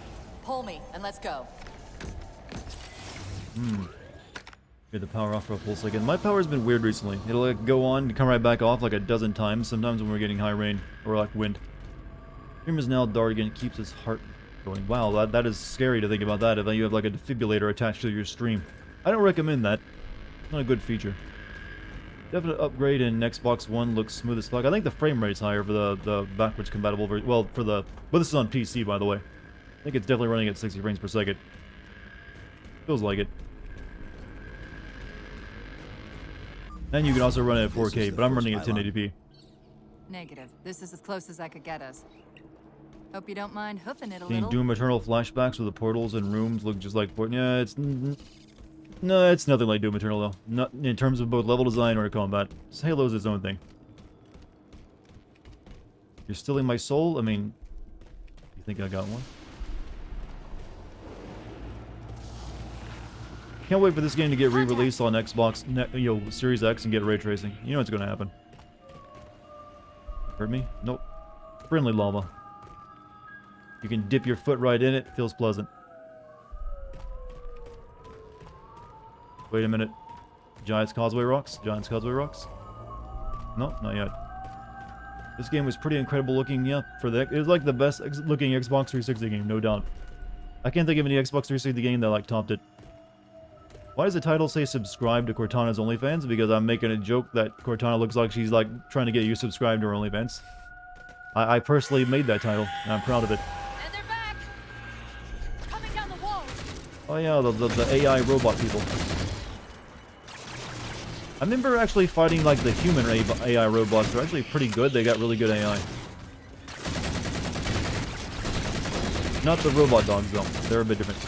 S3: Pull me, and let's go.
S1: Get the power off for a full second. My power's been weird recently. It'll like go on and come right back off like a dozen times, sometimes when we're getting high rain, or like wind. Stream is now Dartigan. It keeps his heart going. Wow, that is scary to think about that, if you have like a defibrillator attached to your stream. I don't recommend that. It's not a good feature. Definite upgrade in Xbox One, looks smooth as fuck. I think the frame rate's higher for the backwards compatible version. Well, but this is on PC, by the way. I think it's definitely running at 60 frames per second. Feels like it. And you can also run it at 4K, but I'm running at 1080p.
S6: Negative. This is as close as I could get us. Hope you don't mind hoofing it a
S1: Seeing
S6: little.
S1: Doom Eternal flashbacks with the portals and rooms look just like yeah, it's no, it's nothing like Doom Eternal though. Not in terms of both level design or combat. Halo's its own thing. You're stealing my soul? I mean, you think I got one? Can't wait for this game to get re-released on Xbox, Series X and get ray tracing. You know what's gonna happen. Hurt me? Nope. Friendly lava. You can dip your foot right in it. Feels pleasant. Wait a minute. Giants Causeway rocks? Giants Causeway rocks? No, not yet. This game was pretty incredible looking, yeah. It was like the best looking Xbox 360 game, no doubt. I can't think of any Xbox 360 game that like topped it. Why does the title say subscribe to Cortana's OnlyFans? Because I'm making a joke that Cortana looks like she's like trying to get you subscribed to her OnlyFans. I personally made that title, and I'm proud of it.
S6: And they're back! Coming down the wall!
S1: Oh yeah, the AI robot people. I remember actually fighting like the human AI robots. They're actually pretty good. They got really good AI. Not the robot dogs though. They're a bit different.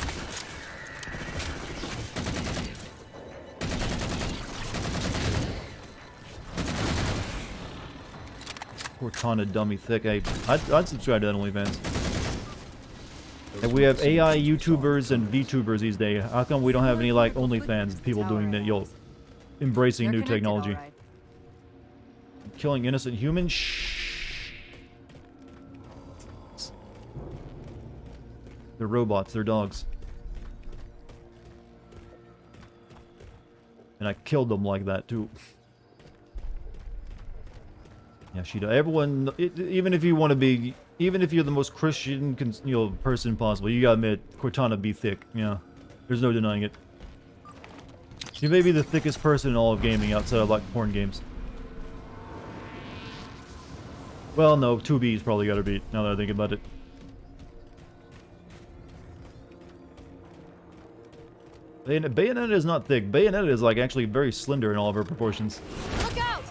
S1: Cortana dummy thick. I'd subscribe to that OnlyFans. And we have AI YouTubers and VTubers these days. How come we don't have any like OnlyFans people doing that? Embracing new technology. Killing innocent humans? Shh. They're robots, they're dogs. And I killed them like that too. Yeah, she does. Everyone, even if you want to be, even if you're the most Christian, person possible, you gotta admit, Cortana be thick. Yeah, there's no denying it. She may be the thickest person in all of gaming outside of like porn games. Well, no, 2B's probably gotta beat, now that I think about it. Bayonetta is not thick. Bayonetta is like actually very slender in all of her proportions.
S6: Look out!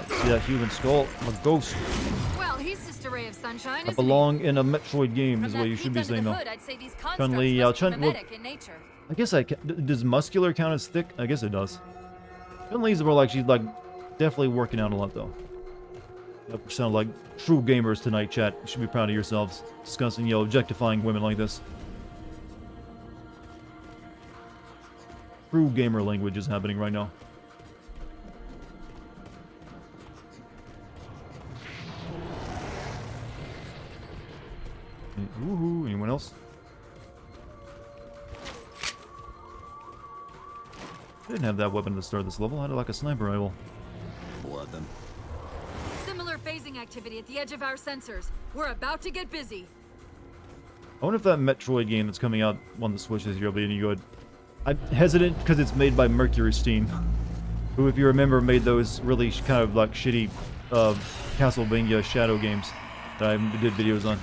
S1: See that human skull? I'm a ghost.
S6: Well, he's just a ray of sunshine,
S1: I
S6: isn't
S1: belong in a Metroid game,
S6: he?
S1: is
S6: From
S1: what
S6: that
S1: you should
S6: peek
S1: be
S6: under
S1: saying
S6: the
S1: though.
S6: hood, I'd say these constructs
S1: Chun-Li,
S6: must be
S1: Chun- well,
S6: mimetic in nature.
S1: I guess does muscular count as thick? I guess it does. Chun-Li's more like she's like definitely working out a lot though. You sound like true gamers tonight, chat. You should be proud of yourselves. Discussing, objectifying women like this. True gamer language is happening right now. Woohoo! Anyone else? I didn't have that weapon at the start of this level. I had it like a sniper rifle.
S5: More of them.
S6: Similar phasing activity at the edge of our sensors. We're about to get busy.
S1: I wonder if that Metroid game that's coming out on the Switch this year will be any good. I'm hesitant because it's made by Mercury Steam, who, if you remember, made those really kind of like shitty Castlevania Shadow games that I did videos on.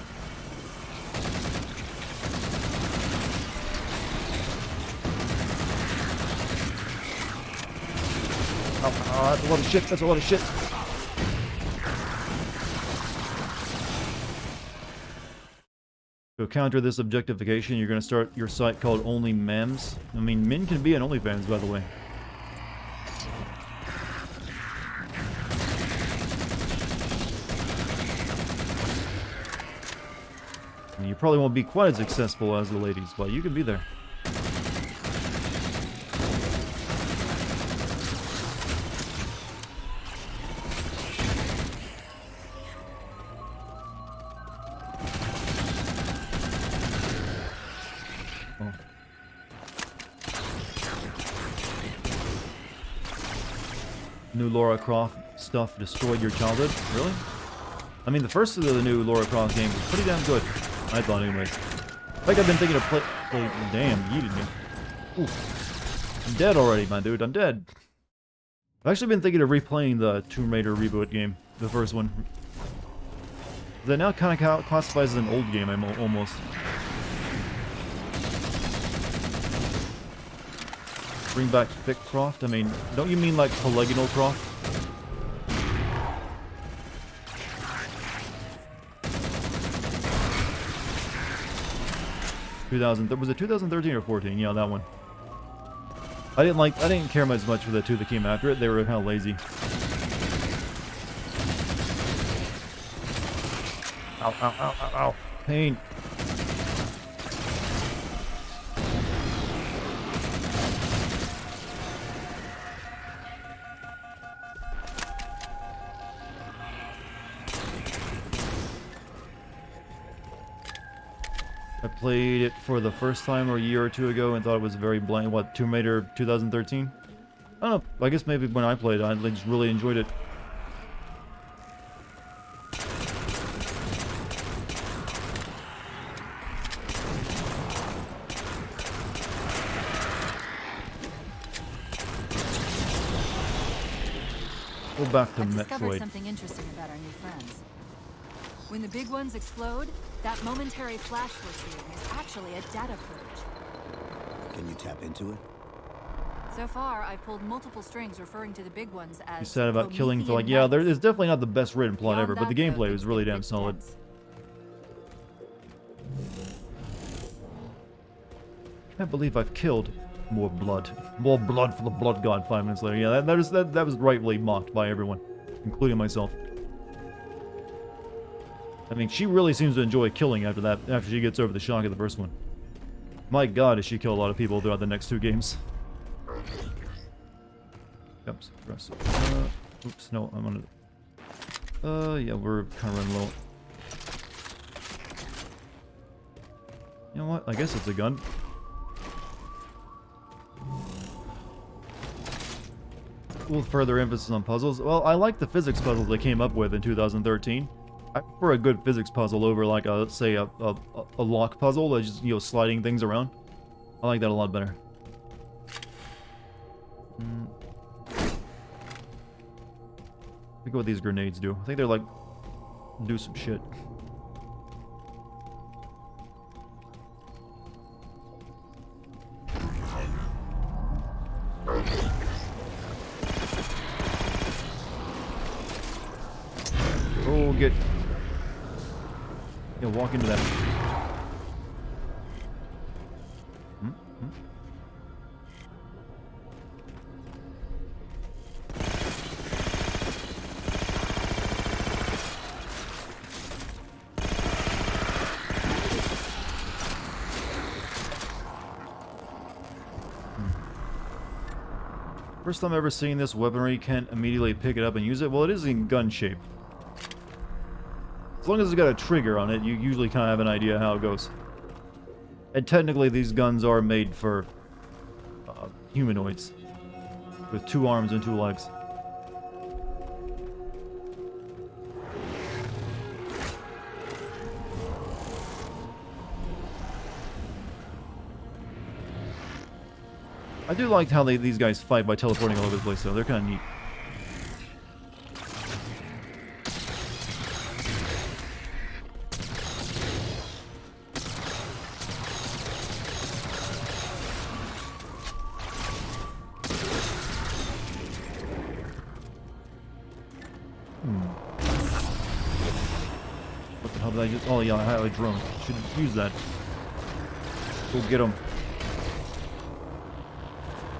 S1: Oh, that's a lot of shit. That's a lot of shit. To counter this objectification, you're going to start your site called Only Mams. I mean, men can be an OnlyFans, by the way. And you probably won't be quite as successful as the ladies, but you can be there. New Lara Croft stuff destroyed your childhood? Really? I mean, the first of the new Lara Croft games was pretty damn good. I thought, anyways. I think I've been thinking of play. Damn, yeeted me. Oof. I'm dead already, my dude. I'm dead. I've actually been thinking of replaying the Tomb Raider reboot game, the first one. That now kind of classifies as an old game, almost. Bring back thick Croft? I mean, don't you mean like polygonal Croft? Was it 2013 or 14? Yeah, that one. I didn't care much for the two that came after it. They were kind of lazy. Ow, ow, ow, ow, ow. Pain. I played it for the first time a year or two ago and thought it was very bland. What, Tomb Raider 2013? I don't know. I guess maybe when I played it, I just really enjoyed it. Go back to
S6: I've discovered
S1: Metroid.
S6: something interesting about our new friends. When the big ones explode, that momentary flash we're seeing is actually a data purge.
S5: Can you tap into it?
S6: So far, I've pulled multiple strings referring to the big ones as
S1: You said about killing for like,
S6: Promethean
S1: yeah,
S6: knights.
S1: it's definitely not the best written plot
S6: Beyond
S1: ever, but the
S6: that,
S1: gameplay
S6: though,
S1: was really
S6: things
S1: damn
S6: get
S1: solid.
S6: dense.
S1: Can't believe I've killed more blood. More blood for the blood god 5 minutes later. Yeah, that was rightly mocked by everyone, including myself. I mean, she really seems to enjoy killing after she gets over the shock of the first one. My god, does she kill a lot of people throughout the next two games. Yep, suppress. Oops, no, I'm on it. Yeah, we're kind of running low. You know what? I guess it's a gun. With further emphasis on puzzles. Well, I like the physics puzzles they came up with in 2013. I prefer a good physics puzzle over like a, say, a lock puzzle that's just, sliding things around. I like that a lot better. Look at what these grenades do. I think they're like, do some shit. you'll get... You'll walk into that. First time ever seeing this weaponry, can't immediately pick it up and use it. Well, it is in gun shape. As long as it's got a trigger on it, you usually kind of have an idea how it goes. And technically, these guns are made for humanoids with 2 arms and 2 legs. I do like how these guys fight by teleporting all over the place, though. They're kind of neat. What the hell did I just... Oh, yeah, I have a drone. Should use that. Go get them.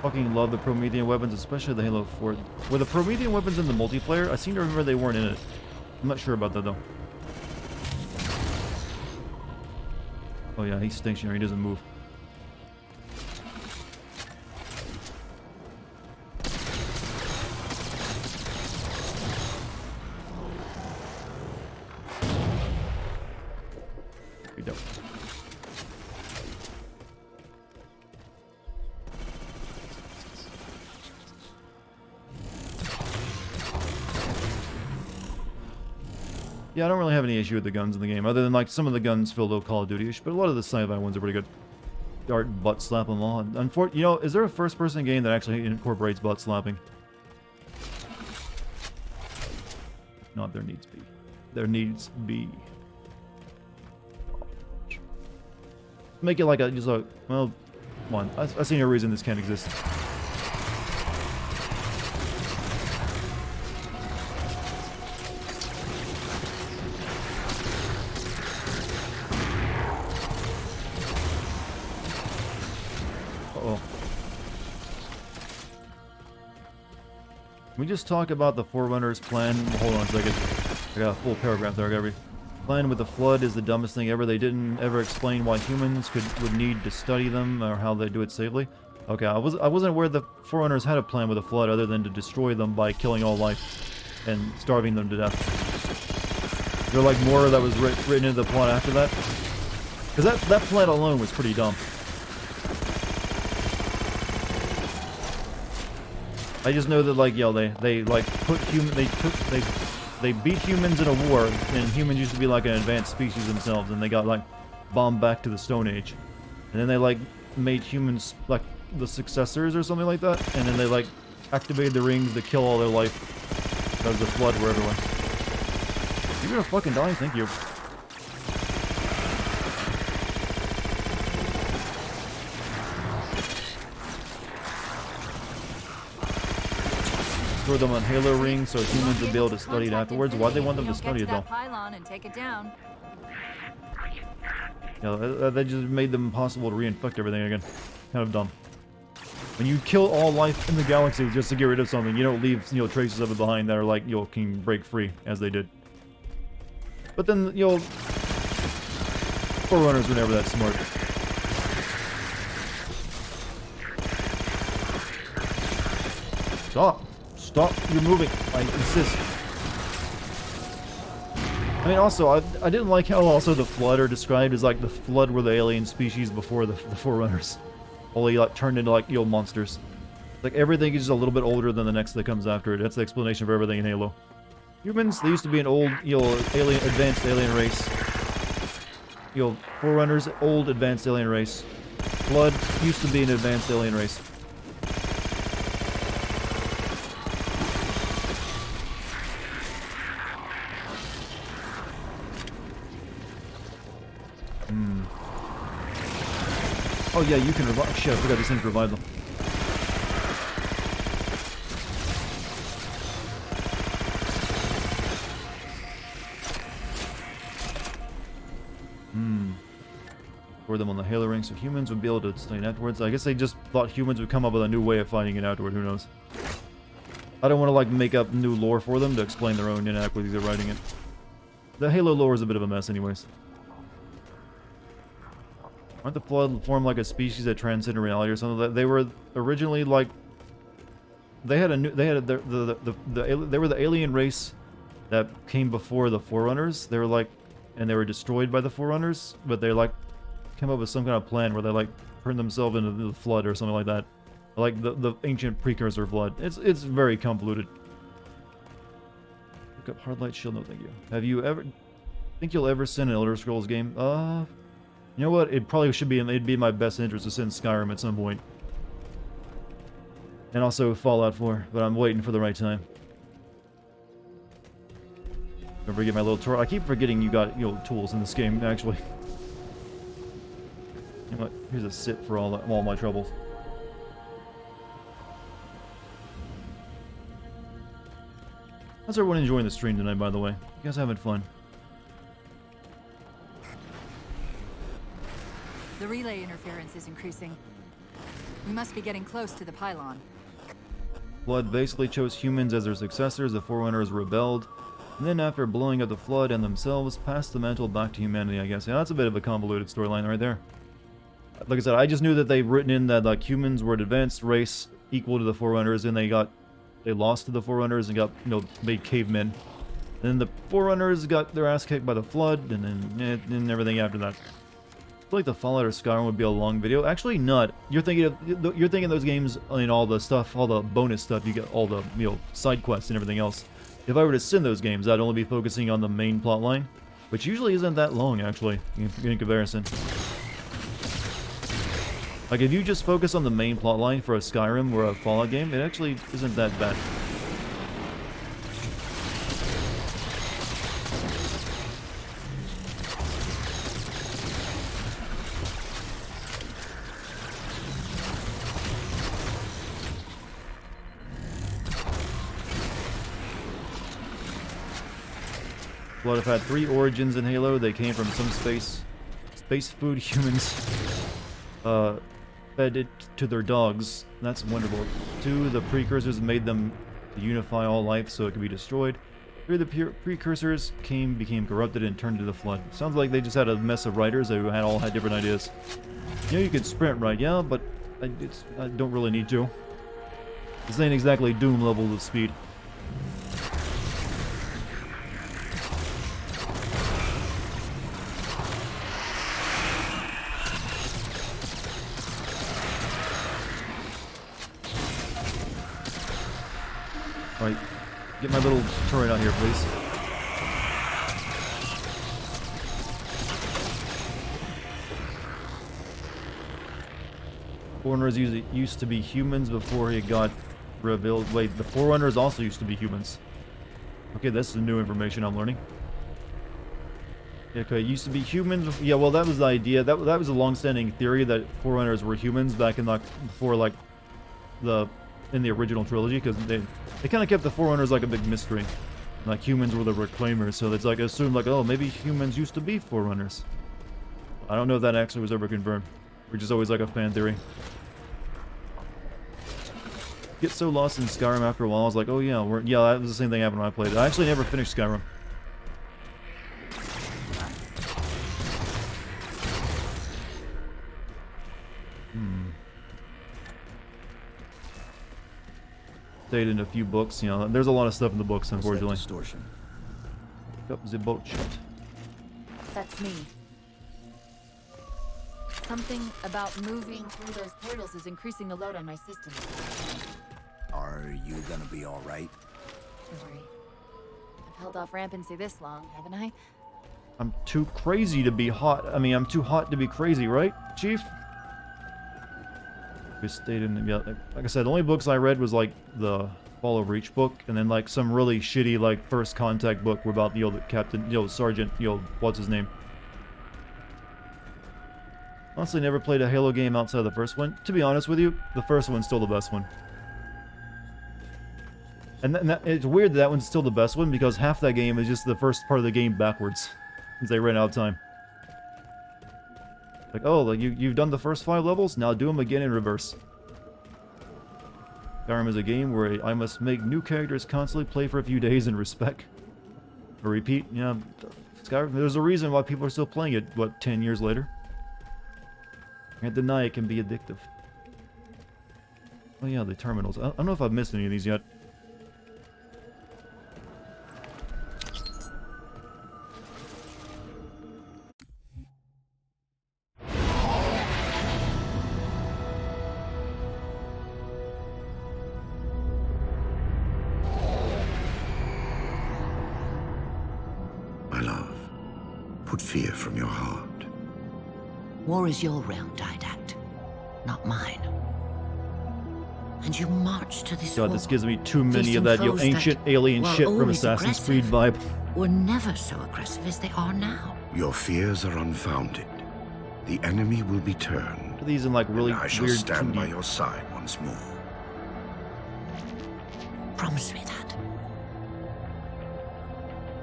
S1: Fucking love the Promethean weapons, especially the Halo 4. Were the Promethean weapons in the multiplayer? I seem to remember they weren't in it. I'm not sure about that, though. Oh yeah, he's stationary. He doesn't move. We don't. Yeah, I don't really have any issue with the guns in the game, other than like some of the guns feel a little Call of Duty-ish, but a lot of the sci-fi ones are pretty good. Dart butt slap them all. You know, is there a first-person game that actually incorporates butt slapping? If not, there needs to be. There needs to be. Make it like a just a well, come on. I see no reason this can't exist. Can we just talk about the Forerunner's plan? Hold on a second. I got a full paragraph there. I gotta read. Plan with the Flood is the dumbest thing ever. They didn't ever explain why humans would need to study them or how they do it safely. Okay, I wasn't aware the Forerunners had a plan with the Flood other than to destroy them by killing all life and starving them to death. Is there like more that was written into the plot after that? Because that plan alone was pretty dumb. I just know that like they like put they beat humans in a war, and humans used to be like an advanced species themselves, and they got like bombed back to the Stone Age, and then they like made humans like the successors or something like that, and then they like activated the rings to kill all their life because the Flood were everywhere. You're gonna fucking die, thank you. Throw them on Halo rings so humans would be able to study it afterwards. Why'd they want them to study it though?
S6: Pylon and take it down.
S1: Yeah, that just made them impossible to reinfect everything again. Kind of dumb. When you kill all life in the galaxy just to get rid of something, you don't leave, you know, traces of it behind that are like, you know, can break free, as they did. But then, you know, Forerunners were never that smart. Stop! Stop! You're moving! I insist. I mean, also, I didn't like how also the Flood are described as like the Flood were the alien species before the Forerunners. Only like turned into like, you know, monsters. Like everything is just a little bit older than the next that comes after it. That's the explanation for everything in Halo. Humans, they used to be an old, you know, advanced alien race. You know, Forerunners, old advanced alien race. Flood used to be an advanced alien race. Oh yeah, you can revive. Shit, I forgot these things revive them. Store them on the Halo ring so humans would be able to slay it afterwards. I guess they just thought humans would come up with a new way of fighting it afterward. Who knows? I don't want to like make up new lore for them to explain their own inadequacies of writing it. The Halo lore is a bit of a mess anyways. Aren't the Flood formed like a species that transcended reality or something? They were originally like... They had a new... They had they were the alien race that came before the Forerunners. They were like... And they were destroyed by the Forerunners, but they like came up with some kind of plan where they like turned themselves into the Flood or something like that. Like the ancient precursor Flood. It's very convoluted. Look up Hardlight Shield, no thank you. Have you ever... Think you'll ever send an Elder Scrolls game? You know what? It probably should be. It'd be in my best interest to send Skyrim at some point, and also Fallout 4. But I'm waiting for the right time. Don't forget my little tour. I keep forgetting you got tools in this game. Actually, you know what? Here's a sit for all my troubles. How's everyone enjoying the stream tonight? By the way, you guys having fun?
S6: The relay interference is increasing. We must be getting close to the pylon.
S1: Flood basically chose humans as their successors. The Forerunners rebelled, and then after blowing up the Flood and themselves, passed the mantle back to humanity, I guess. Yeah, that's a bit of a convoluted storyline right there. Like I said, I just knew that they've written in that like humans were an advanced race equal to the Forerunners, and they lost to the Forerunners and got made cavemen. And then the Forerunners got their ass kicked by the Flood, and then everything after that. I feel like the Fallout or Skyrim would be a long video. Actually, not. You're thinking those games and all the stuff, all the bonus stuff. You get all the side quests and everything else. If I were to send those games, I'd only be focusing on the main plot line, which usually isn't that long actually in comparison. Like if you just focus on the main plot line for a Skyrim or a Fallout game, it actually isn't that bad. Flood have had 3 origins in Halo. They came from some space food humans fed it to their dogs. That's wonderful. 2, the precursors made them to unify all life so it could be destroyed. 3, the precursors became corrupted and turned to the Flood. Sounds like they just had a mess of writers who all had different ideas. You could sprint, right? Yeah, but I don't really need to. This ain't exactly Doom level of speed. Alright, get my little turret out here, please. Forerunners used to be humans before he got revealed. Wait, the Forerunners also used to be humans. Okay, that's the new information I'm learning. Okay, used to be humans. Yeah, well, that was the idea. That was a long-standing theory that Forerunners were humans back in before in the original trilogy, because they kind of kept the Forerunners like a big mystery. Like humans were the Reclaimers, so it's like assumed like, oh, maybe humans used to be Forerunners. I don't know if that actually was ever confirmed. Which is always like a fan theory. Get so lost in Skyrim after a while, I was like, oh yeah, that was the same thing happened when I played it. I actually never finished Skyrim. Stayed in a few books, there's a lot of stuff in the books, unfortunately.
S5: Distortion.
S1: Pick up the boat shut.
S6: That's me. Something about moving through those portals is increasing the load on my system.
S5: Are you gonna be all right?
S6: Don't worry. I've held off rampancy this long, haven't I?
S1: I'm too crazy to be hot. I mean, I'm too hot to be crazy, right, Chief? We stayed in, like I said, the only books I read was like the Fall of Reach book, and then like some really shitty like First Contact book about the Captain, Sergeant, what's his name? Honestly, never played a Halo game outside of the first one. To be honest with you, the first one's still the best one. And it's weird that one's still the best one, because half that game is just the first part of the game backwards, since they ran out of time. Like, oh, like you've done the first 5 levels, now do them again in reverse. Skyrim is a game where I must make new characters constantly, play for a few days, and respec. Or repeat, yeah. Skyrim, there's a reason why people are still playing it, what, 10 years later? Can't deny it can be addictive. Oh yeah, the terminals. I don't know if I've missed any of these yet.
S8: My love, put fear from your heart.
S9: War is your realm, Didact, not mine. And you march to this
S1: God,
S9: war,
S1: this gives me too many
S9: facing
S1: of that
S9: foes
S1: ancient
S9: that,
S1: alien
S9: while
S1: shit from
S9: always
S1: Assassin's Creed vibe.
S9: were never so aggressive as they are now.
S8: Your fears are unfounded. The enemy will be turned.
S1: Are these in like really
S8: and I shall
S1: weird
S8: stand
S1: 2D?
S8: by your side once more.
S9: Promise me that.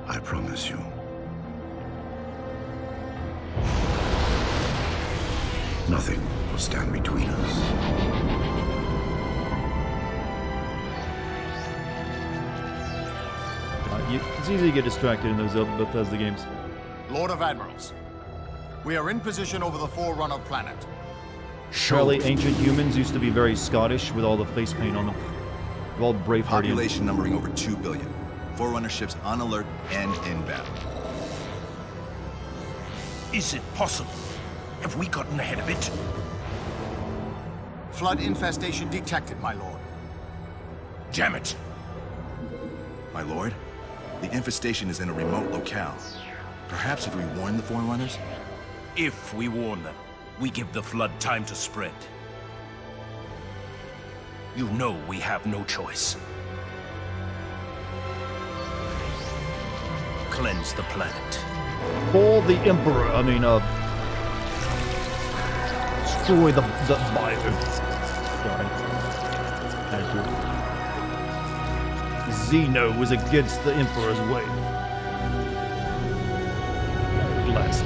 S8: I promise you. Nothing will stand between us.
S1: It's easy to get distracted in those Bethesda games.
S10: Lord of Admirals, we are in position over the Forerunner planet.
S1: Apparently, ancient humans used to be very Scottish with all the face paint on them. They're all Braveheartian.
S11: Population numbering over 2 billion. Forerunner ships on alert and inbound.
S12: Is it possible? Have we gotten ahead of it?
S10: Flood infestation detected, my lord.
S12: Damn it!
S11: My lord, the infestation is in a remote locale. Perhaps if we warn the Forerunners?
S12: If we warn them, we give the Flood time to spread. You know we have no choice. Cleanse the planet.
S1: Pull the Emperor, destroy the Biden. Sorry. Had to. Zeno was against the Emperor's way. Blast.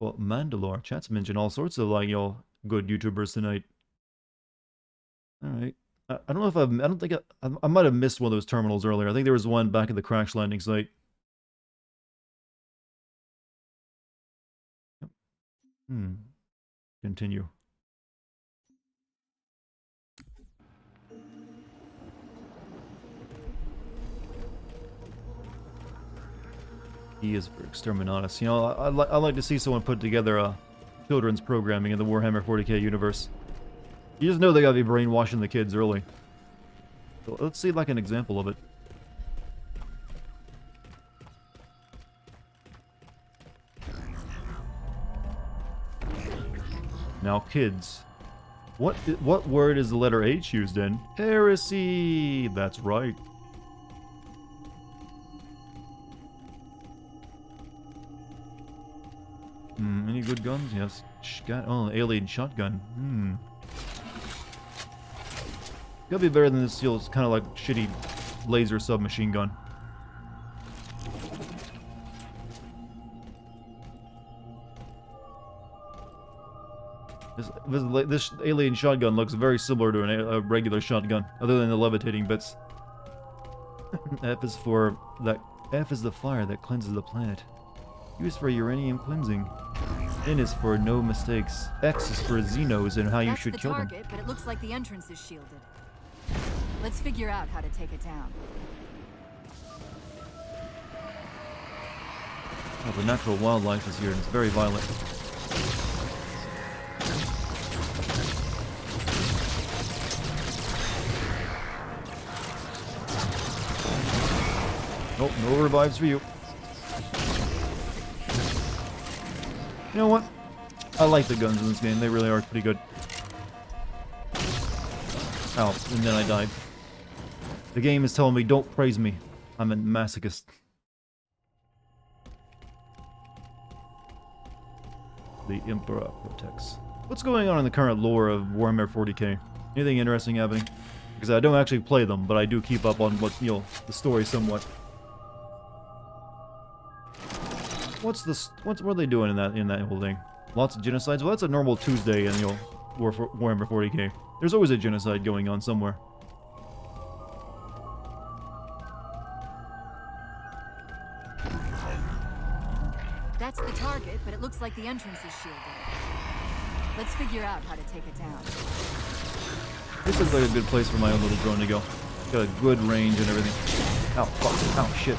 S1: Well, Mandalore. Chat's mentioned all sorts of, like, good YouTubers tonight. Alright. I don't know if I don't think I might have missed one of those terminals earlier. I think there was one back at the crash landing site. Continue. He is for Exterminatus. I like to see someone put together children's programming in the Warhammer 40k universe. You just know they gotta be brainwashing the kids early. So let's see like an example of it. Now kids. What word is the letter H used in? Heresy! That's right. Any good guns? Yes. Oh, alien shotgun. Gotta be better than this kind of like shitty laser submachine gun. This alien shotgun looks very similar to a regular shotgun, other than the levitating bits. F is for that. F is the fire that cleanses the planet. U is for uranium cleansing. N is for no mistakes. X is for Xenos and how you should kill them.
S6: That's the target, but it looks like the entrance is shielded. Let's figure out how to take it down.
S1: Oh, the natural wildlife is here and it's very violent. Nope, no revives for you. You know what? I like the guns in this game. They really are pretty good. Ow, and then I died. The game is telling me, don't praise me. I'm a masochist. The Emperor protects. What's going on in the current lore of Warhammer 40k? Anything interesting happening? Because I don't actually play them, but I do keep up on what, you know, the story somewhat. What are they doing in that whole thing? Lots of genocides? Well, that's a normal Tuesday in, you know, Warhammer 40k. There's always a genocide going on somewhere.
S6: That's the target, but it looks like the entrance is shielded. Let's figure out how to take it down.
S1: This looks like a good place for my own little drone to go. Got a good range and everything. Ow, fuck, ow, shit.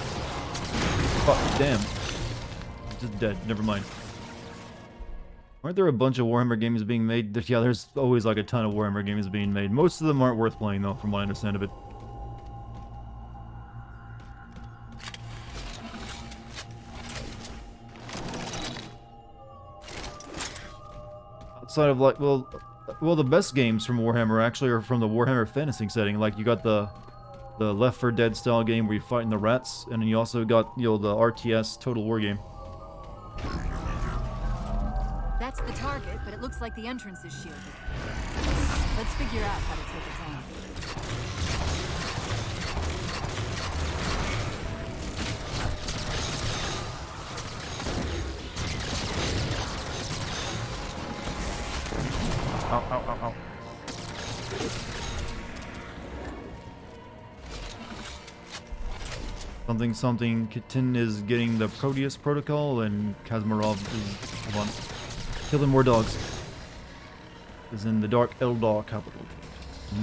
S1: Fuck, damn. I'm just dead, never mind. Aren't there a bunch of Warhammer games being made? Yeah, there's always like a ton of Warhammer games being made. Most of them aren't worth playing though, from what I understand of it. Outside of like, well, the best games from Warhammer actually are from the Warhammer Fantasy setting. Like you got the Left 4 Dead style game where you fight in the rats, and then you also got, you know, the RTS Total War game.
S6: That's the target, but it looks like the entrance is shielded. Let's figure out how to take it down.
S1: Ow, ow, ow, ow. Something, Kitin is getting the Proteus protocol, and Kazmarov is... Hold on. Killing more dogs. Is in the Dark Eldar capital.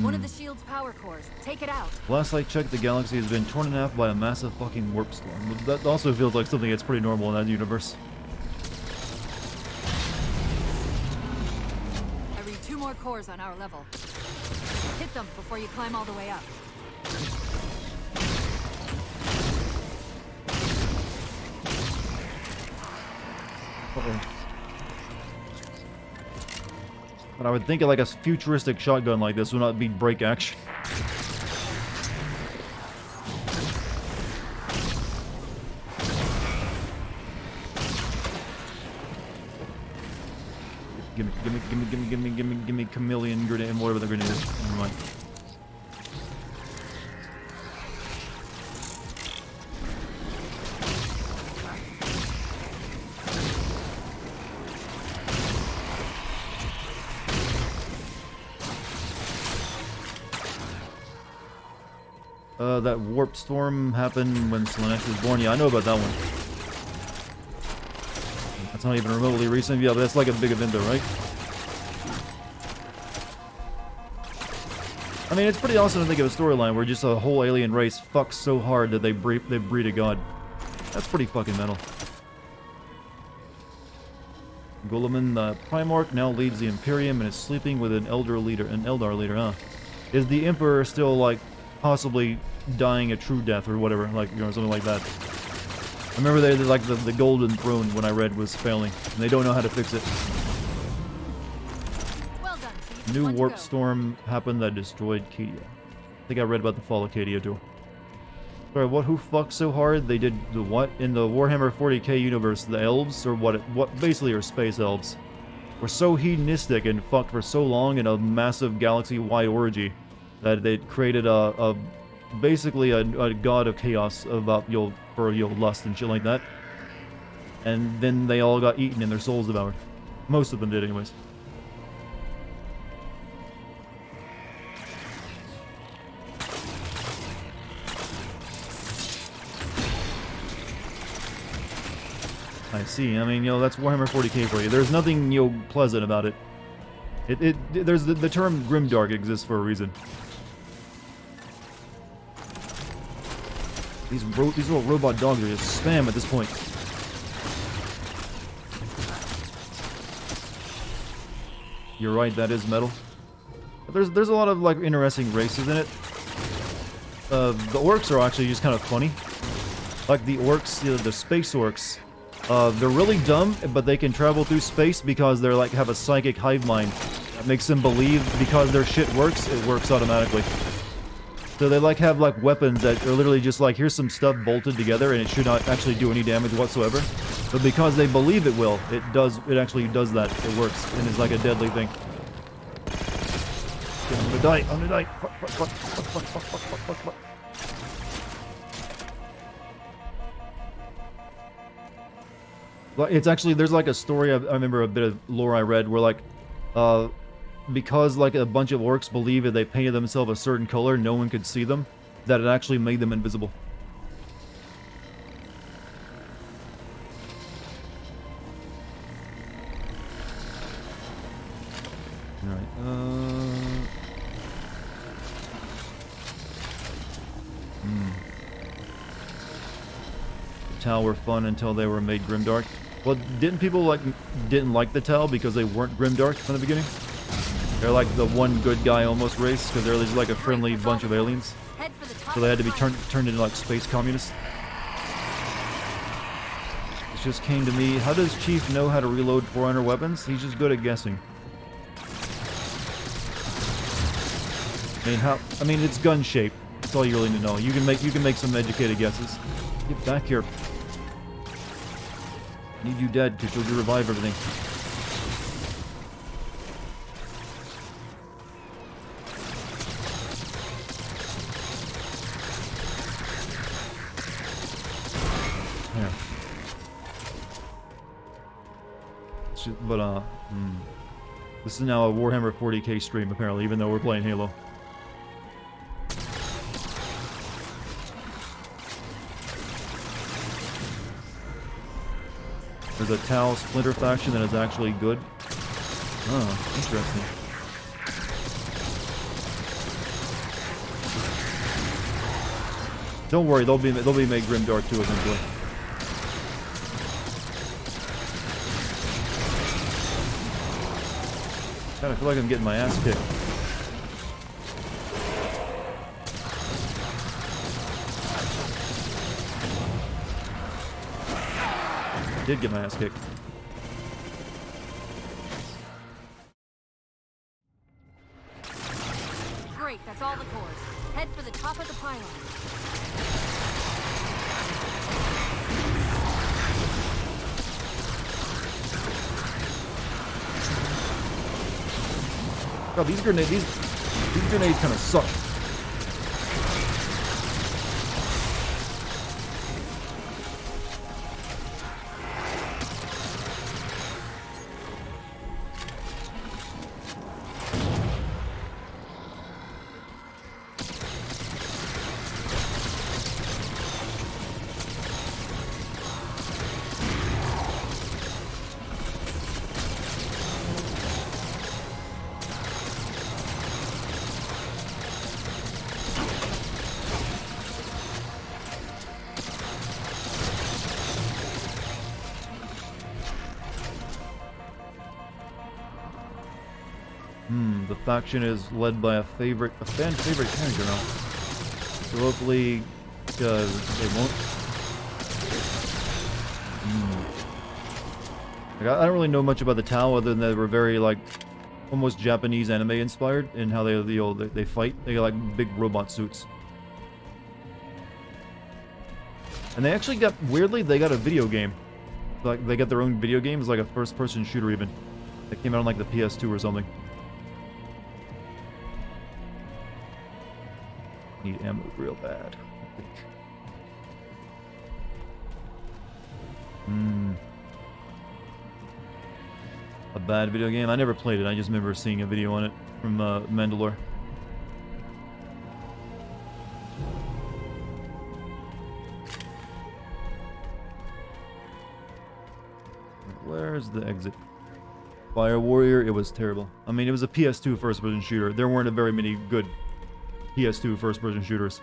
S6: One of the shield's power cores. Take it out.
S1: Last I checked, the galaxy has been torn in half by a massive fucking warp storm. That also feels like something that's pretty normal in that universe.
S6: I read 2 more cores on our level. Hit them before you climb all the way up.
S1: Uh-oh. But I would think like a futuristic shotgun like this would not be break action. Give me chameleon grenade and whatever the grenade is. Never mind. That warp storm happened when Slanesh was born. Yeah, I know about that one. That's not even remotely recent. Yeah, but that's like a big event though, right? I mean, it's pretty awesome to think of a storyline where just a whole alien race fucks so hard that they breed a god. That's pretty fucking metal. Gulaman, the Primarch, now leads the Imperium and is sleeping with an Eldar leader, huh? Is the Emperor still, like, possibly dying a true death or whatever, like, you know, something like that? I remember they like the Golden Throne when I read was failing, and they don't know how to fix it.
S6: Well done, Chief.
S1: New warp storm happened that destroyed Cadia. I think I read about the fall of Cadia too. Sorry, who fucked so hard? They did the what? In the Warhammer 40k universe, the elves, or what basically are space elves, were so hedonistic and fucked for so long in a massive galaxy-wide orgy that they created basically a god of chaos about for lust and shit like that. And then they all got eaten and their souls devoured. Most of them did, anyways. I see. I mean, that's Warhammer 40k for you. There's nothing, pleasant about it. There's the term grimdark exists for a reason. These little robot dogs are just spam at this point. You're right, that is metal. But there's a lot of like interesting races in it. The orcs are actually just kind of funny. Like the orcs, the space orcs. They're really dumb, but they can travel through space because they're like have a psychic hive mind that makes them believe because their shit works, it works automatically. So they like have like weapons that are literally just like, here's some stuff bolted together and it should not actually do any damage whatsoever. But because they believe it will, it actually does that. It works and is like a deadly thing. gonna die. I'm gonna die. Fuck. Well, it's actually, there's like a story, I remember a bit of lore I read where like, because like a bunch of orcs believe if they painted themselves a certain color, no one could see them, that it actually made them invisible. Alright, The Tau were fun until they were made grimdark. Well, didn't people didn't like the Tau because they weren't grimdark from the beginning? They're like the one good guy almost race because they're just like a friendly bunch of aliens. So they had to be turned into like space communists. It just came to me, how does Chief know how to reload 400 weapons? He's just good at guessing. I mean, it's gun shape. That's all you really need to know. You can make some educated guesses. Get back here. I need you dead because you'll revive everything. There. It's just, but this is now a Warhammer 40k stream apparently, even though we're playing Halo. There's a Tau Splinter faction that is actually good. Oh, interesting. Don't worry, they'll be made grimdark too eventually. Kinda feel like I'm getting my ass kicked. Did get my ass kicked.
S6: Great, that's all the cores. Head for the top of the pylon.
S1: God, these grenades kind of suck. The faction is led by a fan favorite character now. So hopefully, they won't. Like, I don't really know much about the Tau other than they were very like almost Japanese anime inspired in how they fight. They got like big robot suits. And they actually got, weirdly, they got a video game. Like they got their own video game. It's like a first-person shooter even. That came out on like the PS2 or something. Need ammo real bad. A bad video game? I never played it. I just remember seeing a video on it from Mandalore. Where's the exit? Fire Warrior, it was terrible. I mean, it was a PS2 first-person shooter. There weren't very many good PS2 first-person shooters.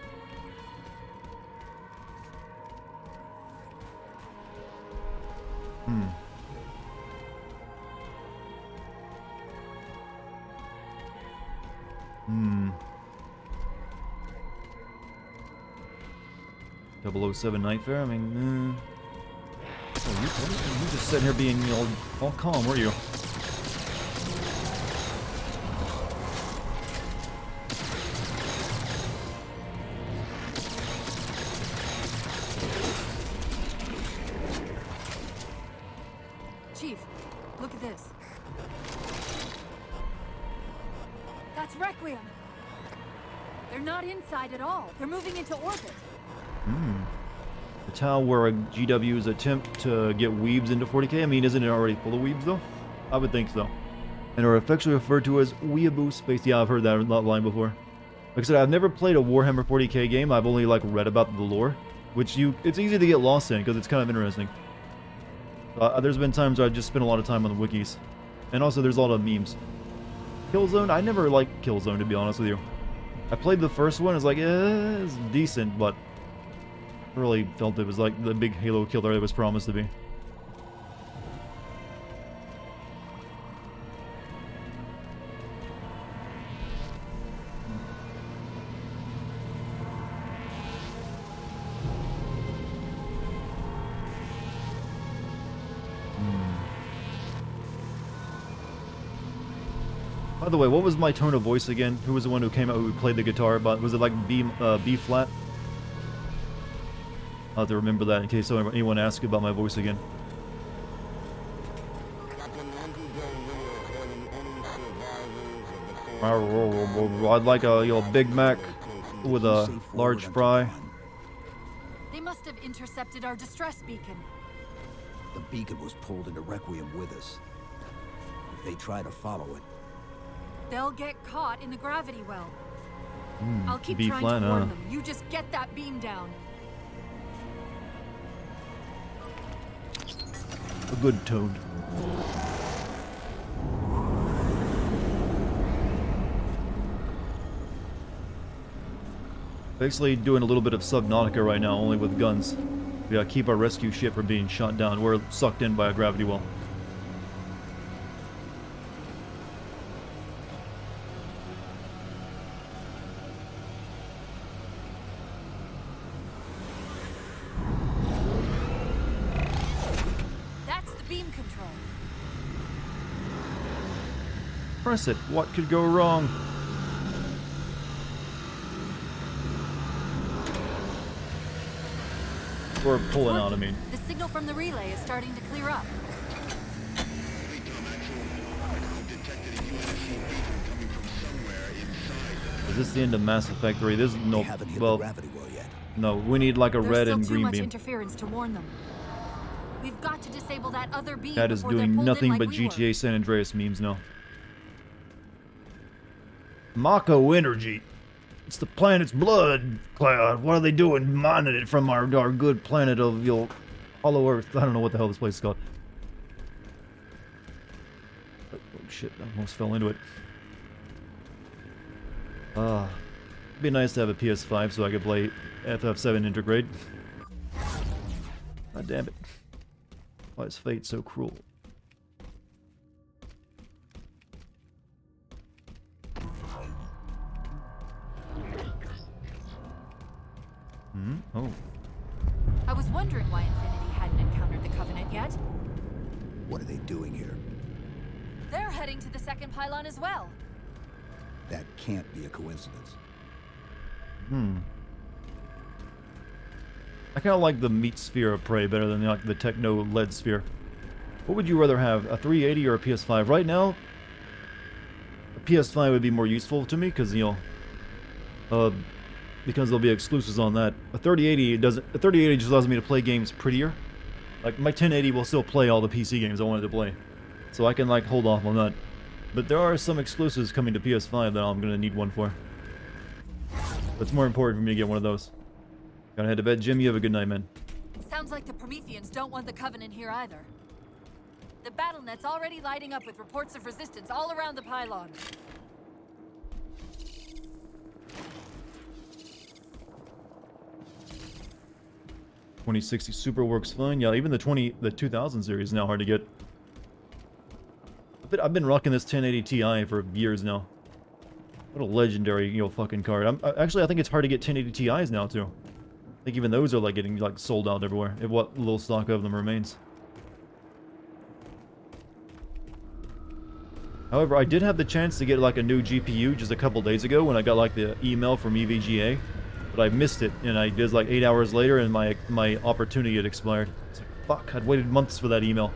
S1: .007 Nightfare? I mean, oh, you just sitting here being all calm, were you?
S6: Chief, look at this. That's Requiem. They're not inside at all. They're moving into orbit.
S1: The town where a GW's attempt to get weebs into 40k? I mean, isn't it already full of weebs, though? I would think so. And are affectionately referred to as weeaboo space. Yeah, I've heard that line before. Like I said, I've never played a Warhammer 40k game. I've only, like, read about the lore, which it's easy to get lost in, because it's kind of interesting. There's been times where I just spent a lot of time on the wikis. And also, there's a lot of memes. Killzone? I never liked Killzone, to be honest with you. I played the first one, it's like, it's decent, but I really felt it was like the big Halo killer it was promised to be. By the way, what was my tone of voice again? Who was the one who came out who played the guitar? But was it like B flat? I'll have to remember that in case anyone asks about my voice again. I'd like a Big Mac with a large fry.
S6: They must have intercepted our distress beacon.
S5: The beacon was pulled into Requiem with us. If they try to follow it,
S6: they'll get caught in the gravity well. I'll keep
S1: B
S6: trying
S1: flat,
S6: to warn them. You just get that beam down.
S1: A good toad. Basically doing a little bit of Subnautica right now, only with guns. We gotta keep our rescue ship from being shot down. We're sucked in by a gravity well. Press it. What could go wrong? We're pulling out, I mean.
S6: The signal from the relay is starting to clear up.
S1: Is this the end of Mass Effect 3? This is no.
S5: haven't hit
S1: Well,
S5: the gravity well yet.
S1: no. We need like a red and
S6: There's still
S1: green
S6: too much
S1: beam.
S6: interference to warn them. We've got to disable that other beam.
S1: That is
S6: before they're
S1: doing
S6: pulled
S1: nothing
S6: in
S1: but
S6: like we
S1: GTA
S6: were.
S1: San Andreas memes now. Mako Energy. It's the planet's blood cloud. What are they doing? Mining it from our good planet of your Hollow Earth. I don't know what the hell this place is called. Oh shit, I almost fell into it. It'd be nice to have a PS5 so I could play FF7 Intergrade. God damn it. Why is fate so cruel? Oh.
S6: I was wondering why Infinity hadn't encountered the Covenant yet.
S5: What are they doing here?
S6: They're heading to the second pylon as well.
S5: That can't be a coincidence.
S1: I kind of like the meat sphere of prey better than like the techno lead sphere. What would you rather have, a 380 or a PS5? Right now, a PS5 would be more useful to me because because there'll be exclusives on that. A 3080 doesn't. A 3080 just allows me to play games prettier. Like my 1080 will still play all the PC games I wanted to play, so I can like hold off on that. But there are some exclusives coming to PS5 that I'm gonna need one for. But it's more important for me to get one of those. Gotta head to bed, Jim. You have a good night, man.
S6: Sounds like the Prometheans don't want the Covenant here either. The BattleNet's already lighting up with reports of resistance all around the pylon.
S1: $2060 Super works fine. Yeah, even the 2000 series is now hard to get. I've been rocking this 1080 Ti for years now. What a legendary, fucking card. Actually, I think it's hard to get 1080 Ti's now too. I think even those are like getting like sold out everywhere. If what little stock of them remains. However, I did have the chance to get like a new GPU just a couple days ago when I got like the email from EVGA. But I missed it, and I did like 8 hours later, and my opportunity had expired. It's like, fuck, I'd waited months for that email.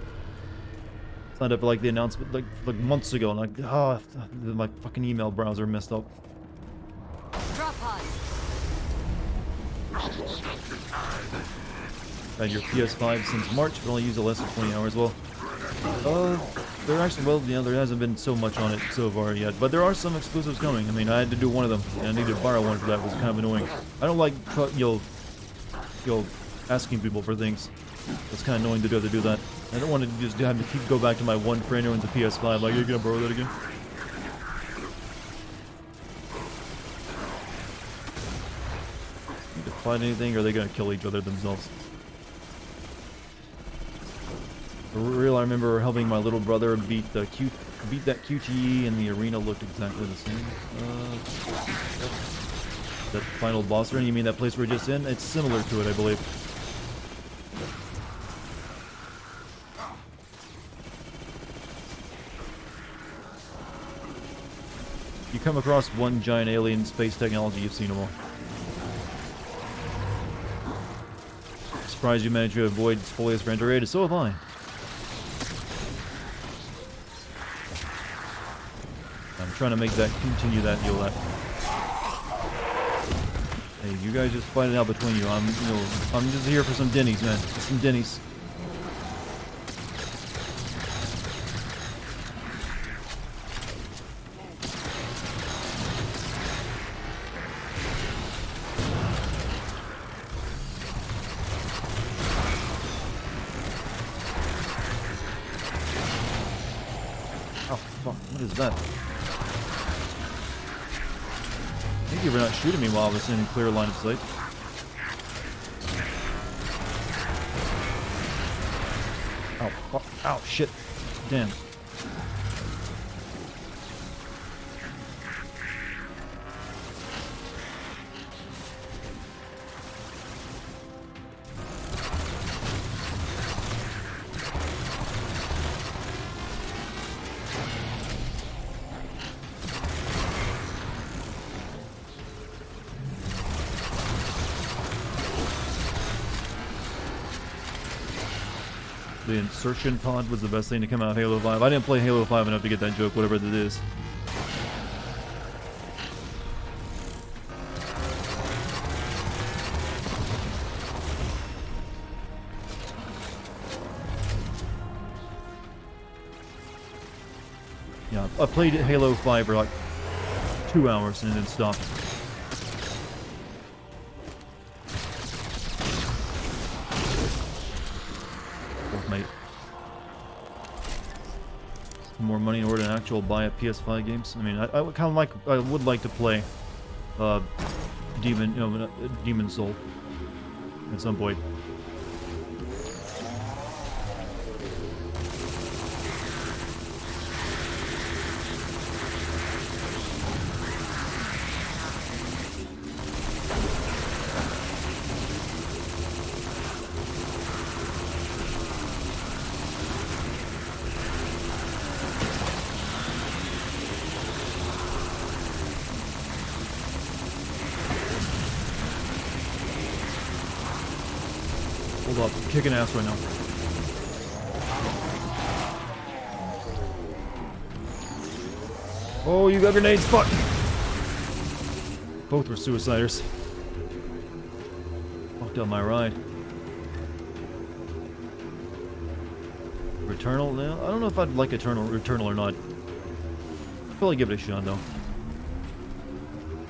S1: Signed up for like the announcement like months ago, and like, oh, my fucking email browser messed up.
S6: Drop pod.
S1: Had your PS5 since March, but only used it less than 20 hours. Well, there actually, well, you know, there hasn't been so much on it so far yet, but there are some exclusives coming. I mean, I had to do one of them, and I needed to borrow one for that. It was kind of annoying. I don't like, asking people for things. It's kind of annoying to have to do that. I don't want to just have to go back to my one friend who owns a PS5. Like, are you gonna borrow that again? Need to find anything, or are they gonna kill each other themselves? For real, I remember helping my little brother beat that QTE, and the arena looked exactly the same. That final boss arena, you mean that place we're just in? It's similar to it, I believe. You come across one giant alien space technology, you've seen them all. Surprised you managed to avoid Spolius for Enter 8, so have I. I'm trying to make that continue that deal. That hey, you guys just fight it out between you. I'm just here for some Denny's, man. Just some Denny's. Oh fuck! What is that? Thank you for not shooting me while I was in clear line of sight. Oh, fuck. Ow, shit. Damn. The insertion pod was the best thing to come out of Halo 5. I didn't play Halo 5 enough to get that joke, whatever it is. Yeah, I played Halo 5 for like 2 hours and then stopped. Mate. More money in order to actually buy a PS5 games. I mean, I would kind of like, I would like to play Demon Soul at some point. Hold up, I'm kicking ass right now. Oh, you got grenades, fuck! Both were suiciders. Fucked up my ride. Returnal? No, I don't know if I'd like Returnal or not. I'll probably give it a shot though.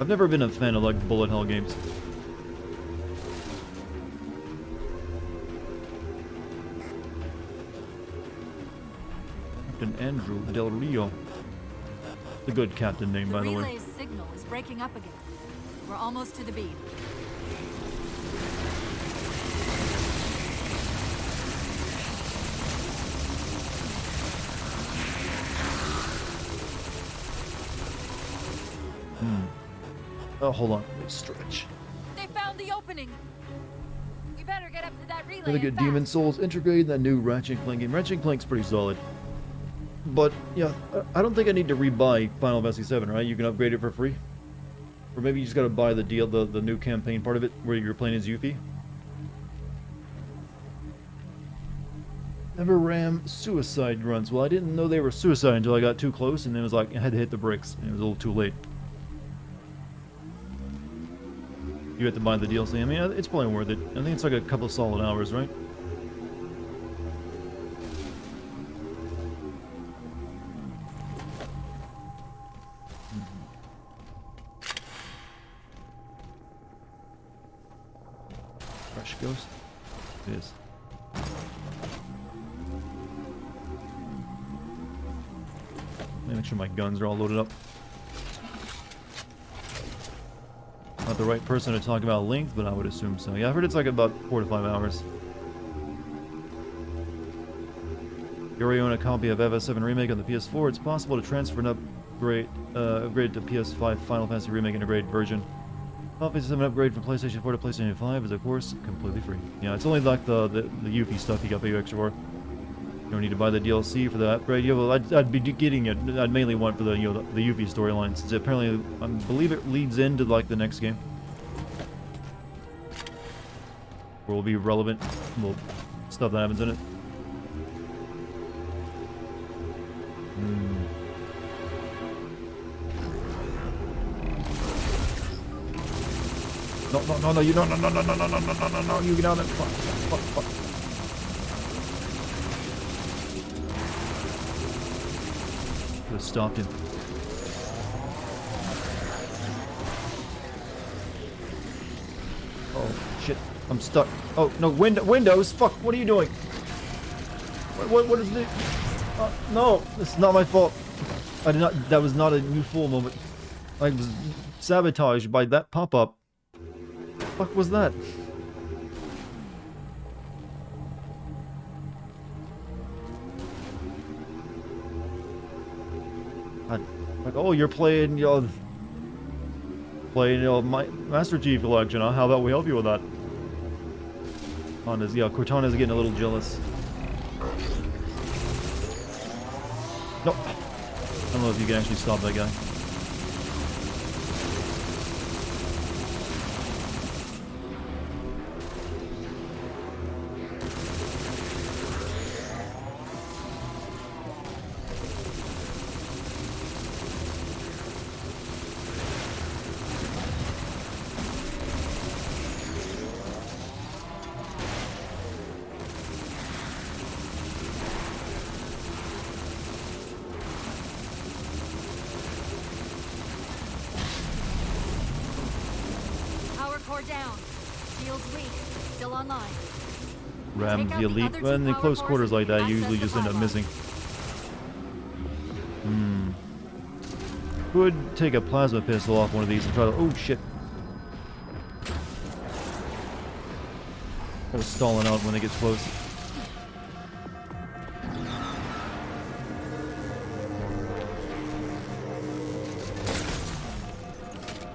S1: I've never been a fan of like bullet hell games. Captain Andrew Del Rio. The good captain name, by the way.
S6: The relay's signal is breaking up again. We're almost to the bead.
S1: Oh, hold on. Let's stretch.
S6: They found the opening. We better get up to that relay.
S1: Really good Demon Souls integrated in that new Ratchet & Clank game. Ratchet & Clank's pretty solid. But, yeah, I don't think I need to rebuy Final Fantasy 7, right? You can upgrade it for free. Or maybe you just gotta buy the deal, the new campaign part of it, where you're playing as Yuffie. Never ram suicide runs. Well, I didn't know they were suicide until I got too close, and then it was like, I had to hit the bricks, and it was a little too late. You have to buy the DLC. I mean, it's probably worth it. I think it's like a couple of solid hours, right? Fresh ghost? It is. Make sure my guns are all loaded up. Not the right person to talk about length, but I would assume so. Yeah, I've heard it's like about 4 to 5 hours. You already own a copy of FS7 Remake on the PS4. It's possible to transfer and upgrade to PS5 Final Fantasy Remake integrated version. Final Fantasy 7 upgrade from PlayStation 4 to PlayStation 5 is, of course, completely free. Yeah, it's only like the Yuffie stuff you got to pay extra for. You don't need to buy the DLC for the upgrade. Yeah, well, I'd be getting it. I'd mainly want for the the Yuffie storyline, since apparently I believe it leads into like the next game, where will be relevant, well, stuff that happens in it. No, you no, you get out of it. Fuck. Could have stopped him. Oh, shit. I'm stuck. Oh, no, windows! Fuck, what are you doing? What is this? No, it's not my fault. I did not, that was not a new full moment. I was sabotaged by that pop-up. What the fuck was that? Like, oh, you're playing your my Master Chief Collection, huh? How about we help you with that? Cortana's getting a little jealous. No, I don't know if you can actually stop that guy. Ram the elite. Well, in the close quarters like that, you usually just end up missing. Could take a plasma pistol off one of these and try to. Oh shit! I was stalling out when it gets close.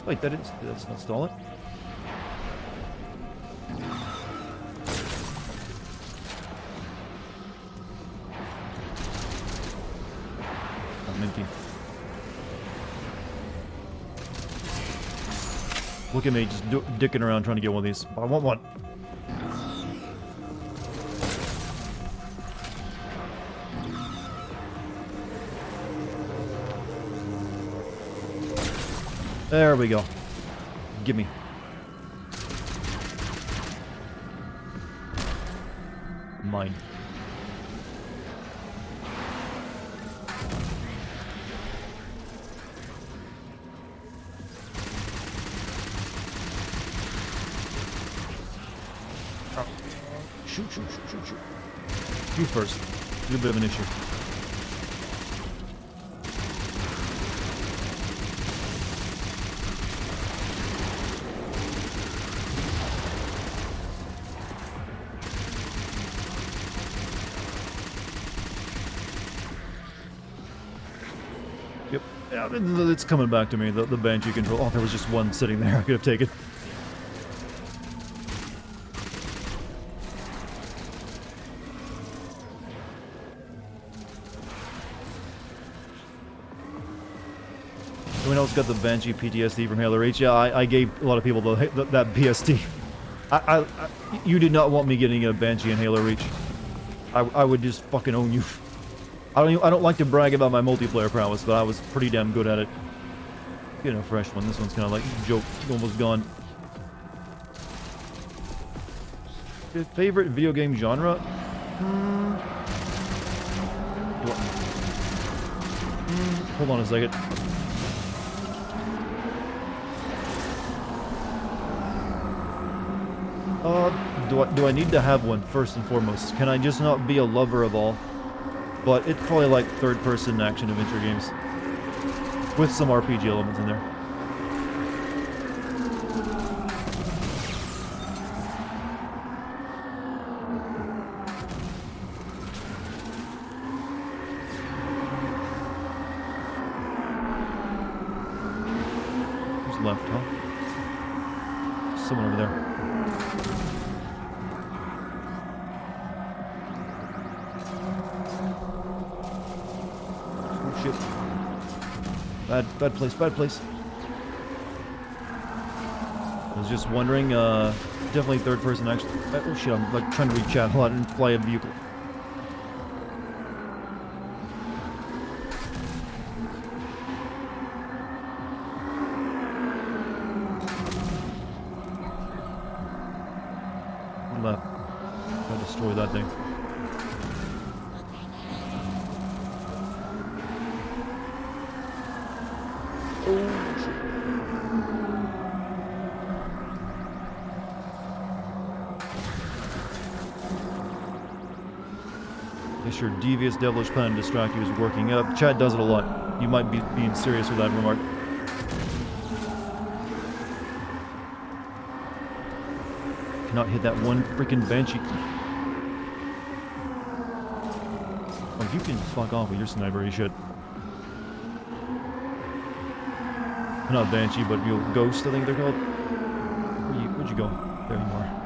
S1: Wait, that's not stalling. Look at me, just dicking around trying to get one of these. I want one. There we go. Give me. Mine. Shoot. You first. You're a bit of an issue. Yep. Yeah, it's coming back to me, the Banshee control. Oh, there was just one sitting there I could have taken. Anyone else got the Banshee PTSD from Halo Reach? Yeah, I gave a lot of people that PST. You did not want me getting a Banshee in Halo Reach. I would just fucking own you. I don't like to brag about my multiplayer prowess, but I was pretty damn good at it. Getting a fresh one. This one's kind of like joke, almost gone. Favorite video game genre? Hold on a second. Do I need to have one first and foremost? Can I just not be a lover of all? But it's probably like third-person action-adventure games. With some RPG elements in there. Who's left, huh? Someone over there. Shit. Bad place, bad place. I was just wondering, definitely third person action. Oh shit, I'm like trying to reach out a lot and fly a vehicle. One left. Gotta destroy that thing. Guess your devious, devilish plan to distract you is working. Chad does it a lot. You might be being serious with that remark. Cannot hit that one freaking Banshee. Oh, you can fuck off with your sniper, you should. Not Banshee, but your Ghost, I think they're called. Where'd you go? There you are.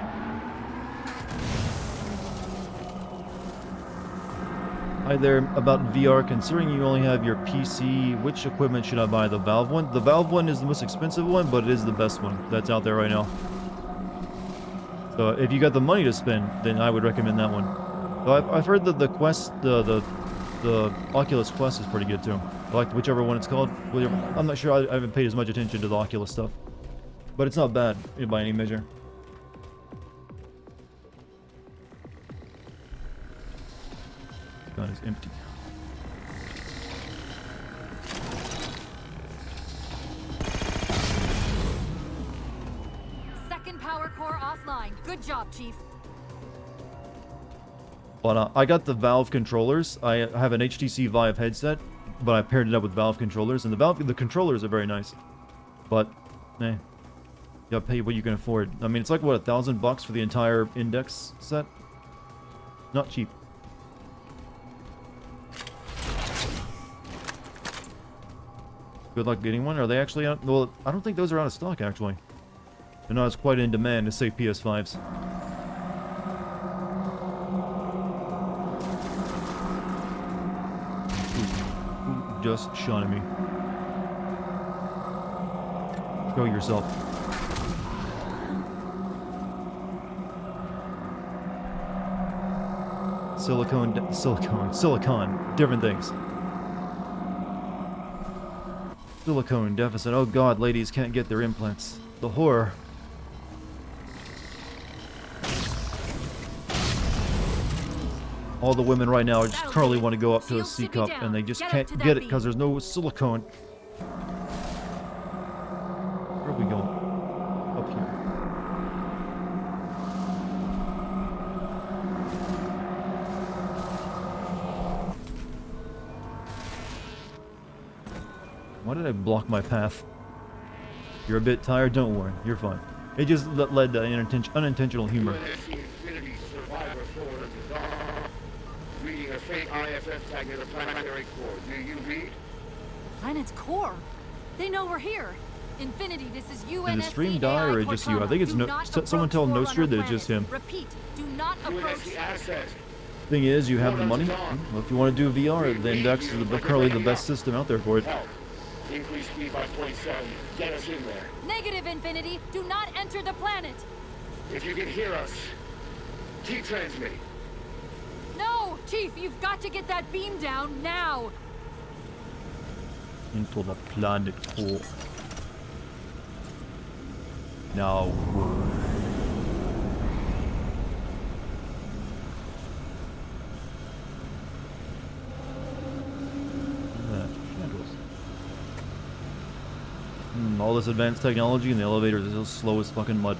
S1: Hi there, about VR, considering you only have your PC, which equipment should I buy? The Valve one? The Valve one is the most expensive one, but it is the best one that's out there right now. So if you got the money to spend, then I would recommend that one. So I've heard that the Quest, the Oculus Quest is pretty good too. I like whichever one it's called. I'm not sure, I haven't paid as much attention to the Oculus stuff. But it's not bad by any measure. Gun is empty.
S6: Second power core offline. Good job, Chief.
S1: But I got the Valve controllers. I have an HTC Vive headset, but I paired it up with Valve controllers, and the controllers are very nice. But, you gotta pay what you can afford. I mean, it's like, what, $1,000 for the entire Index set? Not cheap. Good luck getting one. Are they actually out? Well, I don't think those are out of stock, actually. They're not as quite in demand as, say, PS5s. Ooh, just shot at me. Go yourself. Silicon. Different things. Silicone deficit. Oh god, ladies can't get their implants. The horror. All the women right now just currently want to go up to a C cup and they just can't get it because there's no silicone. Where are we going? Up here. Why did I block my path? You're a bit tired? Don't worry. You're fine. It just led to unintentional humor.
S13: Reading a faint IFF tag near the planetary core. Do you read?
S6: Planet's core? They know we're here. Infinity, this is UNSC.
S1: Did the stream die or is it just you? I think it's someone tell Nostra that it's just him.
S6: Repeat, do not approach.
S1: Thing is, you have the money. Well, if you want to do VR, the Index is currently the best system out there for it.
S13: Increase speed by 27. Get us in there.
S6: Negative, Infinity. Do not enter the planet.
S13: If you can hear us, keep transmitting.
S6: No, Chief, you've got to get that beam down now.
S1: Into the planet core. Now. All this advanced technology and the elevators are still slow as fucking mud.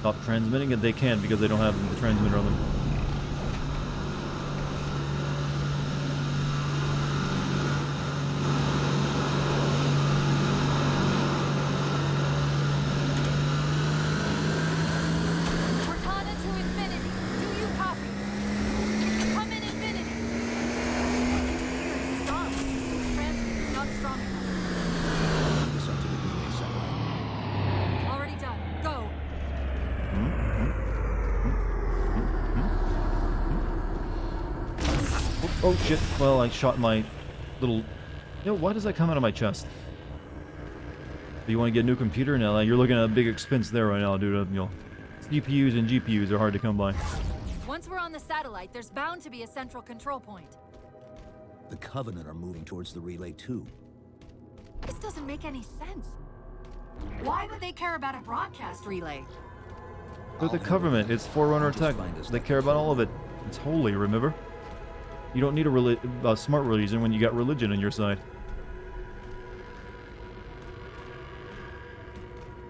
S1: Stop transmitting it? They can't because they don't have the transmitter on them.
S6: Cortana to Infinity. Do you copy? Come in Infinity. Interference is gone. Transmitter's not strong enough.
S5: This up to the relay satellite.
S6: Already done. Go.
S1: Oh shit, well I shot my little... why does that come out of my chest? Do you want to get a new computer? Now you're looking at a big expense there right now, dude. CPUs and GPUs are hard to come by.
S6: Once we're on the satellite, there's bound to be a central control point.
S5: The Covenant are moving towards the relay too.
S6: This doesn't make any sense. Why would they care about a broadcast relay?
S1: But the government, it's Forerunner tech. They care about all of it. It's holy, remember? You don't need a smart religion when you got religion on your side.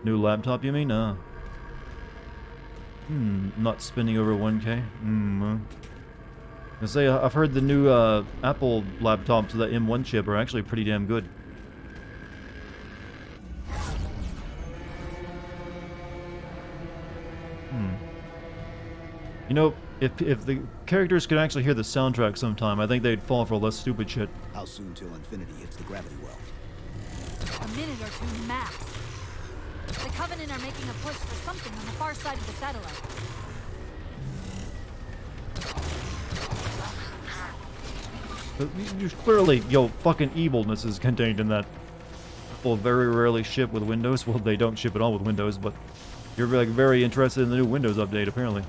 S1: New laptop, you mean? Not spending over 1K? I say, I've heard the new Apple laptops with the M1 chip are actually pretty damn good. You know, if the characters could actually hear the soundtrack sometime, I think they'd fall for less stupid shit.
S5: How soon till Infinity hits the gravity well?
S6: A minute or two max. The Covenant are making a push for something on the far side of the satellite.
S1: Clearly, fucking evilness is contained in that. People very rarely ship with Windows. Well, they don't ship at all with Windows, but you're like very interested in the new Windows update, apparently.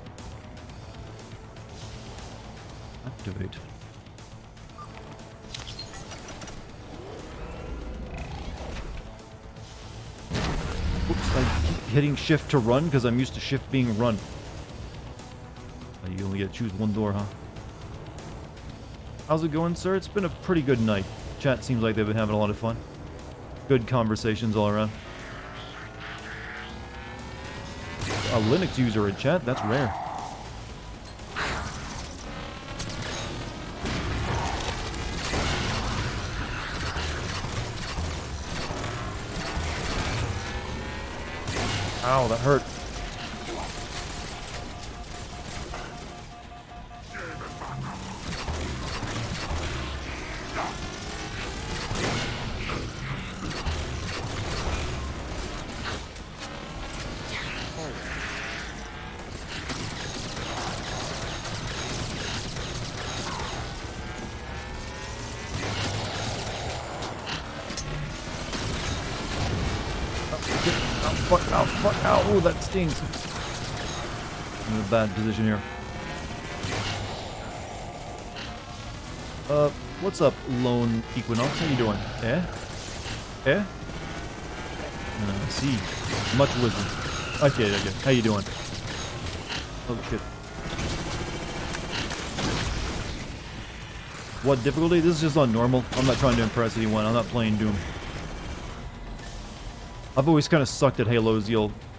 S1: Activate. Oops, I keep hitting shift to run because I'm used to shift being run. You only get to choose one door, huh? How's it going, sir? It's been a pretty good night. Chat seems like they've been having a lot of fun. Good conversations all around. A Linux user in chat? That's rare. Ow, that hurt. Ow, that stings. I'm in a bad position here. What's up, Lone Equinox? How you doing? I see. Much wisdom. Okay. How you doing? Oh, shit. What difficulty? This is just on normal. I'm not trying to impress anyone. I'm not playing Doom. I've always kind of sucked at Halo's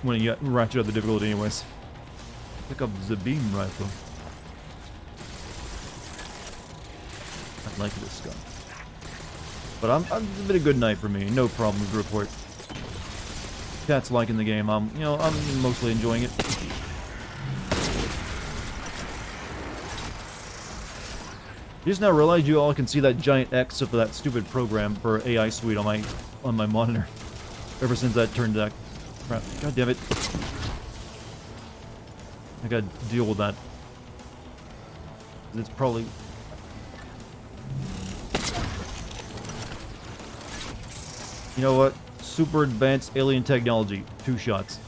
S1: when you ratchet up the difficulty anyways. Pick up the beam rifle. I like this gun. But it's been a good night for me. No problems to report. Cat's liking the game. I'm mostly enjoying it. You just now realized you all can see that giant X of that stupid program for AI Suite on my monitor. Ever since that turned that crap. God damn it. I gotta deal with that. It's probably... You know what? Super advanced alien technology. 2 shots.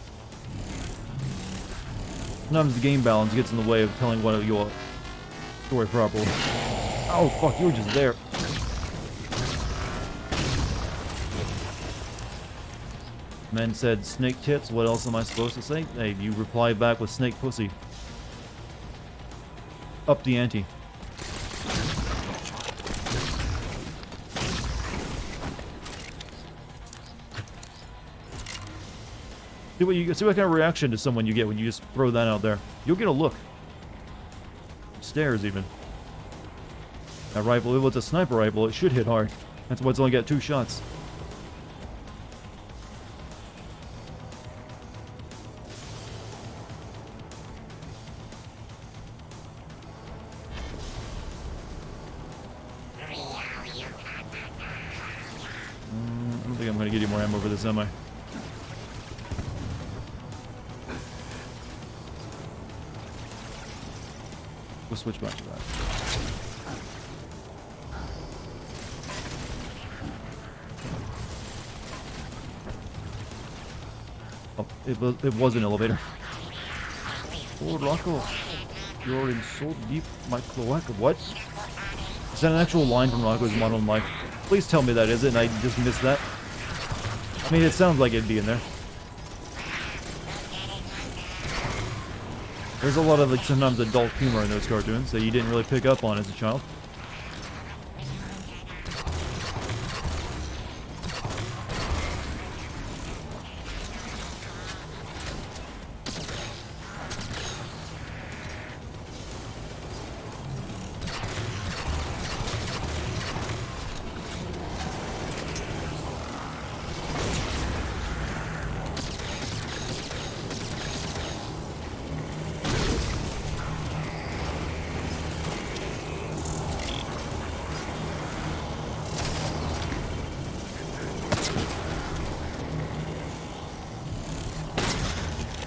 S1: Sometimes the game balance gets in the way of telling one of your story properly. Oh fuck, you were just there. Men said snake tits, what else am I supposed to say? Hey, you reply back with snake pussy. Up the ante. See what kind of reaction to someone you get when you just throw that out there. You'll get a look. Stares even. That rifle, if it's a sniper rifle, it should hit hard. That's why it's only got 2 shots. I don't think I'm gonna get any more ammo for this, am I? We'll switch back to that. Oh, it was an elevator. Oh, Rocco, you're in so deep, my cloaca. What? Is that an actual line from Rocco's Modern Life? Please tell me that isn't, and I just missed that. I mean, it sounds like it'd be in there. There's a lot of, like, sometimes adult humor in those cartoons that you didn't really pick up on as a child.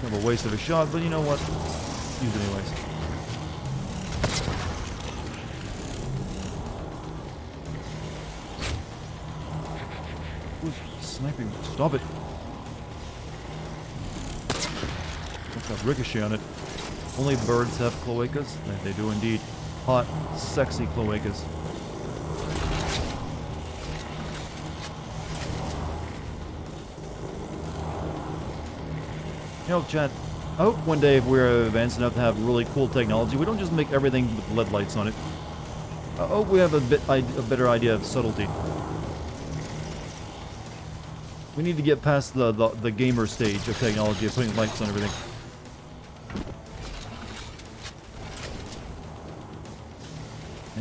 S1: Kind of a waste of a shot, but you know what? Use it anyways. Who's sniping? Stop it! What's got ricochet on it? Only birds have cloacas? They do indeed. Hot, sexy cloacas. You know, chat, I hope one day if we're advanced enough to have really cool technology, we don't just make everything with LED lights on it. I hope we have a better idea of subtlety. We need to get past the gamer stage of technology of putting lights on everything.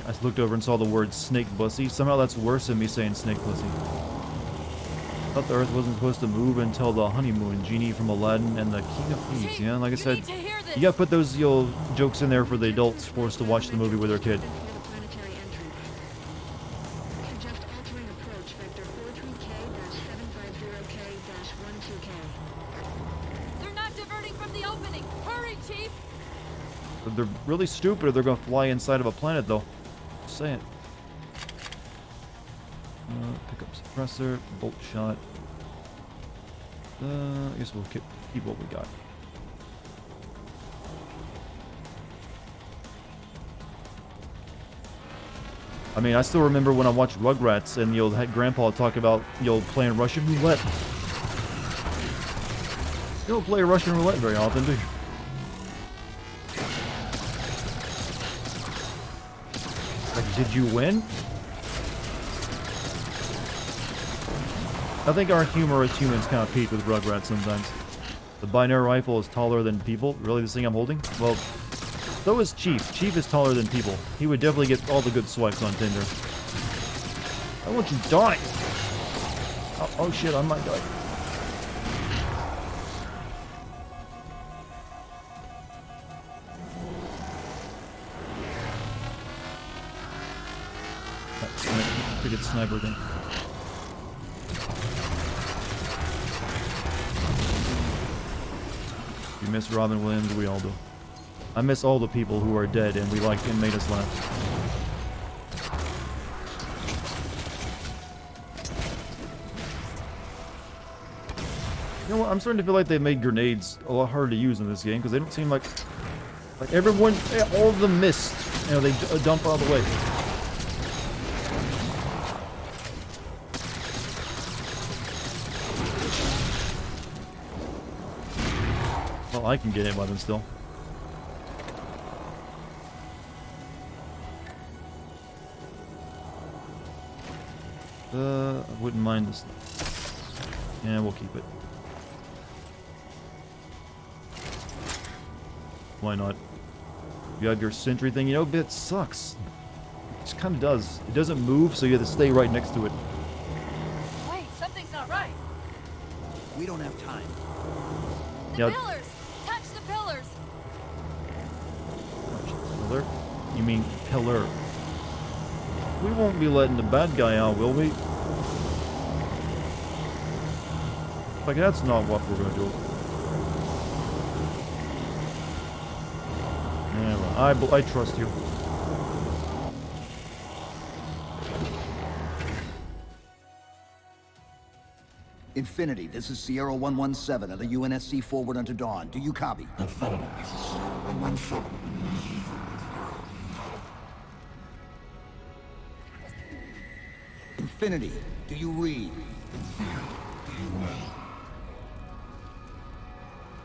S1: I looked over and saw the word snake bussy. Somehow that's worse than me saying snake pussy. I thought the Earth wasn't supposed to move until the honeymoon. Genie from Aladdin and the King of Thieves. Yeah, like I said, you gotta put those jokes in there for the adults forced to watch the movie with their kid.
S6: They're not diverting from the opening. Hurry, Chief!
S1: If they're really stupid or they're gonna fly inside of a planet, though. Just saying. Pick up suppressor, bolt shot. I guess we'll keep what we got. I mean, I still remember when I watched Rugrats and had Grandpa talk about playing Russian roulette. You don't play Russian roulette very often, do you? Like, did you win? I think our humor as humans kind of peak with Rugrats sometimes. The binary rifle is taller than people. Really, this thing I'm holding? Well, so is Chief. Chief is taller than people. He would definitely get all the good swipes on Tinder. I want you to die. Oh shit, I might die. Pretty good sniper thing. You miss Robin Williams, we all do. I miss all the people who are dead and we liked and made us laugh. You know what? I'm starting to feel like they made grenades a lot harder to use in this game because they don't seem like everyone, all of them missed. You know, they dump all the way. Well, I can get hit by them still. I wouldn't mind this. Yeah, we'll keep it. Why not? You have your sentry thing. You know, bit sucks. It just kind of does. It doesn't move, so you have to stay right next to it.
S6: Wait, something's not right.
S5: We don't have time.
S6: The pillars! Touch the pillars!
S1: Pillar? You mean pillar? We won't be letting the bad guy out, will we? Like, that's not what we're gonna do. Yeah, well, I trust you.
S5: Infinity, this is Sierra 117 of the UNSC forward unto dawn. Do you copy? Infinity, do you read?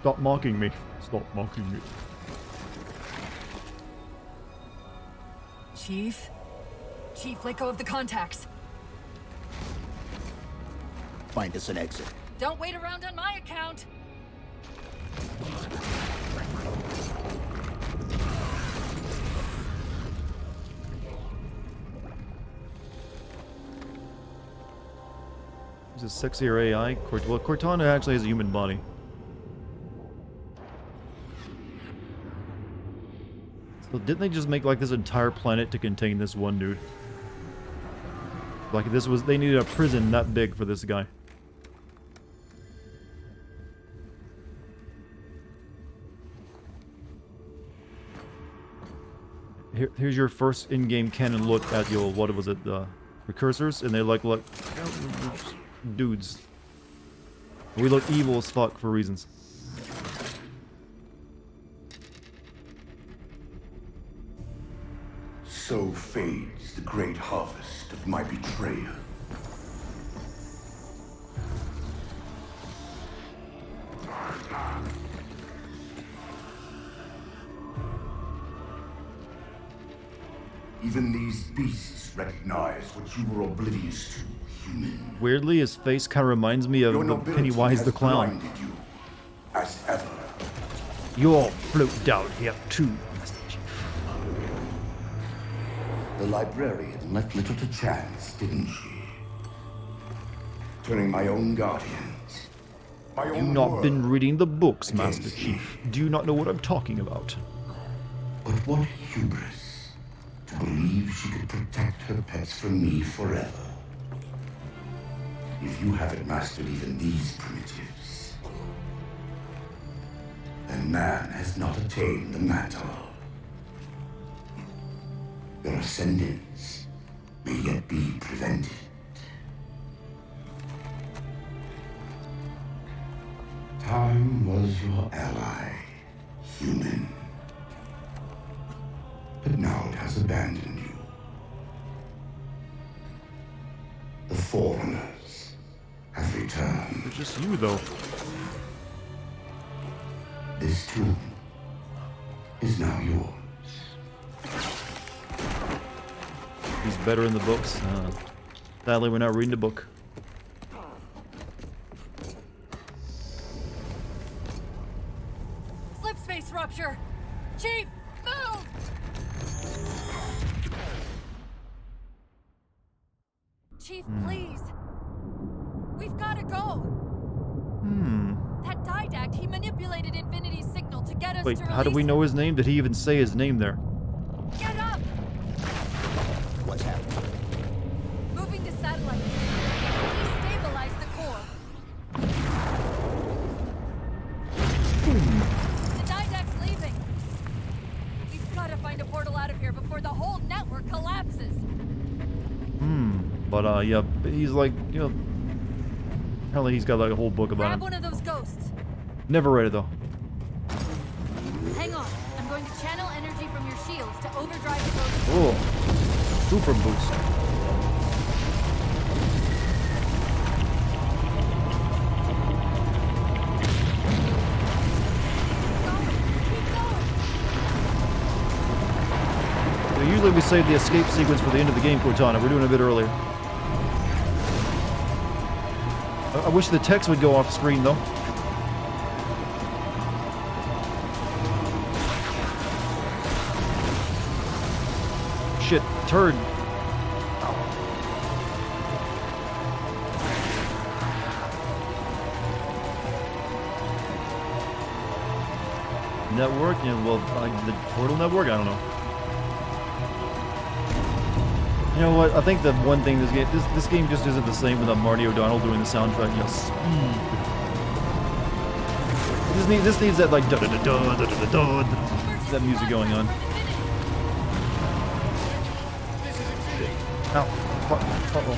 S1: Stop mocking me. Stop mocking me.
S6: Chief? Chief, let go of the contacts.
S5: Find us an exit.
S6: Don't wait around on my account.
S1: Is it sexier AI? Well, Cortana actually has a human body. So didn't they just make like this entire planet to contain this one dude? Like this was, they needed a prison that big for this guy. Here's your first in-game canon look at your, what was it, precursors, and they look like dudes. We look evil as fuck for reasons.
S14: So fades the great harvest of my betrayal. Even these beasts recognize what you were oblivious to, human.
S1: Weirdly, his face kind of reminds me of the Pennywise the Clown.
S14: You, as ever.
S1: You'll float down here too, Master Chief.
S14: The librarian left little to chance, didn't she? Turning my own guardians.
S1: You've not been reading the books, Master Chief. Do you not know what I'm talking about?
S14: But what hubris to believe she could protect her pets from me forever. If you haven't mastered even these primitives, then man has not attained the mantle. Your ascendance may yet be prevented. Time was your ally, human. But now it has abandoned you. The Forerunners have returned.
S1: It's just you, though.
S14: This tomb is now yours.
S1: He's better in the books. Sadly, we're not reading the book.
S6: Slip space rupture! Chief, move! Chief, please. We've got to go. That Didact, he manipulated Infinity's signal to get us
S1: Wait,
S6: to
S1: how do we know his name? Did he even say his name there?
S6: Get up!
S5: What's happening?
S6: Moving the satellite. Destabilize the core. The Didact's leaving. We've got to find a portal out of here before the whole network collapses.
S1: But, yeah, he's like, you know... Apparently he's got like a whole book about
S6: Grab
S1: him.
S6: one of those ghosts.
S1: Never read it, though.
S6: Hang on. I'm going to channel energy from your shields to overdrive the ghost.
S1: Oh, super boost. Usually we save the escape sequence for the end of the game, Cortana. We're doing it a bit earlier. I wish the text would go off screen, though. turd. Network? Yeah, well, the Portal Network? I don't know. You know what? I think the one thing this game just isn't the same without Marty O'Donnell doing the soundtrack. You know, speed. This needs that like da da da da da da da that music going on. Ow! Uh-oh.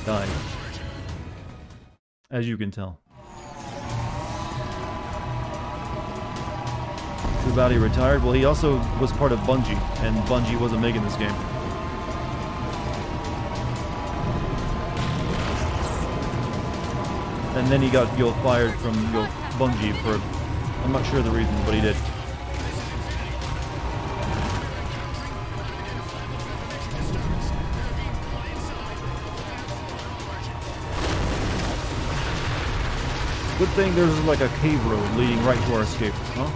S1: Died. As you can tell. Too bad he retired. Well, he also was part of Bungie, and Bungie wasn't making this game. And then he got fired from Bungie for, I'm not sure the reason, but he did. Good thing there's like a cave road leading right to our escape, huh?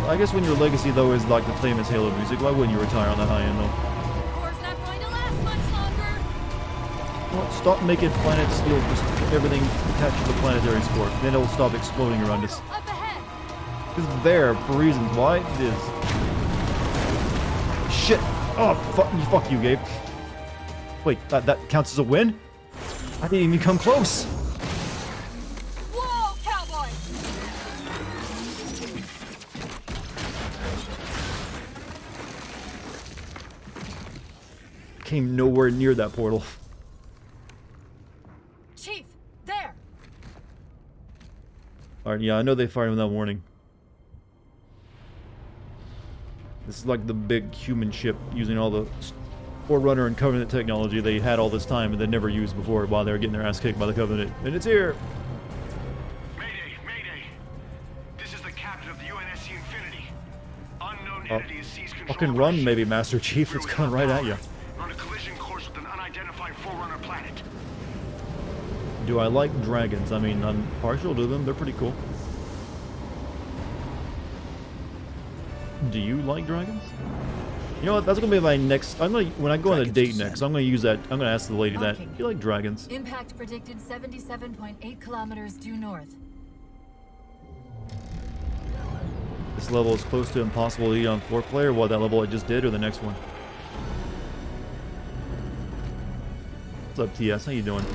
S1: I guess when your legacy, though, is like the famous Halo music, why wouldn't you retire on that high end, though?
S6: War's not going to last much longer.
S1: Well, stop making planets steal just everything attached to the planetary score. Then it'll stop exploding around us.
S6: Up ahead.
S1: It's there for reasons why it is. Shit! Oh, fuck you, Gabe. Wait, that counts as a win? I didn't even come close.
S6: Whoa, cowboy!
S1: Came nowhere near that portal.
S6: Chief, there.
S1: Alright, yeah, I know they fired him without warning. This is like the big human ship using all the Forerunner and Covenant technology they had all this time and they never used before while they were getting their ass kicked by the Covenant. And it's here!
S15: Mayday! Mayday! This is the captain of the UNSC Infinity. Unknown entity has seized control.
S1: Fucking run, maybe, Master Chief. It's coming right at you.
S15: On a collision course with an unidentified Forerunner planet.
S1: Do I like dragons? I mean, I'm partial to them. They're pretty cool. Do you like dragons? You know what? That's gonna be my next. When I go on a date next, I'm gonna use that. I'm gonna ask the lady that. Do you like dragons?
S6: Impact predicted 77.8 kilometers due north.
S1: This level is close to impossible to eat on 4-player. What, that level I just did, or the next one? What's up, TS? How you doing?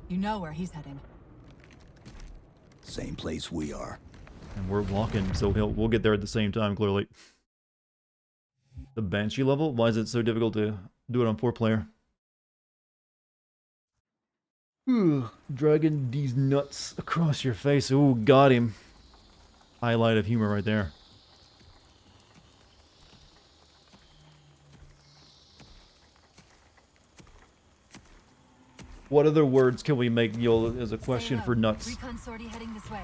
S6: You know where he's heading.
S5: Same place we are.
S1: And we're walking, so we'll get there at the same time, clearly. The Banshee level? Why is it so difficult to do it on 4-player? Dragging these nuts across your face. Ooh, got him. Highlight of humor right there. What other words can we make, as a question for nuts?
S6: Recon sortie heading this way.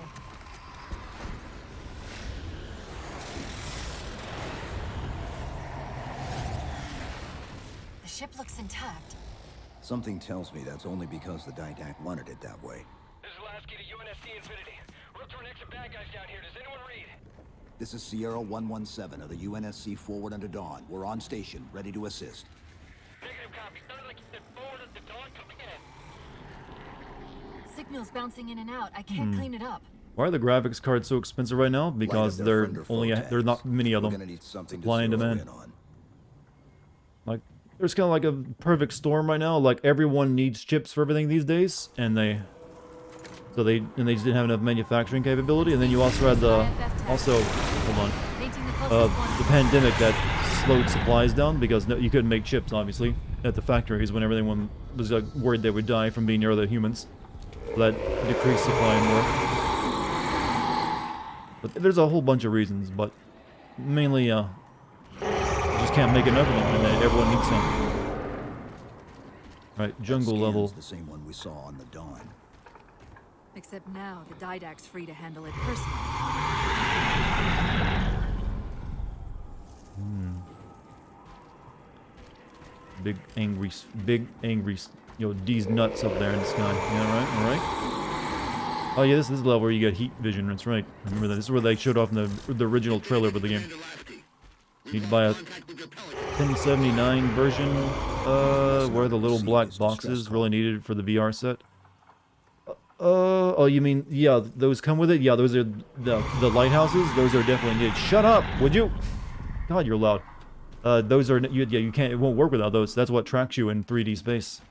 S6: The ship looks intact.
S5: Something tells me that's only because the Didact wanted it that way.
S15: This is Lasky to UNSC Infinity. We're up to an extra bad guys down here. Does anyone read?
S5: This is Sierra 117 of the UNSC Forward Under Dawn. We're on station, ready to assist.
S15: Negative copy. Sounded like you said Forward Under Dawn coming in.
S6: Signal's bouncing in and out. I can't clean it up.
S1: Why are the graphics cards so expensive right now? Because there's not many of them. Supply and demand. Like, there's kind of like a perfect storm right now. Like, everyone needs chips for everything these days, and they just didn't have enough manufacturing capability. And then you also had the pandemic that slowed supplies down because you couldn't make chips, obviously, at the factories when everyone was worried they would die from being near other humans. So that decreased supply more. But there's a whole bunch of reasons, but mainly, just can't make enough of them, and everyone needs some. Right, jungle level.
S5: The same one we saw on the Dawn.
S6: Except now, the Didact's free to handle it personally.
S1: Big angry, you know, D's nuts up there in the sky. Yeah, right, all right. Oh yeah, this is the level where you get heat vision. That's right. I remember that. This is where they showed off in the original trailer for the game. You need to buy a 1079 version. Where the little black boxes really needed for the VR set. Oh, you mean, yeah, those come with it? Yeah, those are the lighthouses. Those are definitely needed. Shut up, would you? God, you're loud. Those are, yeah, you can't, it won't work without those. That's what tracks you in 3D space.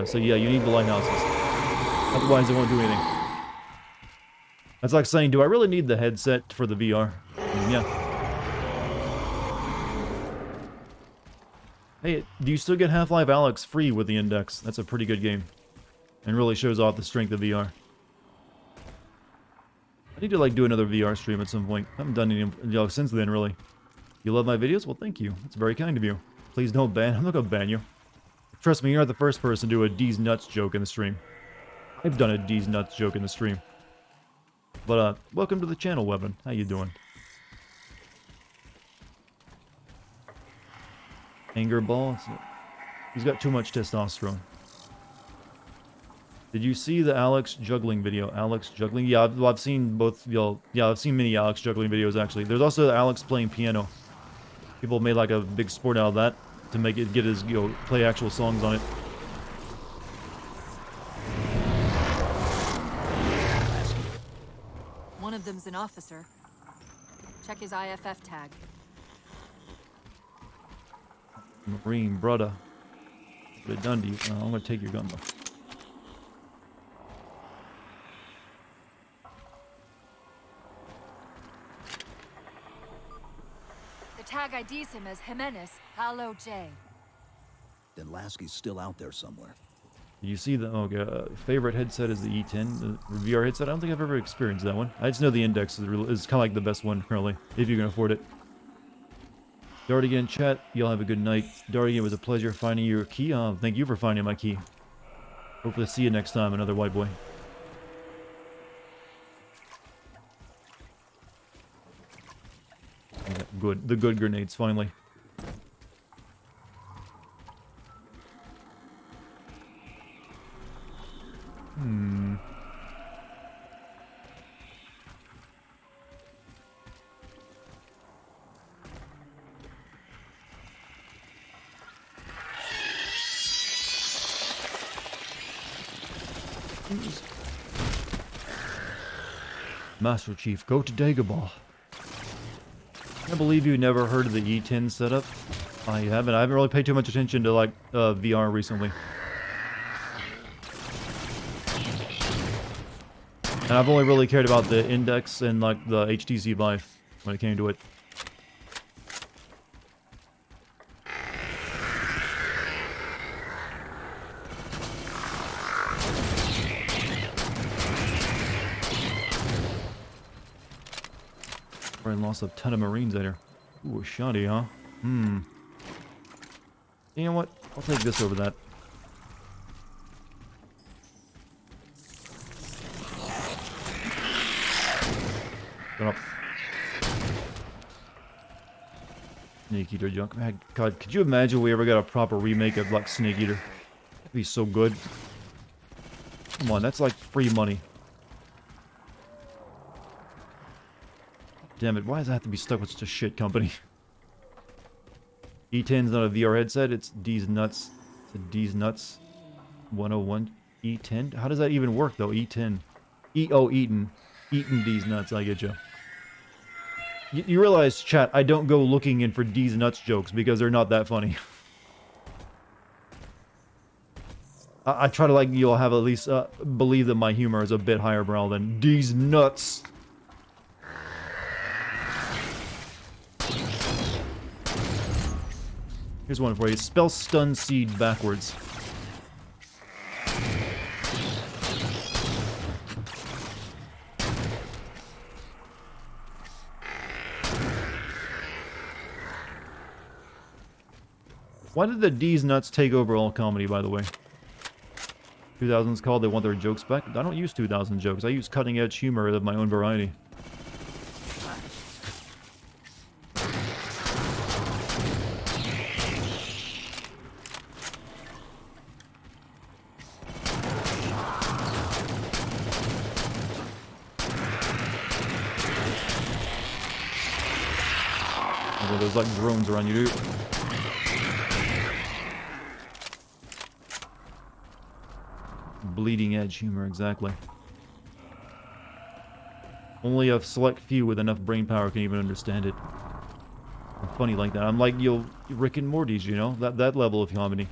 S1: So yeah, you need the lighthouses. Otherwise, it won't do anything. That's like saying, do I really need the headset for the VR? Yeah. Hey, do you still get Half-Life Alyx free with the Index? That's a pretty good game. And really shows off the strength of VR. I need to, like, do another VR stream at some point. I haven't done any since then, really. You love my videos? Well, thank you. It's very kind of you. Please don't ban. I'm not gonna ban you. Trust me, you're not the first person to do a D's nuts joke in the stream. I've done a D's nuts joke in the stream. But, welcome to the channel, Weapon. How you doing? Anger ball? He's got too much testosterone. Did you see the Alex juggling video? Alex juggling? Yeah, I've seen both, you know, yeah, I've seen many Alex juggling videos, actually. There's also Alex playing piano. People made, like, a big sport out of that to make it, get his, you know, play actual songs on it.
S6: One of them's an officer. Check his IFF tag.
S1: Marine, brother. What have done to you? I'm gonna take your gun, though.
S6: The tag IDs him as Jimenez, Halo J.
S5: Then Lasky's still out there somewhere.
S1: You see the favorite headset is the E10, the VR headset. I don't think I've ever experienced that one. I just know the Index is kind of like the best one currently, if you can afford it. Dartigan chat, y'all have a good night. Dartigan, it was a pleasure finding your key. Thank you for finding my key. Hopefully see you next time, another white boy. Yeah, good, the good grenades finally. Master Chief, go to Dagobah. I believe you never heard of the E10 setup. I haven't. I haven't really paid too much attention to, like, VR recently. And I've only really cared about the Index and, like, the HTC Vive when it came to it. Lost a ton of Marines out here. Ooh, shoddy, huh? You know what? I'll take this over that. Shut up. Snake Eater junk. Man, God, could you imagine we ever got a proper remake of, like, Snake Eater? That'd be so good. Come on, that's like free money. Damn it, why does it have to be stuck with such a shit company? E10's not a VR headset, it's D's nuts. It's a D's nuts 101 E10? How does that even work though? E10. Eaton D's nuts, I get you. You realize, chat, I don't go looking in for D's nuts jokes because they're not that funny. I try to, like, you'll have at least believe that my humor is a bit higher brow than D's nuts. Here's one for you. Spell stun seed backwards. Why did the D's nuts take over all comedy, by the way? 2000's called, they want their jokes back. I don't use 2000 jokes. I use cutting-edge humor of my own variety. Oh, there's like drones around you, dude. Bleeding edge humor, exactly. Only a select few with enough brain power can even understand it. I'm funny like that. I'm like, Rick and Morty's, you know? That level of comedy.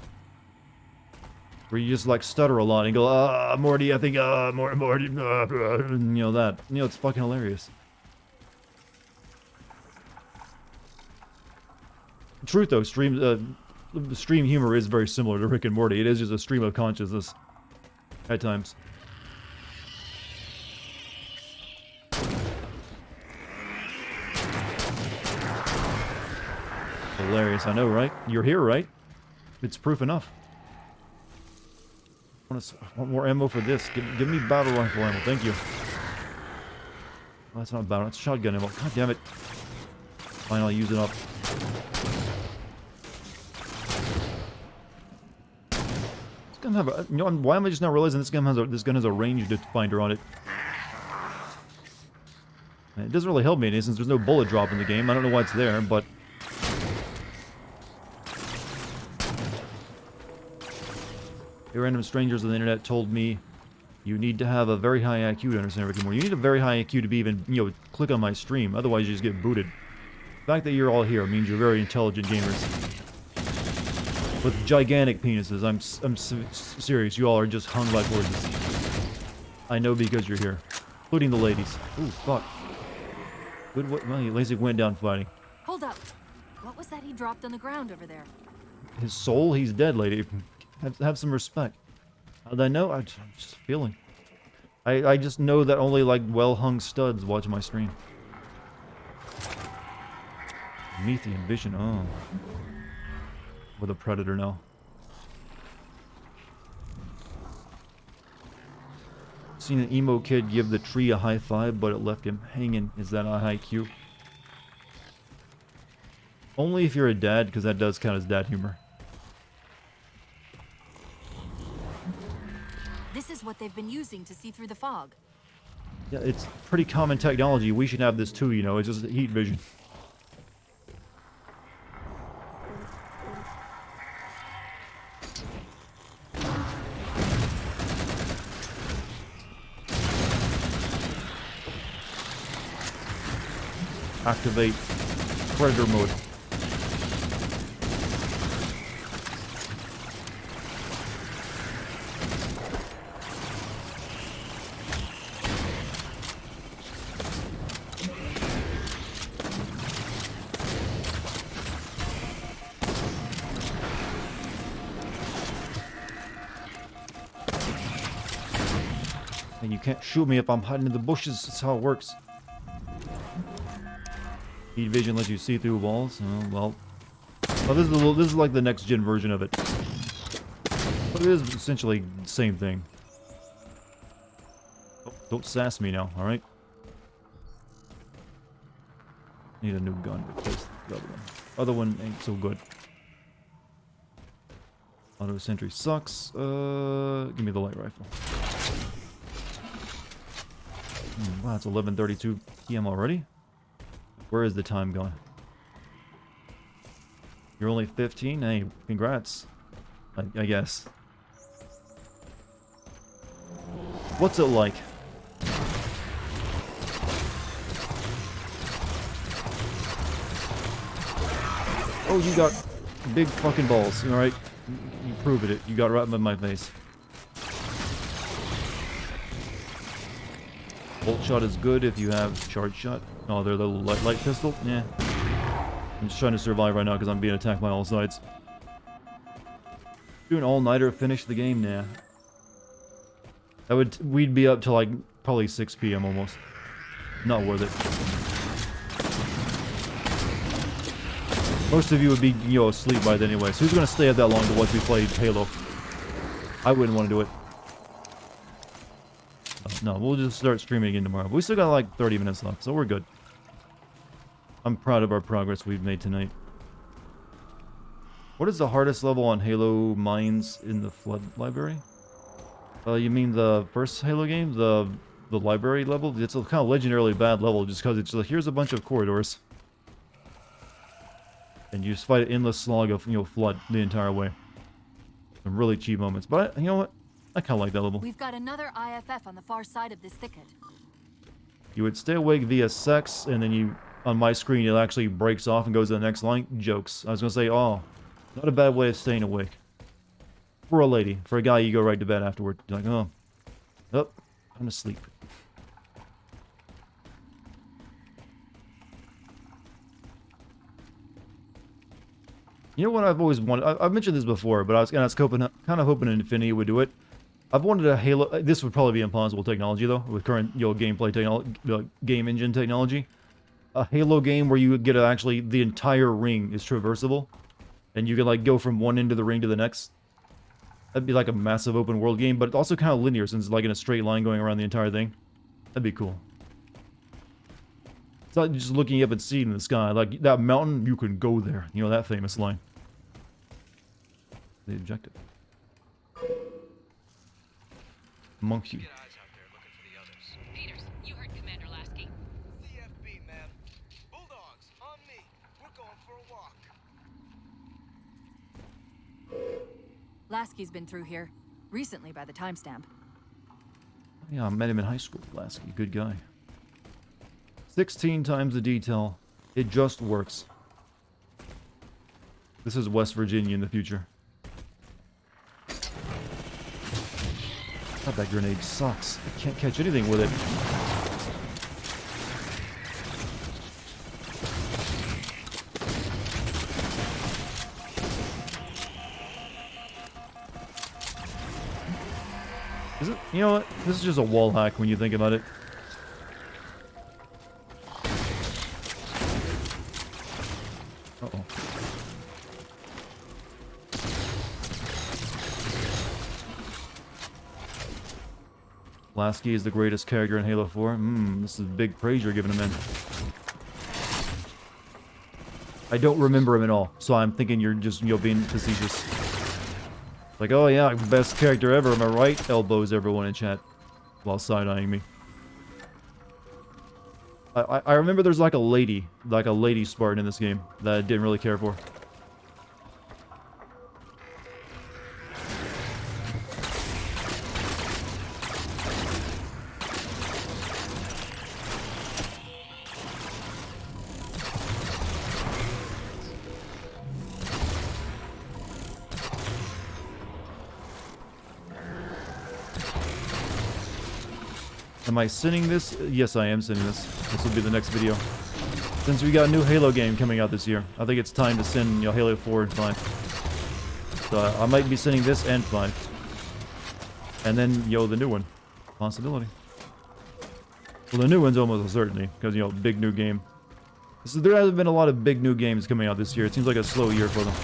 S1: Where you just, like, stutter a lot and go, Morty, I think, Morty, you know, that. You know, it's fucking hilarious. Truth, though, stream humor is very similar to Rick and Morty. It is just a stream of consciousness. At times. Hilarious, I know, right? You're here, right? It's proof enough. I want more ammo for this. Give me battle rifle ammo, thank you. Oh, that's not battle, that's shotgun ammo. God damn it. Fine, I'll use it up. This gun have a, you know, why am I just now realizing this gun has a range finder on it? It doesn't really help me any since there's no bullet drop in the game. I don't know why it's there, but random strangers on the internet told me you need to have a very high IQ to understand Rick and Morty. You need a very high IQ to be even, you know, click on my stream. Otherwise, you just get booted. The fact that you're all here means you're very intelligent gamers. With gigantic penises. I'm serious. You all are just hung like horses. I know because you're here. Including the ladies. Ooh, fuck. Good, well, Lazy went down fighting.
S6: Hold up. What was that he dropped on the ground over there?
S1: His soul? He's dead, lady. Have some respect. How did I know? I'm just feeling. I just know that only, like, well-hung studs watch my stream. Promethean vision, oh. With a predator now. Seen an emo kid give the tree a high five, but it left him hanging. Is that a high Q? Only if you're a dad, because that does count as dad humor.
S6: This is what they've been using to see through the fog.
S1: Yeah, it's pretty common technology. We should have this too, you know. It's just heat vision. Activate predator mode. And you can't shoot me if I'm hiding in the bushes. That's how it works. Heat vision lets you see through walls. Oh, well, this is like the next gen version of it. But it is essentially the same thing. Oh, don't sass me now, alright? Need a new gun to replace the other one. Other one ain't so good. Auto sentry sucks. Give me the light rifle. Wow, it's 11:32 p.m. already? Where is the time going? You're only 15? Hey, congrats. I guess. What's it like? Oh, you got big fucking balls, alright? You proved it. You got right in my face. Bolt shot is good if you have charge shot. Oh, they're the light pistol? Yeah. I'm just trying to survive right now because I'm being attacked by all sides. Do an all-nighter, finish the game? Nah. We'd be up till like probably 6 p.m. almost. Not worth it. Most of you would be, you know, asleep by then anyway. So who's gonna stay up that long to watch me play Halo? I wouldn't want to do it. No, we'll just start streaming again tomorrow. But we still got like 30 minutes left, so we're good. I'm proud of our progress we've made tonight. What is the hardest level on Halo Mines in the Flood Library? You mean the first Halo game? The library level? It's a kind of legendarily bad level just because it's like, here's a bunch of corridors. And you just fight an endless slog of, you know, flood the entire way. Some really cheap moments. But, you know what? I kind of like that level.
S6: We've got another IFF on the far side of this thicket.
S1: You would stay awake via sex, and then you, on my screen, it actually breaks off and goes to the next line. Jokes. I was going to say, oh, not a bad way of staying awake. For a lady. For a guy, you go right to bed afterward. You're like, oh, I'm asleep. You know what I've always wanted? I've mentioned this before, but I was kind of hoping Infinity would do it. I've wanted a Halo. This would probably be impossible technology though, with current, you know, gameplay technology, game engine technology. A Halo game where you would get actually the entire ring is traversable, and you can like go from one end of the ring to the next. That'd be like a massive open world game, but it's also kind of linear since it's like in a straight line going around the entire thing. That'd be cool. It's not just looking up and seeing in the sky. Like that mountain, you can go there. You know that famous line. The objective. Monkey.
S7: Peters, you heard Commander Lasky.
S15: CFB, ma'am. Bulldogs, on me. We're going for a walk.
S6: Lasky's been through here. Recently by the timestamp.
S1: Yeah, I met him in high school. Lasky, good guy. 16 times the detail. It just works. This is West Virginia in the future. God, that grenade sucks. I can't catch anything with it. Is it? You know what? This is just a wall hack when you think about it. Uh-oh. Lasky is the greatest character in Halo 4. This is big praise you're giving him in. I don't remember him at all, so I'm thinking you're just, you know, being facetious. Like, oh yeah, best character ever, am I right? Elbows everyone in chat while side-eyeing me. I remember there's like a lady Spartan in this game that I didn't really care for. Am I sending this? Yes, I am sending this. This will be the next video. Since we got a new Halo game coming out this year, I think it's time to send, you know, Halo 4 and 5. So I might be sending this and 5. And then, yo, the new one. Possibility. Well, the new one's almost a certainty, because, you know, big new game. So there hasn't been a lot of big new games coming out this year. It seems like a slow year for them.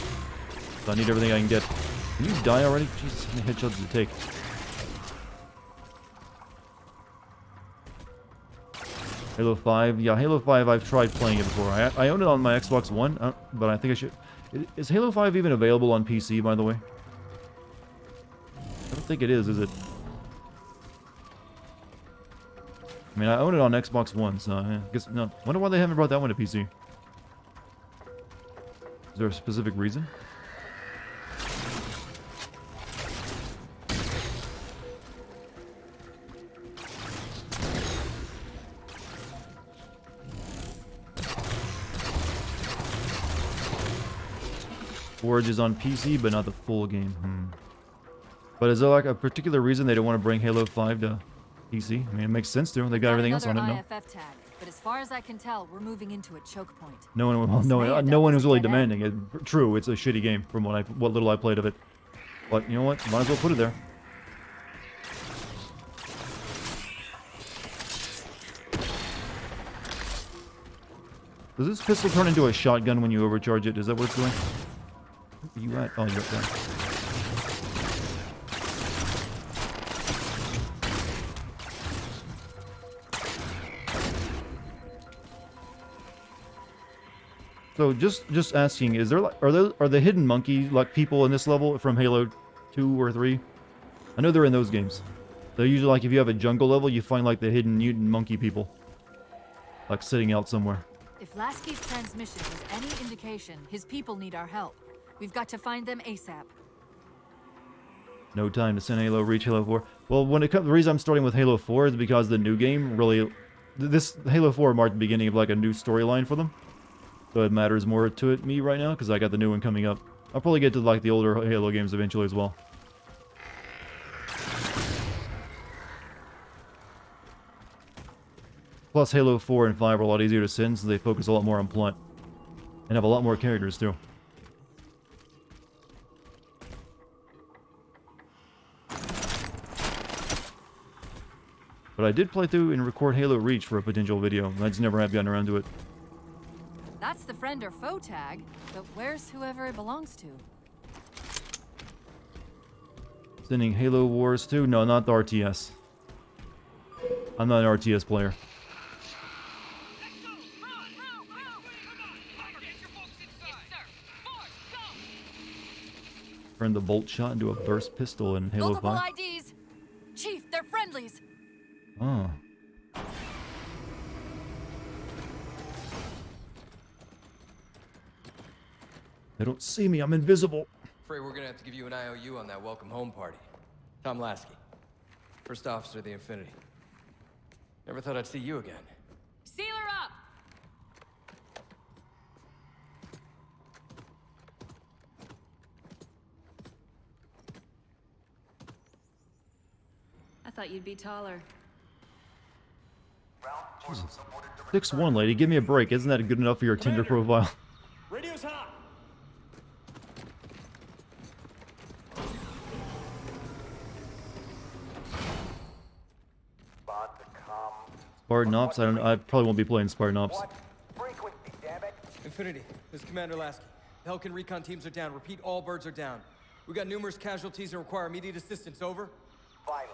S1: So I need everything I can get. Can you die already? Jesus, how many headshots does it take? Halo 5. Yeah, Halo 5, I've tried playing it before. I own it on my Xbox One, but I think I should... Is Halo 5 even available on PC, by the way? I don't think it is it? I mean, I own it on Xbox One, so I guess... No, wonder why they haven't brought that one to PC. Is there a specific reason? Forge is on PC, but not the full game. But is there like a particular reason they don't want to bring Halo 5 to PC? I mean, it makes sense to. They got everything else on it now.
S6: IFF tag, but as far as I can tell, we're moving into a choke point.
S1: No one was really demanding it. True, it's a shitty game from what little I played of it. But you know what? Might as well put it there. Does this pistol turn into a shotgun when you overcharge it? Is that what it's doing? You at? Oh, you're up there. So just asking, is there like are the hidden monkey like people in this level from Halo 2 or 3? I know they're in those games. They're usually like if you have a jungle level, you find like the hidden mutant monkey people, like sitting out somewhere.
S6: If Lasky's transmission is any indication, his people need our help. We've got to find them ASAP.
S1: No time to send Halo Reach, Halo 4. Well, when it comes, the reason I'm starting with Halo 4 is because the new game really, this Halo 4 marked the beginning of like a new storyline for them. So it matters more to me right now because I got the new one coming up. I'll probably get to like the older Halo games eventually as well. Plus, Halo 4 and 5 are a lot easier to send since they focus a lot more on plot. And have a lot more characters, too. But I did play through and record Halo Reach for a potential video. I just never have gotten around to it.
S6: That's the friend or foe tag, but where's whoever it belongs to?
S1: Sending Halo Wars 2? No, not the RTS. I'm not an RTS player. Turned the bolt shot into a burst pistol in Halo 5.
S6: Multiple IDs! Chief, they're friendlies!
S1: Oh. They don't see me, I'm invisible.
S16: Afraid we're gonna have to give you an IOU on that welcome home party. Tom Lasky, first officer of the Infinity. Never thought I'd see you again.
S6: Seal her up! I thought you'd be taller.
S1: Jesus. 6'1", lady, give me a break. Isn't that good enough for your Tinder profile?
S15: Radio's hot.
S1: Spartan Ops? I probably won't be playing Spartan Ops.
S16: Infinity, this is Commander Lasky. The Helkin recon teams are down. Repeat, all birds are down. We got numerous casualties and require immediate assistance. Over.
S17: Finally.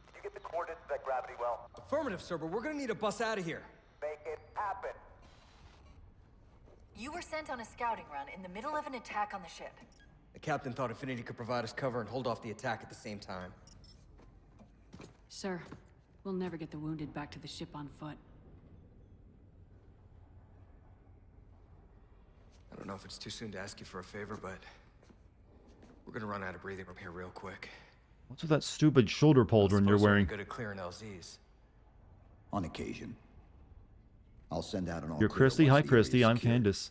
S17: Did you get the coordinates of that gravity well?
S16: Affirmative, sir, but we're gonna need a bus out of here.
S17: Make it happen.
S6: You were sent on a scouting run in the middle of an attack on the ship.
S16: The captain thought Infinity could provide us cover and hold off the attack at the same time.
S18: Sir, we'll never get the wounded back to the ship on foot.
S16: I don't know if it's too soon to ask you for a favor, but we're gonna run out of breathing room here real quick.
S1: What's with that stupid shoulder pauldron you're wearing?
S16: Good at clearing LZs.
S5: On occasion. I'll send out an all.
S1: You're Christy? Hi, Christy. I'm Candace.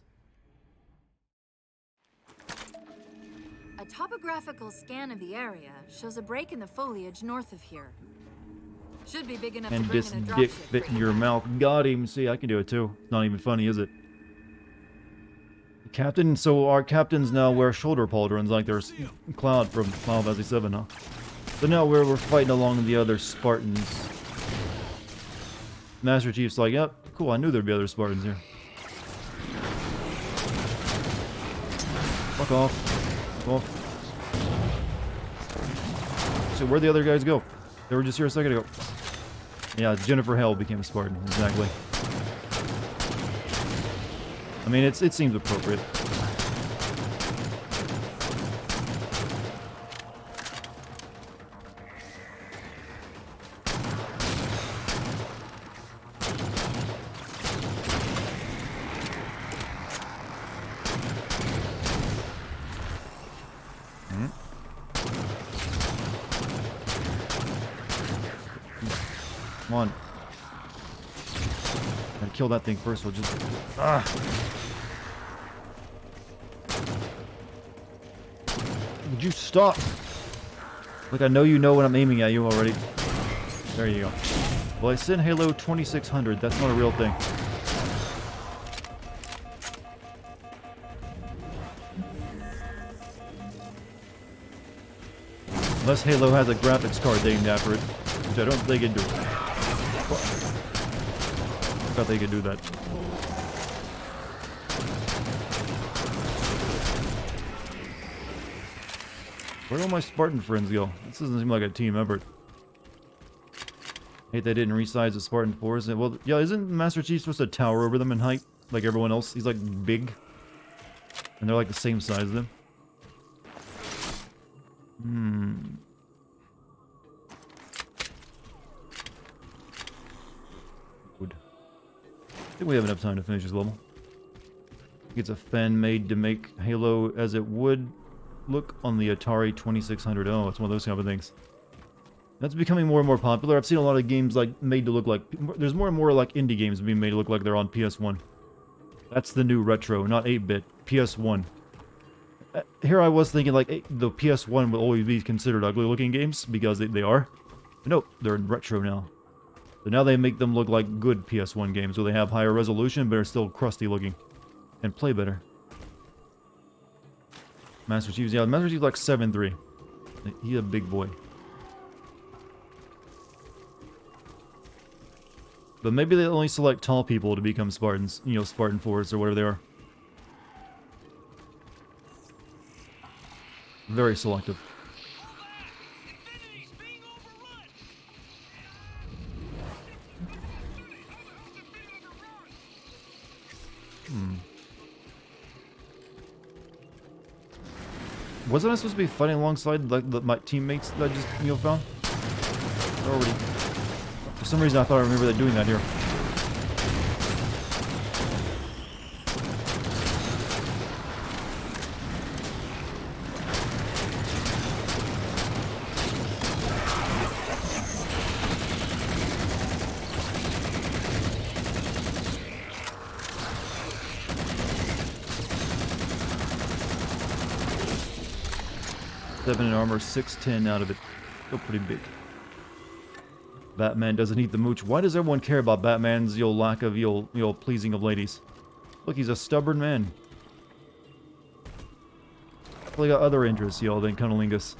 S6: A topographical scan of the area shows a break in the foliage north of here. Should be big enough
S1: And
S6: to bring
S1: this
S6: in a
S1: dick
S6: dropship
S1: fit
S6: for
S1: in
S6: you.
S1: your mouth. Got him. See, I can do it too. It's not even funny, is it? Captain, so our captains now wear shoulder pauldrons like there's Cloud from Final Fantasy 7, huh? So now we're fighting along the other Spartans. Master Chief's like, yep, cool, I knew there'd be other Spartans here. Fuck off. Fuck off. So where'd the other guys go? They were just here a second ago. Yeah, Jennifer Hale became a Spartan, exactly. I mean, it seems appropriate. Come on. Gotta kill that thing first, we'll just... Ah! Would you stop? Like, I know you know when I'm aiming at you already. There you go. Well, I sent Halo 2600. That's not a real thing. Unless Halo has a graphics card named after it, which I don't think it do. I thought they could do that. Where'd all my Spartan friends go? This doesn't seem like a team effort. Hate they didn't resize the Spartan force. Well, yeah, isn't Master Chief supposed to tower over them in height? Like everyone else? He's like big. And they're like the same size as them. Wood. I think we have enough time to finish this level. It's a fan made to make Halo as it would look on the Atari 2600. Oh, it's one of those kind of things. That's becoming more and more popular. I've seen a lot of games like made to look like... There's more and more like indie games being made to look like they're on PS1. That's the new retro, not 8-bit. PS1. Here I was thinking like the PS1 will always be considered ugly looking games because they are. But nope, they're in retro now. So now they make them look like good PS1 games where they have higher resolution but are still crusty looking. And play better. Master Chief's, yeah, Master Chief's like 7'3". He's a big boy. But maybe they only select tall people to become Spartans. You know, Spartan Force or whatever they are. Very selective. Wasn't I supposed to be fighting alongside like my teammates that I just, you know, found? Already. For some reason I thought I remember doing that here. Seven in armor, 6'10" out of it. Still pretty big. Batman doesn't eat the mooch. Why does everyone care about Batman's lack of pleasing of ladies? Look, he's a stubborn man. Probably got other interests, than cunnilingus.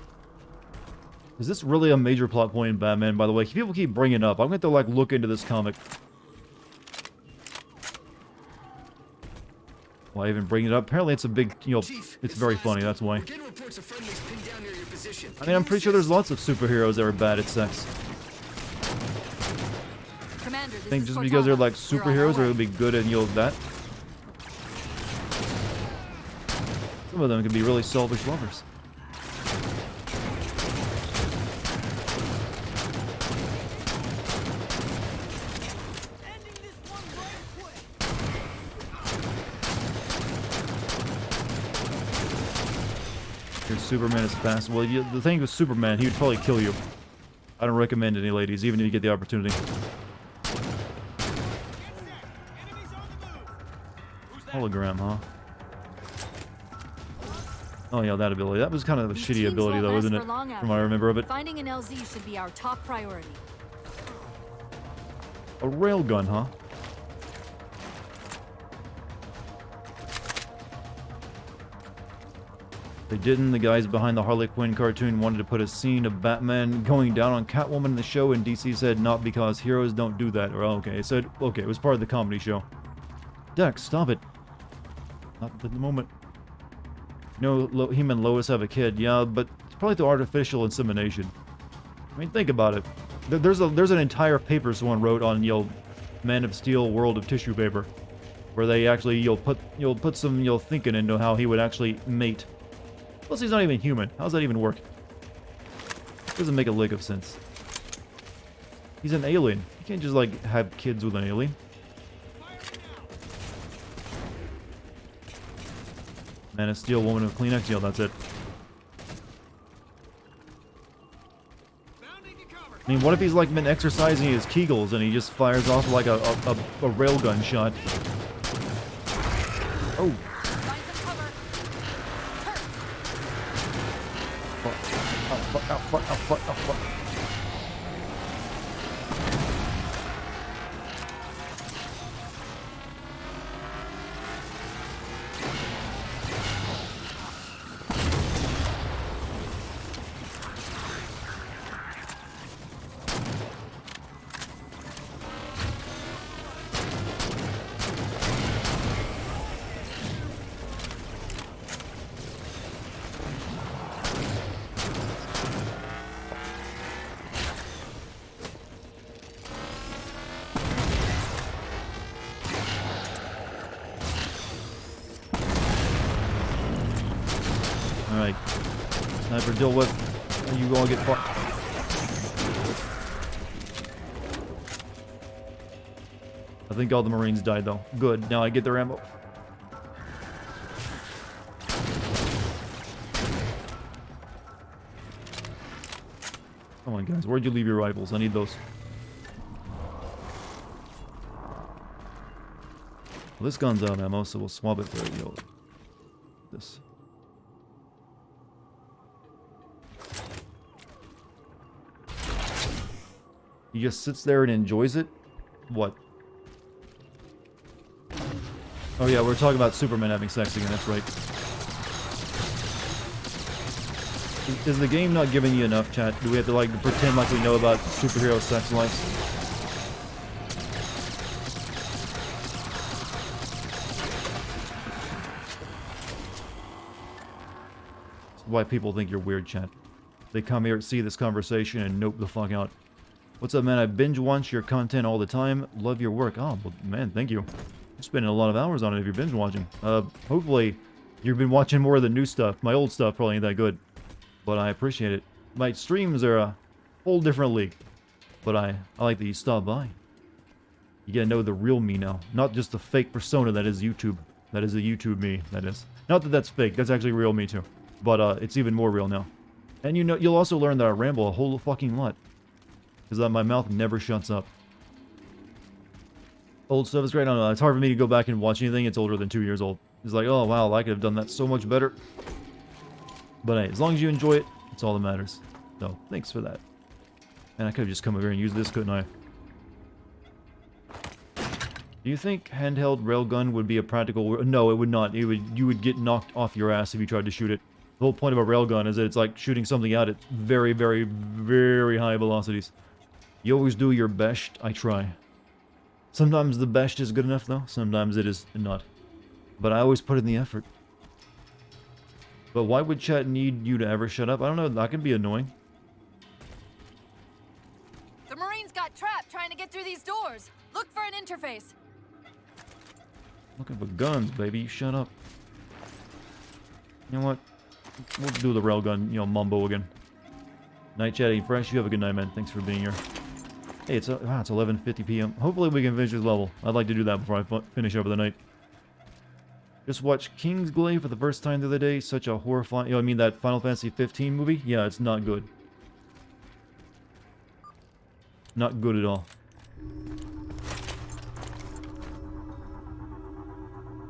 S1: Is this really a major plot point in Batman, by the way? People keep bringing it up. I'm going to like look into this comic. Why even bring it up? Apparently it's a big, it's very funny, that's why. I mean, I'm pretty sure there's lots of superheroes that are bad at sex.
S6: Commander,
S1: I think just because they're like superheroes, they're gonna be good at, that. Some of them can be really selfish lovers. Superman is fast. Well, the thing with Superman, he would probably kill you. I don't recommend any ladies, even if you get the opportunity. Hologram, huh? Oh yeah, that ability. That was kind of a shitty ability, though, isn't it? From what I remember of it.
S6: Finding an LZ should be our top priority.
S1: A railgun, huh? They didn't. The guys behind the Harley Quinn cartoon wanted to put a scene of Batman going down on Catwoman in the show, and DC said not because heroes don't do that. Or okay, it said okay, it was part of the comedy show. Dex, stop it. Not at the moment. Him and Lois have a kid, yeah, but it's probably through artificial insemination. I mean, think about it. There's an entire paper someone wrote on Man of Steel World of Tissue Paper, where they actually put some thinking into how he would actually mate. Plus, he's not even human. How does that even work? Doesn't make a lick of sense. He's an alien. You can't just, like, have kids with an alien. Man of Steel, Woman of Kleenex, that's it. I mean, what if he's, like, been exercising his Kegels and he just fires off, like, a railgun shot? Oh. Fuck. Alright. Sniper, deal with. You gonna get fucked. I think all the Marines died, though. Good. Now I get their ammo. Come on, guys. Where'd you leave your rifles? I need those. Well, this gun's out of ammo, so we'll swap it for, you know, this. He just sits there and enjoys it? What? Oh yeah, we're talking about Superman having sex again, that's right. Is the game not giving you enough, chat? Do we have to, like, pretend like we know about superhero sex lives? That's why people think you're weird, chat. They come here, see this conversation, and nope the fuck out. What's up, man? I binge watch your content all the time. Love your work. Oh, well, man, thank you. You're spending a lot of hours on it if you're binge watching. Hopefully, you've been watching more of the new stuff. My old stuff probably ain't that good. But I appreciate it. My streams are a whole different league. But I like that you stop by. You gotta know the real me now. Not just the fake persona that is YouTube. That is the YouTube me, that is. Not that that's fake. That's actually real me, too. But, it's even more real now. And you know, you'll also learn that I ramble a whole fucking lot. Because my mouth never shuts up. Old stuff is great. I don't know. It's hard for me to go back and watch anything. It's older than 2 years old. It's like, oh, wow, I could have done that so much better. But hey, as long as you enjoy it, it's all that matters. So, thanks for that. And I could have just come over here and used this, couldn't I? Do you think handheld railgun would be a practical... No, it would not. You would get knocked off your ass if you tried to shoot it. The whole point of a railgun is that it's like shooting something out at very, very, very high velocities. You always do your best. I try. Sometimes the best is good enough, though. Sometimes it is not. But I always put in the effort. But why would chat need you to ever shut up? I don't know. That can be annoying.
S6: The Marines got trapped trying to get through these doors. Look for an interface.
S1: Looking for guns, baby. Shut up. You know what? We'll do the railgun, you know, mumbo again. Night chatting fresh. You have a good night, man. Thanks for being here. Hey, it's 11:50 p.m. Hopefully we can finish this level. I'd like to do that before I finish over the night. Just watched Kingsglaive for the first time the other day. Such a horrifying... You know, I mean that Final Fantasy 15 movie? Yeah, it's not good. Not good at all.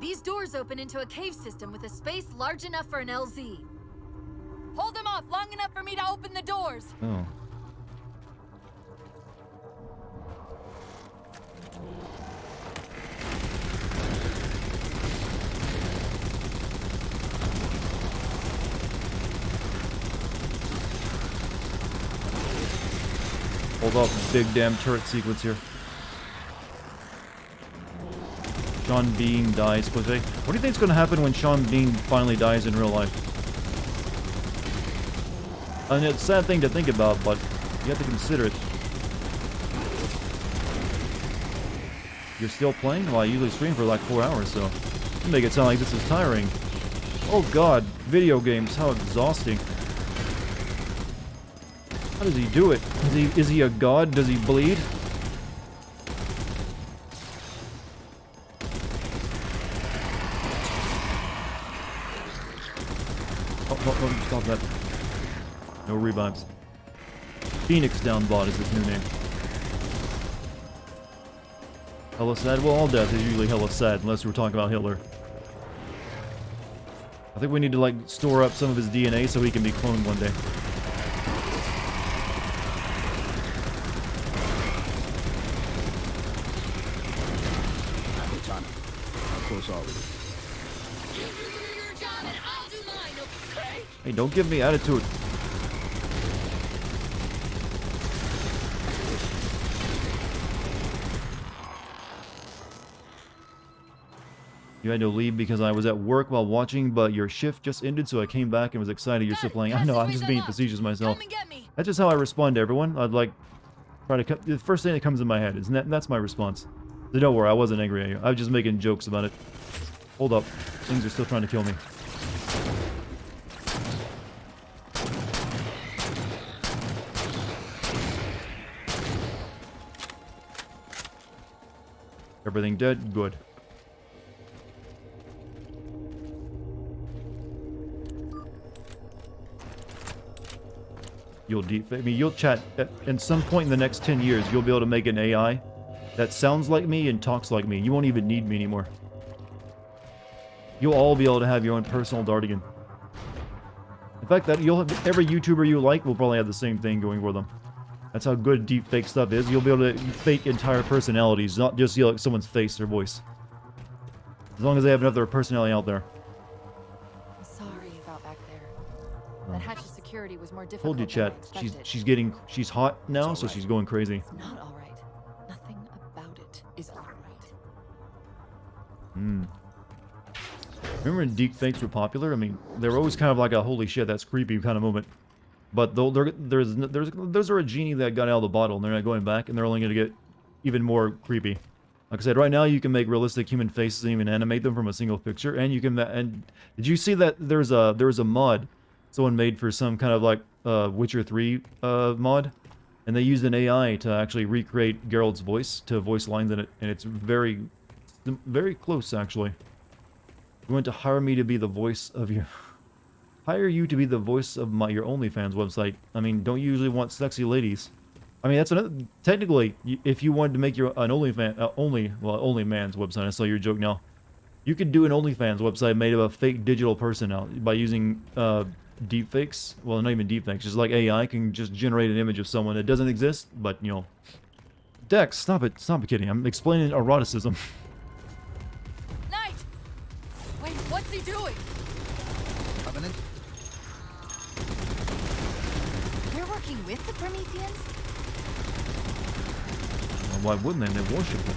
S6: These doors open into a cave system with a space large enough for an LZ. Hold them off long enough for me to open the doors.
S1: Oh. Hold off big damn turret sequence here. Sean Bean dies, Jose. What do you think is going to happen when Sean Bean finally dies in real life? I mean, it's a sad thing to think about, but you have to consider it. You're still playing? Well, I usually stream for like 4 hours, so you make it sound like this is tiring. Oh god, video games, how exhausting. How does he do it? Is he a god? Does he bleed? Oh, stop that. No revives. Phoenix Downbot is his new name. Hella sad? Well, all death is usually hella sad, unless we're talking about Hitler. I think we need to, like, store up some of his DNA so he can be cloned one day. Hey, don't give me attitude. You had to leave because I was at work while watching, but your shift just ended, so I came back and was excited you're still playing. I know, I'm just being facetious myself. That's just how I respond to everyone. I'd like try to the first thing that comes in my head is that's my response. So don't worry, I wasn't angry at you. I was just making jokes about it. Hold up. Things are still trying to kill me. Everything dead? Good. You'll you'll chat at some point in the next 10 years, you'll be able to make an AI that sounds like me and talks like me. You won't even need me anymore. You'll all be able to have your own personal Dartigan. In fact, that every YouTuber you like will probably have the same thing going for them. That's how good deepfake stuff is. You'll be able to fake entire personalities, not just like someone's face or voice. As long as they have enough of their personality out there.
S6: Sorry about back there. That hatch of security was more difficult.
S1: Told you,
S6: than I
S1: chat.
S6: expected.
S1: She's hot now, so she's going crazy.
S6: It's not all right. Nothing about it is all right.
S1: Hmm. Remember when deepfakes were popular? I mean, they were always kind of like a holy shit, that's creepy kind of moment. But there's a genie that got out of the bottle, and they're not going back, and they're only going to get even more creepy. Like I said, right now you can make realistic human faces and even animate them from a single picture, and you can. And did you see that there's a mod someone made for some kind of like Witcher 3 mod, and they used an AI to actually recreate Geralt's voice to voice lines in it, and it's very close actually. You want to hire me to be the voice of your... Hire you to be the voice of your OnlyFans website. I mean, don't you usually want sexy ladies? I mean, that's another... Technically, if you wanted to make your an OnlyMans website, I saw your joke now. You could do an OnlyFans website made of a fake digital person now by using deepfakes. Well, not even deepfakes, just like AI can just generate an image of someone that doesn't exist, but, you know... Dex, stop it. Stop kidding. I'm explaining eroticism.
S6: Wait, what's he doing?
S5: Covenant?
S6: They're working with the Prometheans?
S1: Well, why wouldn't they? They worship them.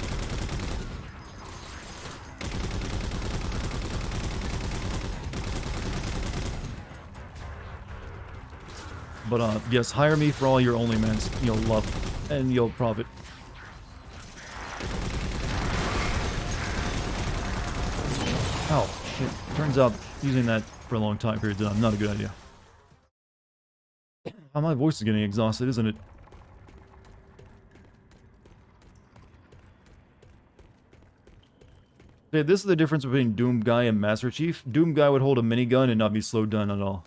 S1: But, yes, hire me for all your OnlyMans you'll love, and you'll profit. Oh, shit. Turns out using that for a long time period of time, not a good idea. Oh, my voice is getting exhausted, isn't it? Okay, this is the difference between Doom Guy and Master Chief. Doom Guy would hold a minigun and not be slowed down at all.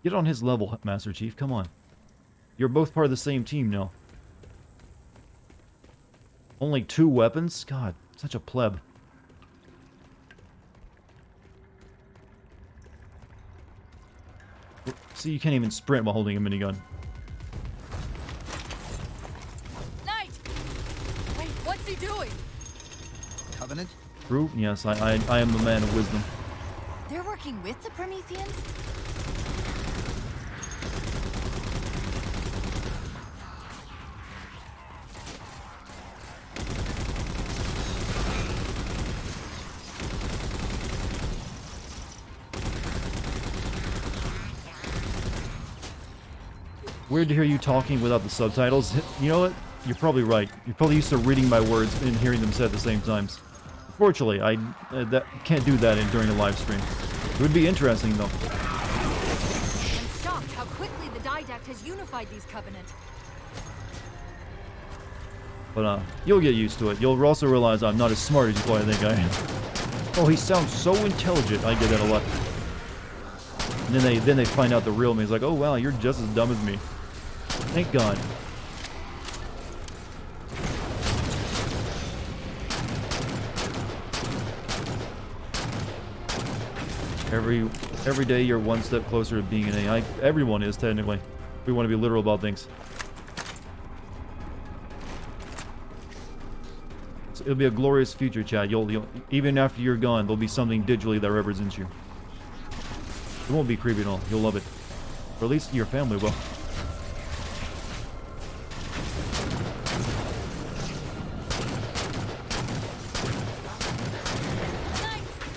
S1: Get on his level, Master Chief, come on. You're both part of the same team now. Only 2 weapons? God, such a pleb. See, you can't even sprint while holding a minigun.
S6: Knight! Wait, what's he doing?
S5: Covenant?
S1: True? Yes, I am the man of wisdom.
S6: They're working with the Prometheans?
S1: Weird to hear you talking without the subtitles. You know what? You're probably right. You're probably used to reading my words and hearing them said at the same times. Fortunately, I can't do that during a live stream. It would be interesting, though.
S6: I'm shocked how quickly the Didact has unified these Covenant.
S1: But, you'll get used to it. You'll also realize I'm not as smart as you probably think I am. Oh, he sounds so intelligent. I get that a lot. And then they find out the real me. It's like, oh wow, you're just as dumb as me. Thank God. Every day you're one step closer to being an AI. Everyone is, technically. We want to be literal about things. So it'll be a glorious future, Chad. You'll even after you're gone, there'll be something digitally that represents you. It won't be creepy at all. You'll love it. Or at least your family will.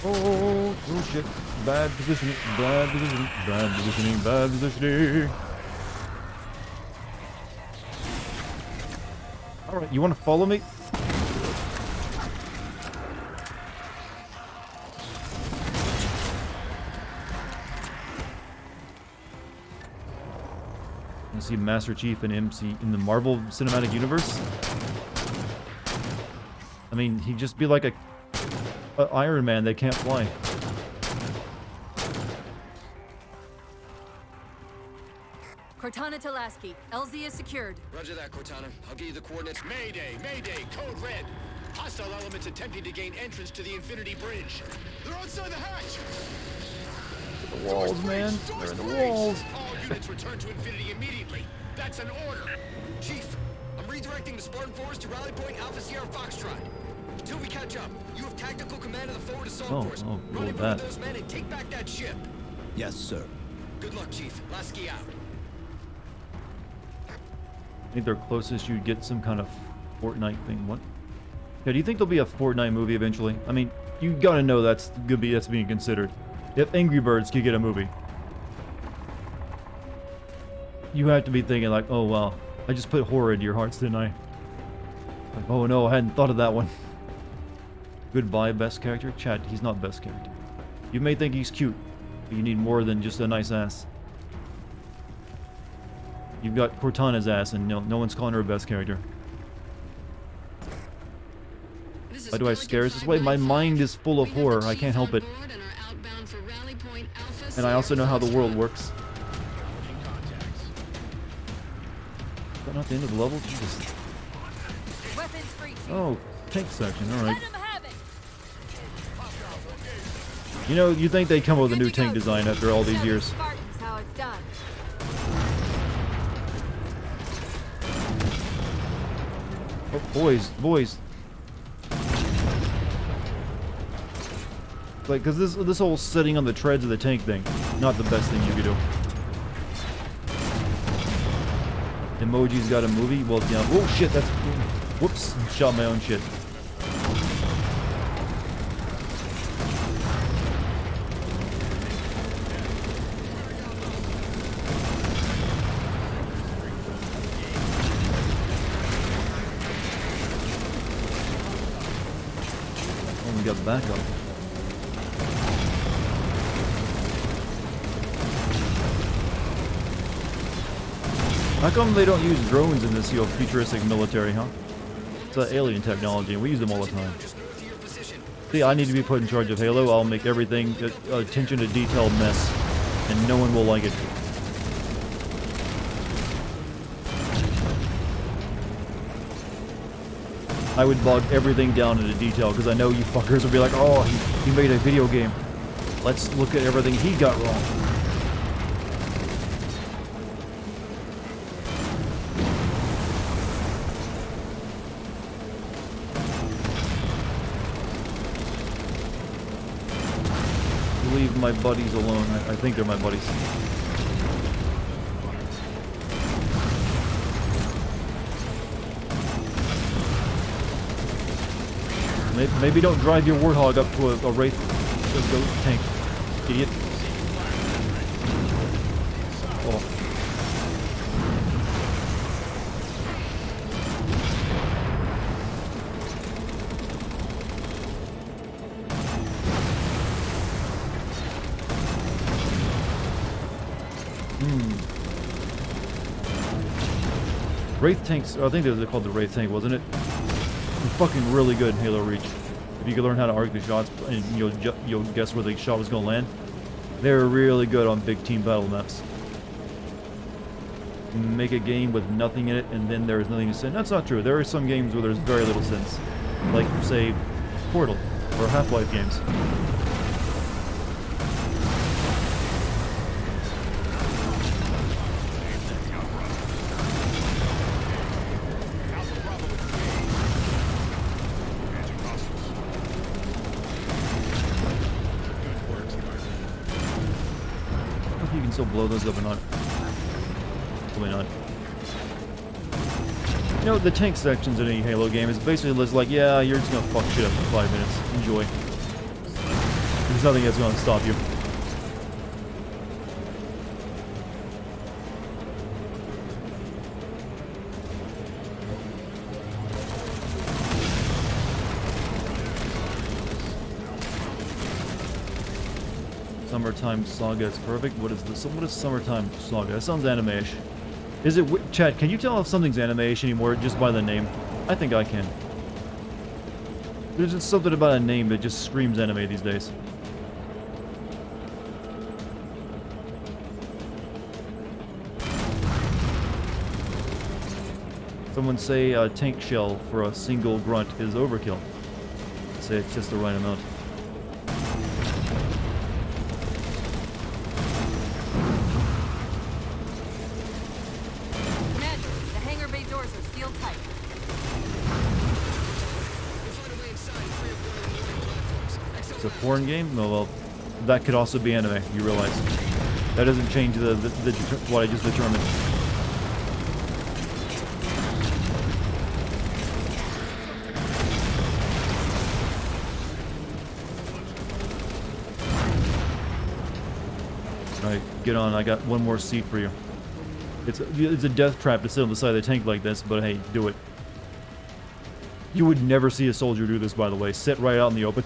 S1: Oh shit. Bad positioning, bad positioning, bad positioning, bad positioning. Alright, you want to follow me? You see Master Chief and MC in the Marvel Cinematic Universe? I mean, he'd just be like a Iron Man that can't fly.
S6: Cortana to Lasky. LZ is secured.
S19: Roger that, Cortana. I'll give you the coordinates.
S15: Mayday! Mayday! Code red! Hostile elements attempting to gain entrance to the Infinity Bridge. They're outside the hatch!
S1: The walls, man. They're in the walls.
S15: All units return to Infinity immediately. That's an order.
S19: Chief, I'm redirecting the Spartan force to rally point Alpha Sierra Foxtrot. Until we catch up, you have tactical command of the forward assault force. Run in front of those men and take back that ship.
S5: Yes, sir.
S19: Good luck, Chief. Lasky out.
S1: I think their closest you'd get some kind of Fortnite thing. What? Yeah, do you think there'll be a Fortnite movie eventually? I mean, you gotta know that's being considered. If Angry Birds could get a movie, you have to be thinking like, oh wow, I just put horror into your hearts, didn't I? Like, oh no, I hadn't thought of that one. Goodbye, best character. Chat, he's not best character. You may think he's cute, but you need more than just a nice ass. You've got Cortana's ass, and no one's calling her a best character. Why do I scare us this way? My mind is full of horror. I can't help it. And I also know how the world works. Is that not the end of the level? Jesus. Oh, tank section. Alright. You know, you'd think they'd come up with a new tank design after all these years. Oh, boys. Like, cause this whole sitting on the treads of the tank thing, not the best thing you could do. Emoji's got a movie? Well, yeah. Oh shit, that's... Whoops, shot my own shit. Oh, we got backup. How come they don't use drones in this, futuristic military, huh? It's alien technology, and we use them all the time. See, I need to be put in charge of Halo. I'll make everything attention to detail mess, and no one will like it. I would bog everything down into detail, because I know you fuckers will be like, oh, he made a video game. Let's look at everything he got wrong. Leave my buddies alone. I think they're my buddies. Maybe don't drive your Warthog up to a Wraith ghost tank, idiot. Oh. Wraith tanks, I think they were called the Wraith tank, wasn't it? Fucking really good in Halo Reach. If you could learn how to arc the shots and you'll guess where the shot was gonna land. They're really good on big team battle maps. Make a game with nothing in it and then there's nothing to sin. That's not true. There are some games where there's very little sense. Like, say, Portal or Half-Life games. Still blow those up or not. Probably not. You know, the tank sections in any Halo game is basically just like, yeah, you're just gonna fuck shit up for 5 minutes. Enjoy. There's nothing that's gonna stop you. Summertime Saga is perfect. What is Summertime Saga? That sounds anime-ish. Is it... Chat, can you tell if something's anime-ish anymore just by the name? I think I can. There's just something about a name that just screams anime these days. Someone say a tank shell for a single grunt is overkill. Say it's just the right amount.
S6: Commander, the hangar bay doors are sealed tight.
S1: It's a porn game? No, well, that could also be anime, you realize. That doesn't change what I just determined. Alright, get on. I got one more seat for you. It's a death trap to sit on the side of the tank like this, but hey, do it. You would never see a soldier do this, by the way. Sit right out in the open.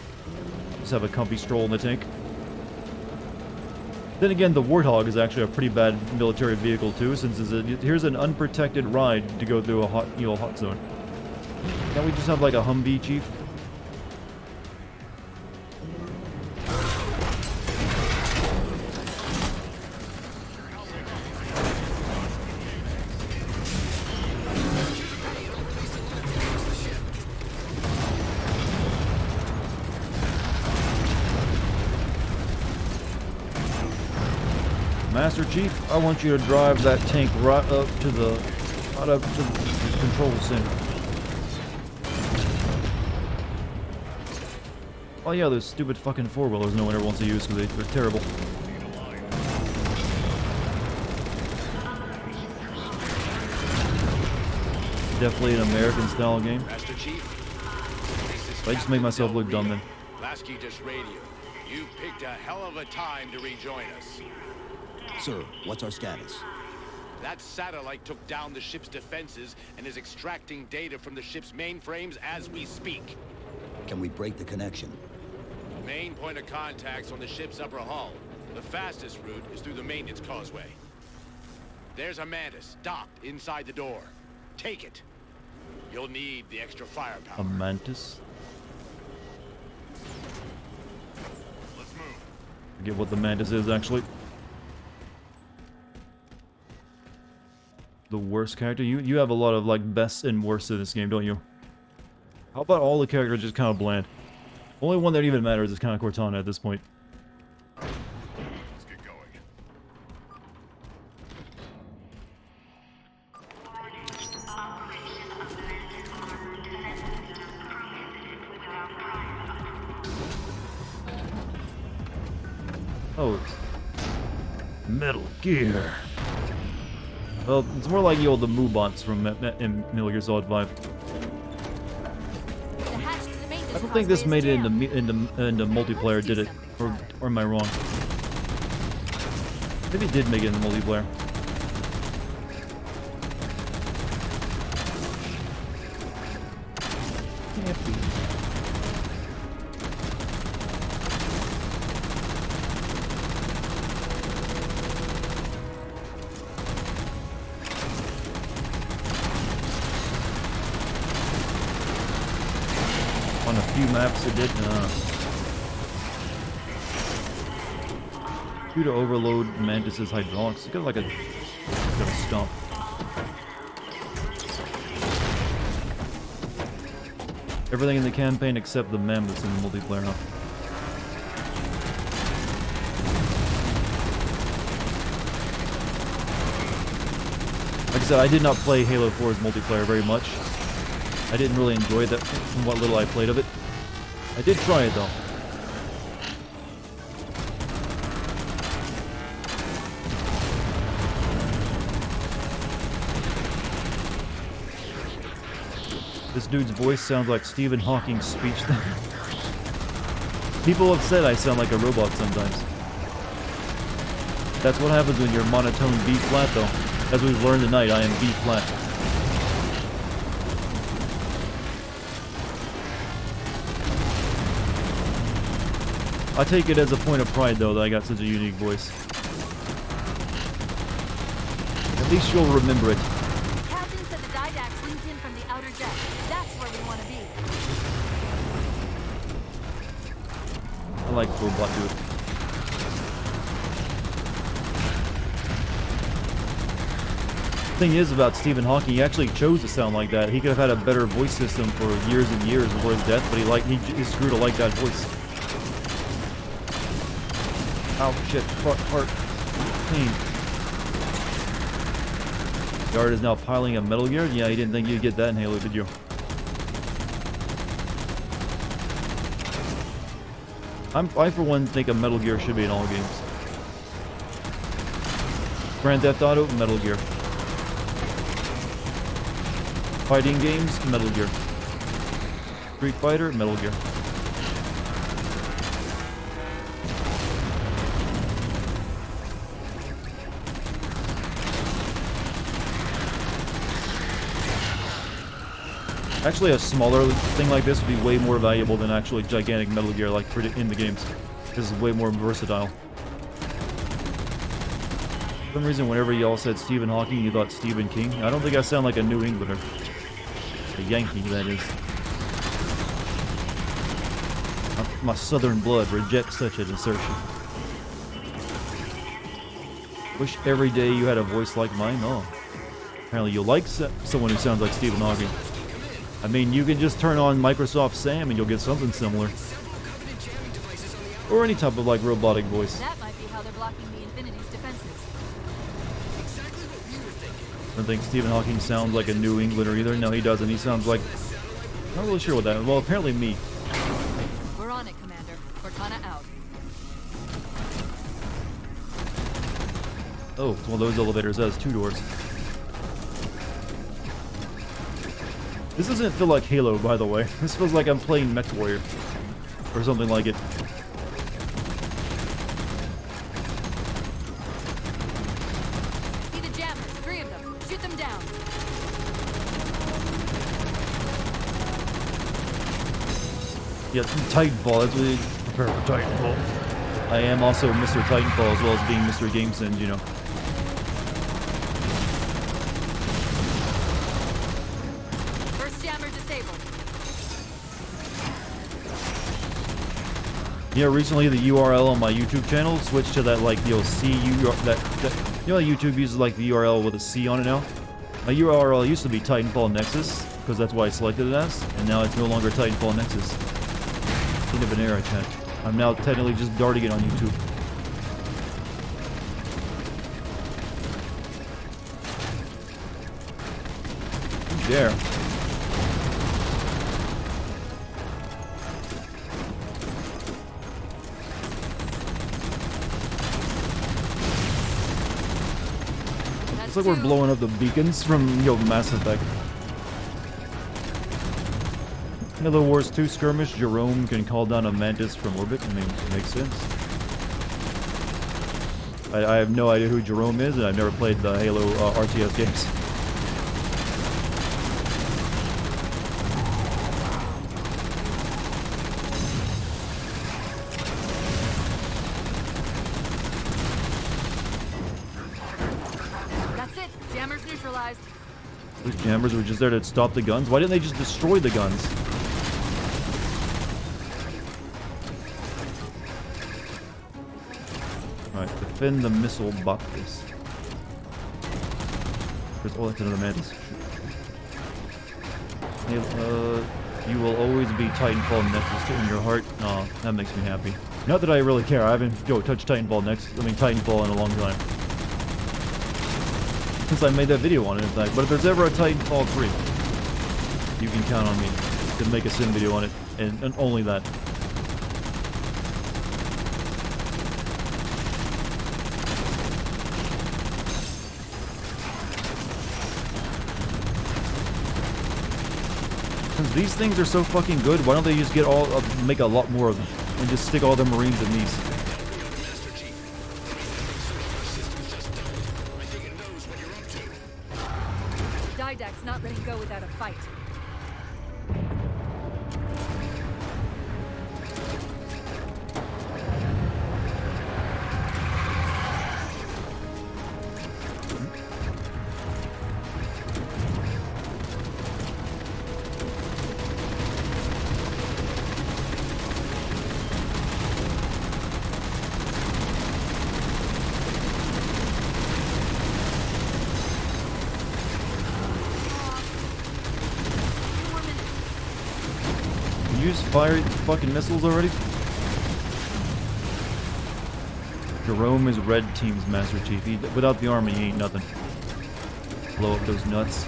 S1: Just have a comfy stroll in the tank. Then again, the Warthog is actually a pretty bad military vehicle too, since here's an unprotected ride to go through a hot zone. Can't we just have like a Humvee, Chief? Master Chief, I want you to drive that tank right up to the control center. Oh yeah, those stupid fucking four-wheelers no one ever wants to use because they're terrible. Definitely an American-style game.
S15: Master Chief,
S1: I just made myself look dumb then.
S15: Lasky just radioed. You picked a hell of a time to rejoin us.
S5: Sir, what's our status?
S15: That satellite took down the ship's defenses and is extracting data from the ship's mainframes as we speak.
S5: Can we break the connection?
S15: Main point of contact's on the ship's upper hull. The fastest route is through the maintenance causeway. There's a Mantis docked inside the door. Take it. You'll need the extra firepower.
S1: A Mantis?
S15: Let's move.
S1: Forget what the Mantis is, actually. The worst character? You have a lot of, like, bests and worsts in this game, don't you? How about all the characters just kind of bland? Only one that even matters is kind of Cortana at this point.
S15: Let's get going.
S1: Oh. Metal Gear. Well, it's more like the Moobots from Metal Gear Solid 5. I don't think this made it into multiplayer, did it? Or am I wrong? Maybe it did make it into multiplayer. Can't be. On a few maps it did. Due to overload Mantis's hydraulics, it's got like a stump. Everything in the campaign except the mammoths in the multiplayer now. Like I said, I did not play Halo 4's multiplayer very much. I didn't really enjoy that from what little I played of it. I did try it though. This dude's voice sounds like Stephen Hawking's speech. People have said I sound like a robot sometimes. That's what happens when you're monotone B flat though. As we've learned tonight, I am B flat. I take it as a point of pride, though, that I got such a unique voice. At least you'll remember it.
S6: Captain said the Didact's linked in from the outer deck. That's where we want to be.
S1: I like Robot Dude. Thing is about Stephen Hawking, he actually chose to sound like that. He could have had a better voice system for years and years before his death, but he grew to like that voice. Ow, shit, fuck, heart, pain. Guard is now piling up Metal Gear? Yeah, you didn't think you'd get that in Halo, did you? I for one think a Metal Gear should be in all games. Grand Theft Auto, Metal Gear. Fighting games, Metal Gear. Street Fighter, Metal Gear. Actually, a smaller thing like this would be way more valuable than actually gigantic Metal Gear like in the games. This is way more versatile. For some reason, whenever y'all said Stephen Hawking, you thought Stephen King. I don't think I sound like a New Englander. A Yankee, that is. My southern blood rejects such an assertion. Wish every day you had a voice like mine. Oh. Apparently you like someone who sounds like Stephen Hawking. I mean, you can just turn on Microsoft Sam and you'll get something similar. Or any type of, like, robotic voice.
S6: That might be how they're blocking the Infinity's defenses.
S1: I don't think Stephen Hawking sounds like a New Englander either. No, he doesn't. He sounds like... Not really sure what that... Well, apparently me.
S6: We're on it, Commander. Cortana out.
S1: Oh, it's one of those elevators that has 2 doors. This doesn't feel like Halo, by the way. This feels like I'm playing Mech Warrior. Or something like it.
S6: See the jammers. 3 of them. Shoot them down.
S1: Yeah, Titanfall. That's what you prepare for Titanfall. I am also Mr. Titanfall as well as being Mr. GameSend, you know.
S6: First jammer disabled.
S1: Yeah, recently the URL on my YouTube channel switched to that, like, you'll see you that you know, YouTube uses like the URL with a C on it now. My URL used to be Titanfall Nexus because that's why I selected it as, and now it's no longer Titanfall Nexus. End of an era, chat. I'm now technically just Dartigan on YouTube. Who dare? It's like we're blowing up the beacons from, Mass Effect. In the Wars 2 skirmish, Jerome can call down a Mantis from orbit. I mean, it makes sense. I have no idea who Jerome is, and I've never played the Halo RTS games.
S6: That's it. Jammers neutralized.
S1: Those jammers were just there to stop the guns. Why didn't they just destroy the guns? Alright, defend the missile boxes. Oh, that's another Mantis. You will always be Titanfall Nexus in your heart. Oh, that makes me happy. Not that I really care. I haven't touched Titanfall Titanfall in a long time. Since I made that video on it, in fact. But if there's ever a Titanfall 3, you can count on me to make a sim video on it, and only that. Since these things are so fucking good, why don't they just make a lot more of them and just stick all the Marines in these?
S6: Didact's not letting go without a fight.
S1: you just fire fucking missiles already? Jerome is Red Team's Master Chief. Without the army, he ain't nothing. Blow up those nuts.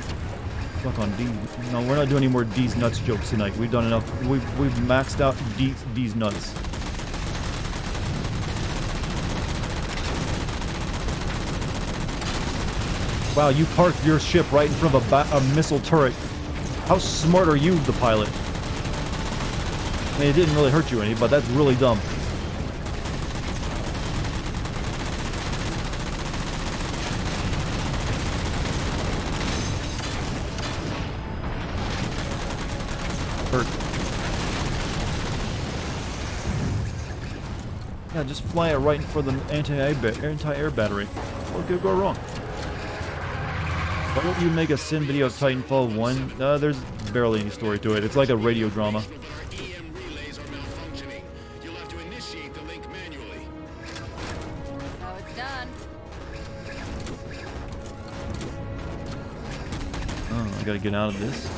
S1: Fuck on D. No, we're not doing any more D's nuts jokes tonight. We've done enough. We've maxed out D's nuts. Wow, you parked your ship right in front of a missile turret. How smart are you, the pilot? I mean, it didn't really hurt you any, but that's really dumb. Hurt. Yeah, just fly it right in front of the anti-air battery. What could go wrong? Why don't you make a sim video of Titanfall 1? There's barely any story to it. It's like a radio drama.
S6: So it's done.
S1: Oh, I gotta get out of this.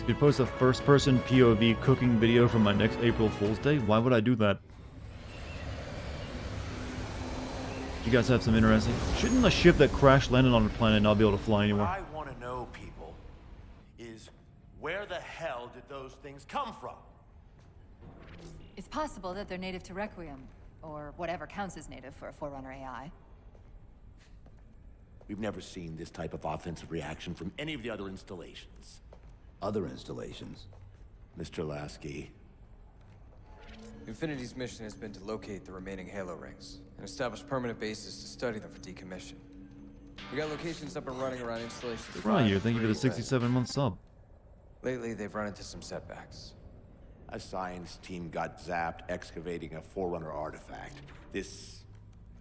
S1: You'd post a first-person POV cooking video for my next April Fool's Day? Why would I do that? You guys have some interesting... Shouldn't a ship that crash landed on a planet not be able to fly anywhere?
S20: What I want to know, people, is where the hell did those things come from?
S6: It's possible that they're native to Requiem, or whatever counts as native for a Forerunner AI.
S20: We've never seen this type of offensive reaction from any of the other installations.
S5: Other installations?
S20: Mr. Lasky.
S16: Infinity's mission has been to locate the remaining Halo rings and establish permanent bases to study them for decommission. We got locations up and running around installations.
S1: Right here, thank you for the 67-month sub.
S16: Lately, they've run into some setbacks.
S20: A science team got zapped excavating a Forerunner artifact. This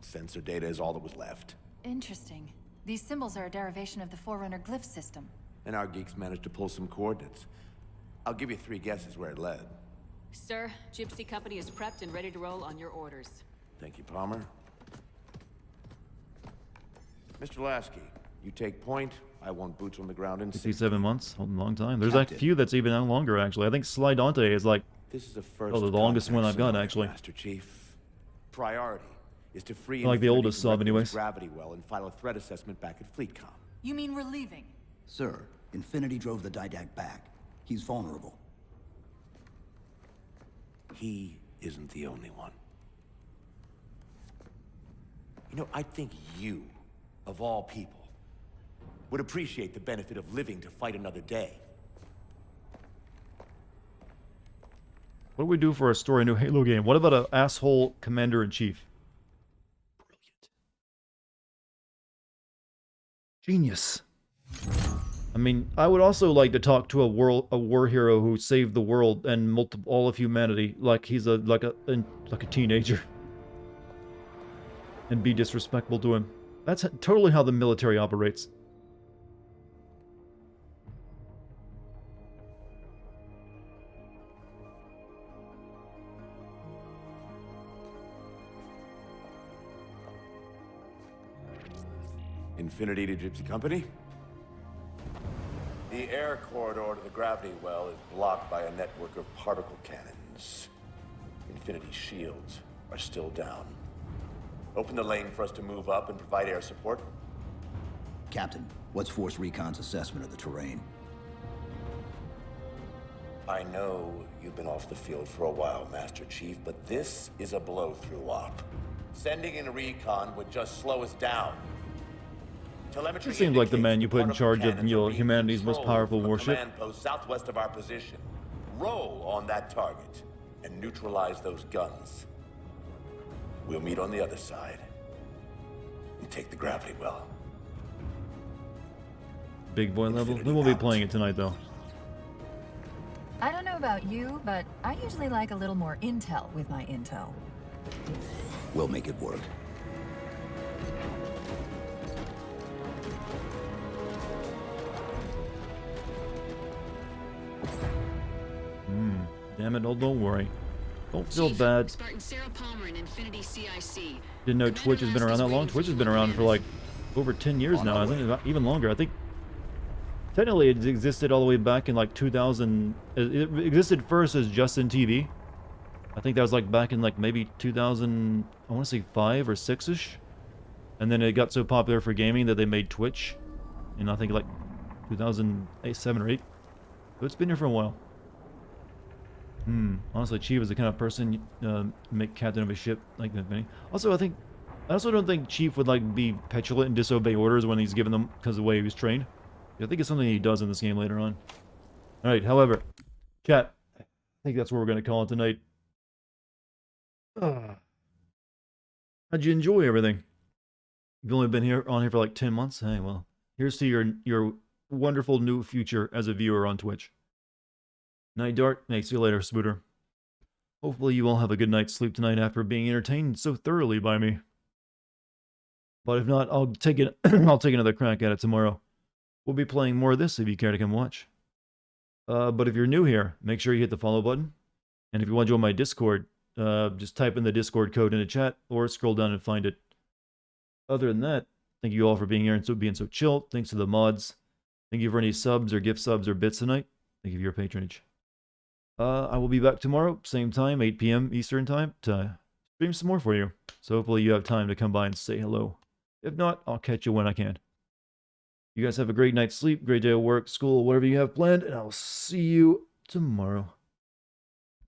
S20: sensor data is all that was left.
S6: Interesting. These symbols are a derivation of the Forerunner glyph system.
S20: And our geeks managed to pull some coordinates. I'll give you 3 guesses where it led.
S7: Sir, Gypsy Company is prepped and ready to roll on your orders.
S20: Thank you, Palmer. Mr. Lasky, you take point. I want boots on the ground in
S1: 67 months? A long time. There's a few that's even longer, actually. I think Sly Dante is like...
S20: This is the first
S1: the longest one I've got, actually.
S20: Master Chief. Priority is to free...
S1: I like the oldest sub, anyways.
S20: ...gravity well and file a threat assessment back at FleetCom.
S6: You mean we're leaving?
S5: Sir, Infinity drove the Didact back. He's vulnerable.
S20: He isn't the only one. You know, I think you, of all people, would appreciate the benefit of living to fight another day.
S1: What do we do for a story new Halo game? What about an asshole Commander-in-Chief? Brilliant. Genius. I mean, I would also like to talk to a war hero who saved the world and all of humanity, like he's like a teenager, and be disrespectful to him. That's totally how the military operates.
S20: Infinity to Gypsy Company? The air corridor to the gravity well is blocked by a network of particle cannons. Infinity's shields are still down. Open the lane for us to move up and provide air support.
S5: Captain, what's Force Recon's assessment of the terrain?
S20: I know you've been off the field for a while, Master Chief, but this is a blow-through op. Sending in a recon would just slow us down.
S1: It seems like the man you put in charge of humanity's most powerful warship.
S20: Command post southwest of our position. Roll on that target and neutralize those guns. We'll meet on the other side and take the gravity well.
S1: Big boy level? We won't be playing it tonight, though.
S21: I don't know about you, but I usually like a little more intel with my intel.
S5: We'll make it work.
S1: Damn it, don't worry. Don't feel bad.
S18: Spartan Sarah Palmer in Infinity CIC.
S1: Didn't know Twitch has been around that long. Twitch has been around for like over 10 years now. I think even longer. I think technically it existed all the way back in like 2000. It existed first as Justin TV. I think that was like back in like maybe 2000, I want to say 5 or 6-ish. And then it got so popular for gaming that they made Twitch in I think like 2008, 7 or 8. So it's been here for a while. Honestly, Chief is the kind of person make captain of a ship like that. Also, I also don't think Chief would like be petulant and disobey orders when he's given them because of the way he was trained. I think it's something he does in this game later on. All right. However, chat, I think that's what we're gonna call it tonight. How'd you enjoy everything? You've only been on here for like 10 months. Hey, well, here's to your wonderful new future as a viewer on Twitch. Night Dart. Hey, see you later, Spooter. Hopefully you all have a good night's sleep tonight after being entertained so thoroughly by me. But if not, I'll take it. I'll take another crack at it tomorrow. We'll be playing more of this if you care to come watch. But if you're new here, make sure you hit the follow button. And if you want to join my Discord, just type in the Discord code in the chat or scroll down and find it. Other than that, thank you all for being here and being so chill. Thanks to the mods. Thank you for any subs or gift subs or bits tonight. Thank you for your patronage. I will be back tomorrow, same time, 8 p.m. Eastern time, to stream some more for you. So hopefully you have time to come by and say hello. If not, I'll catch you when I can. You guys have a great night's sleep, great day of work, school, whatever you have planned, and I'll see you tomorrow.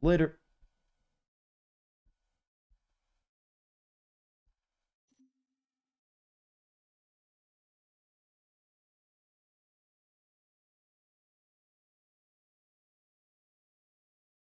S1: Later.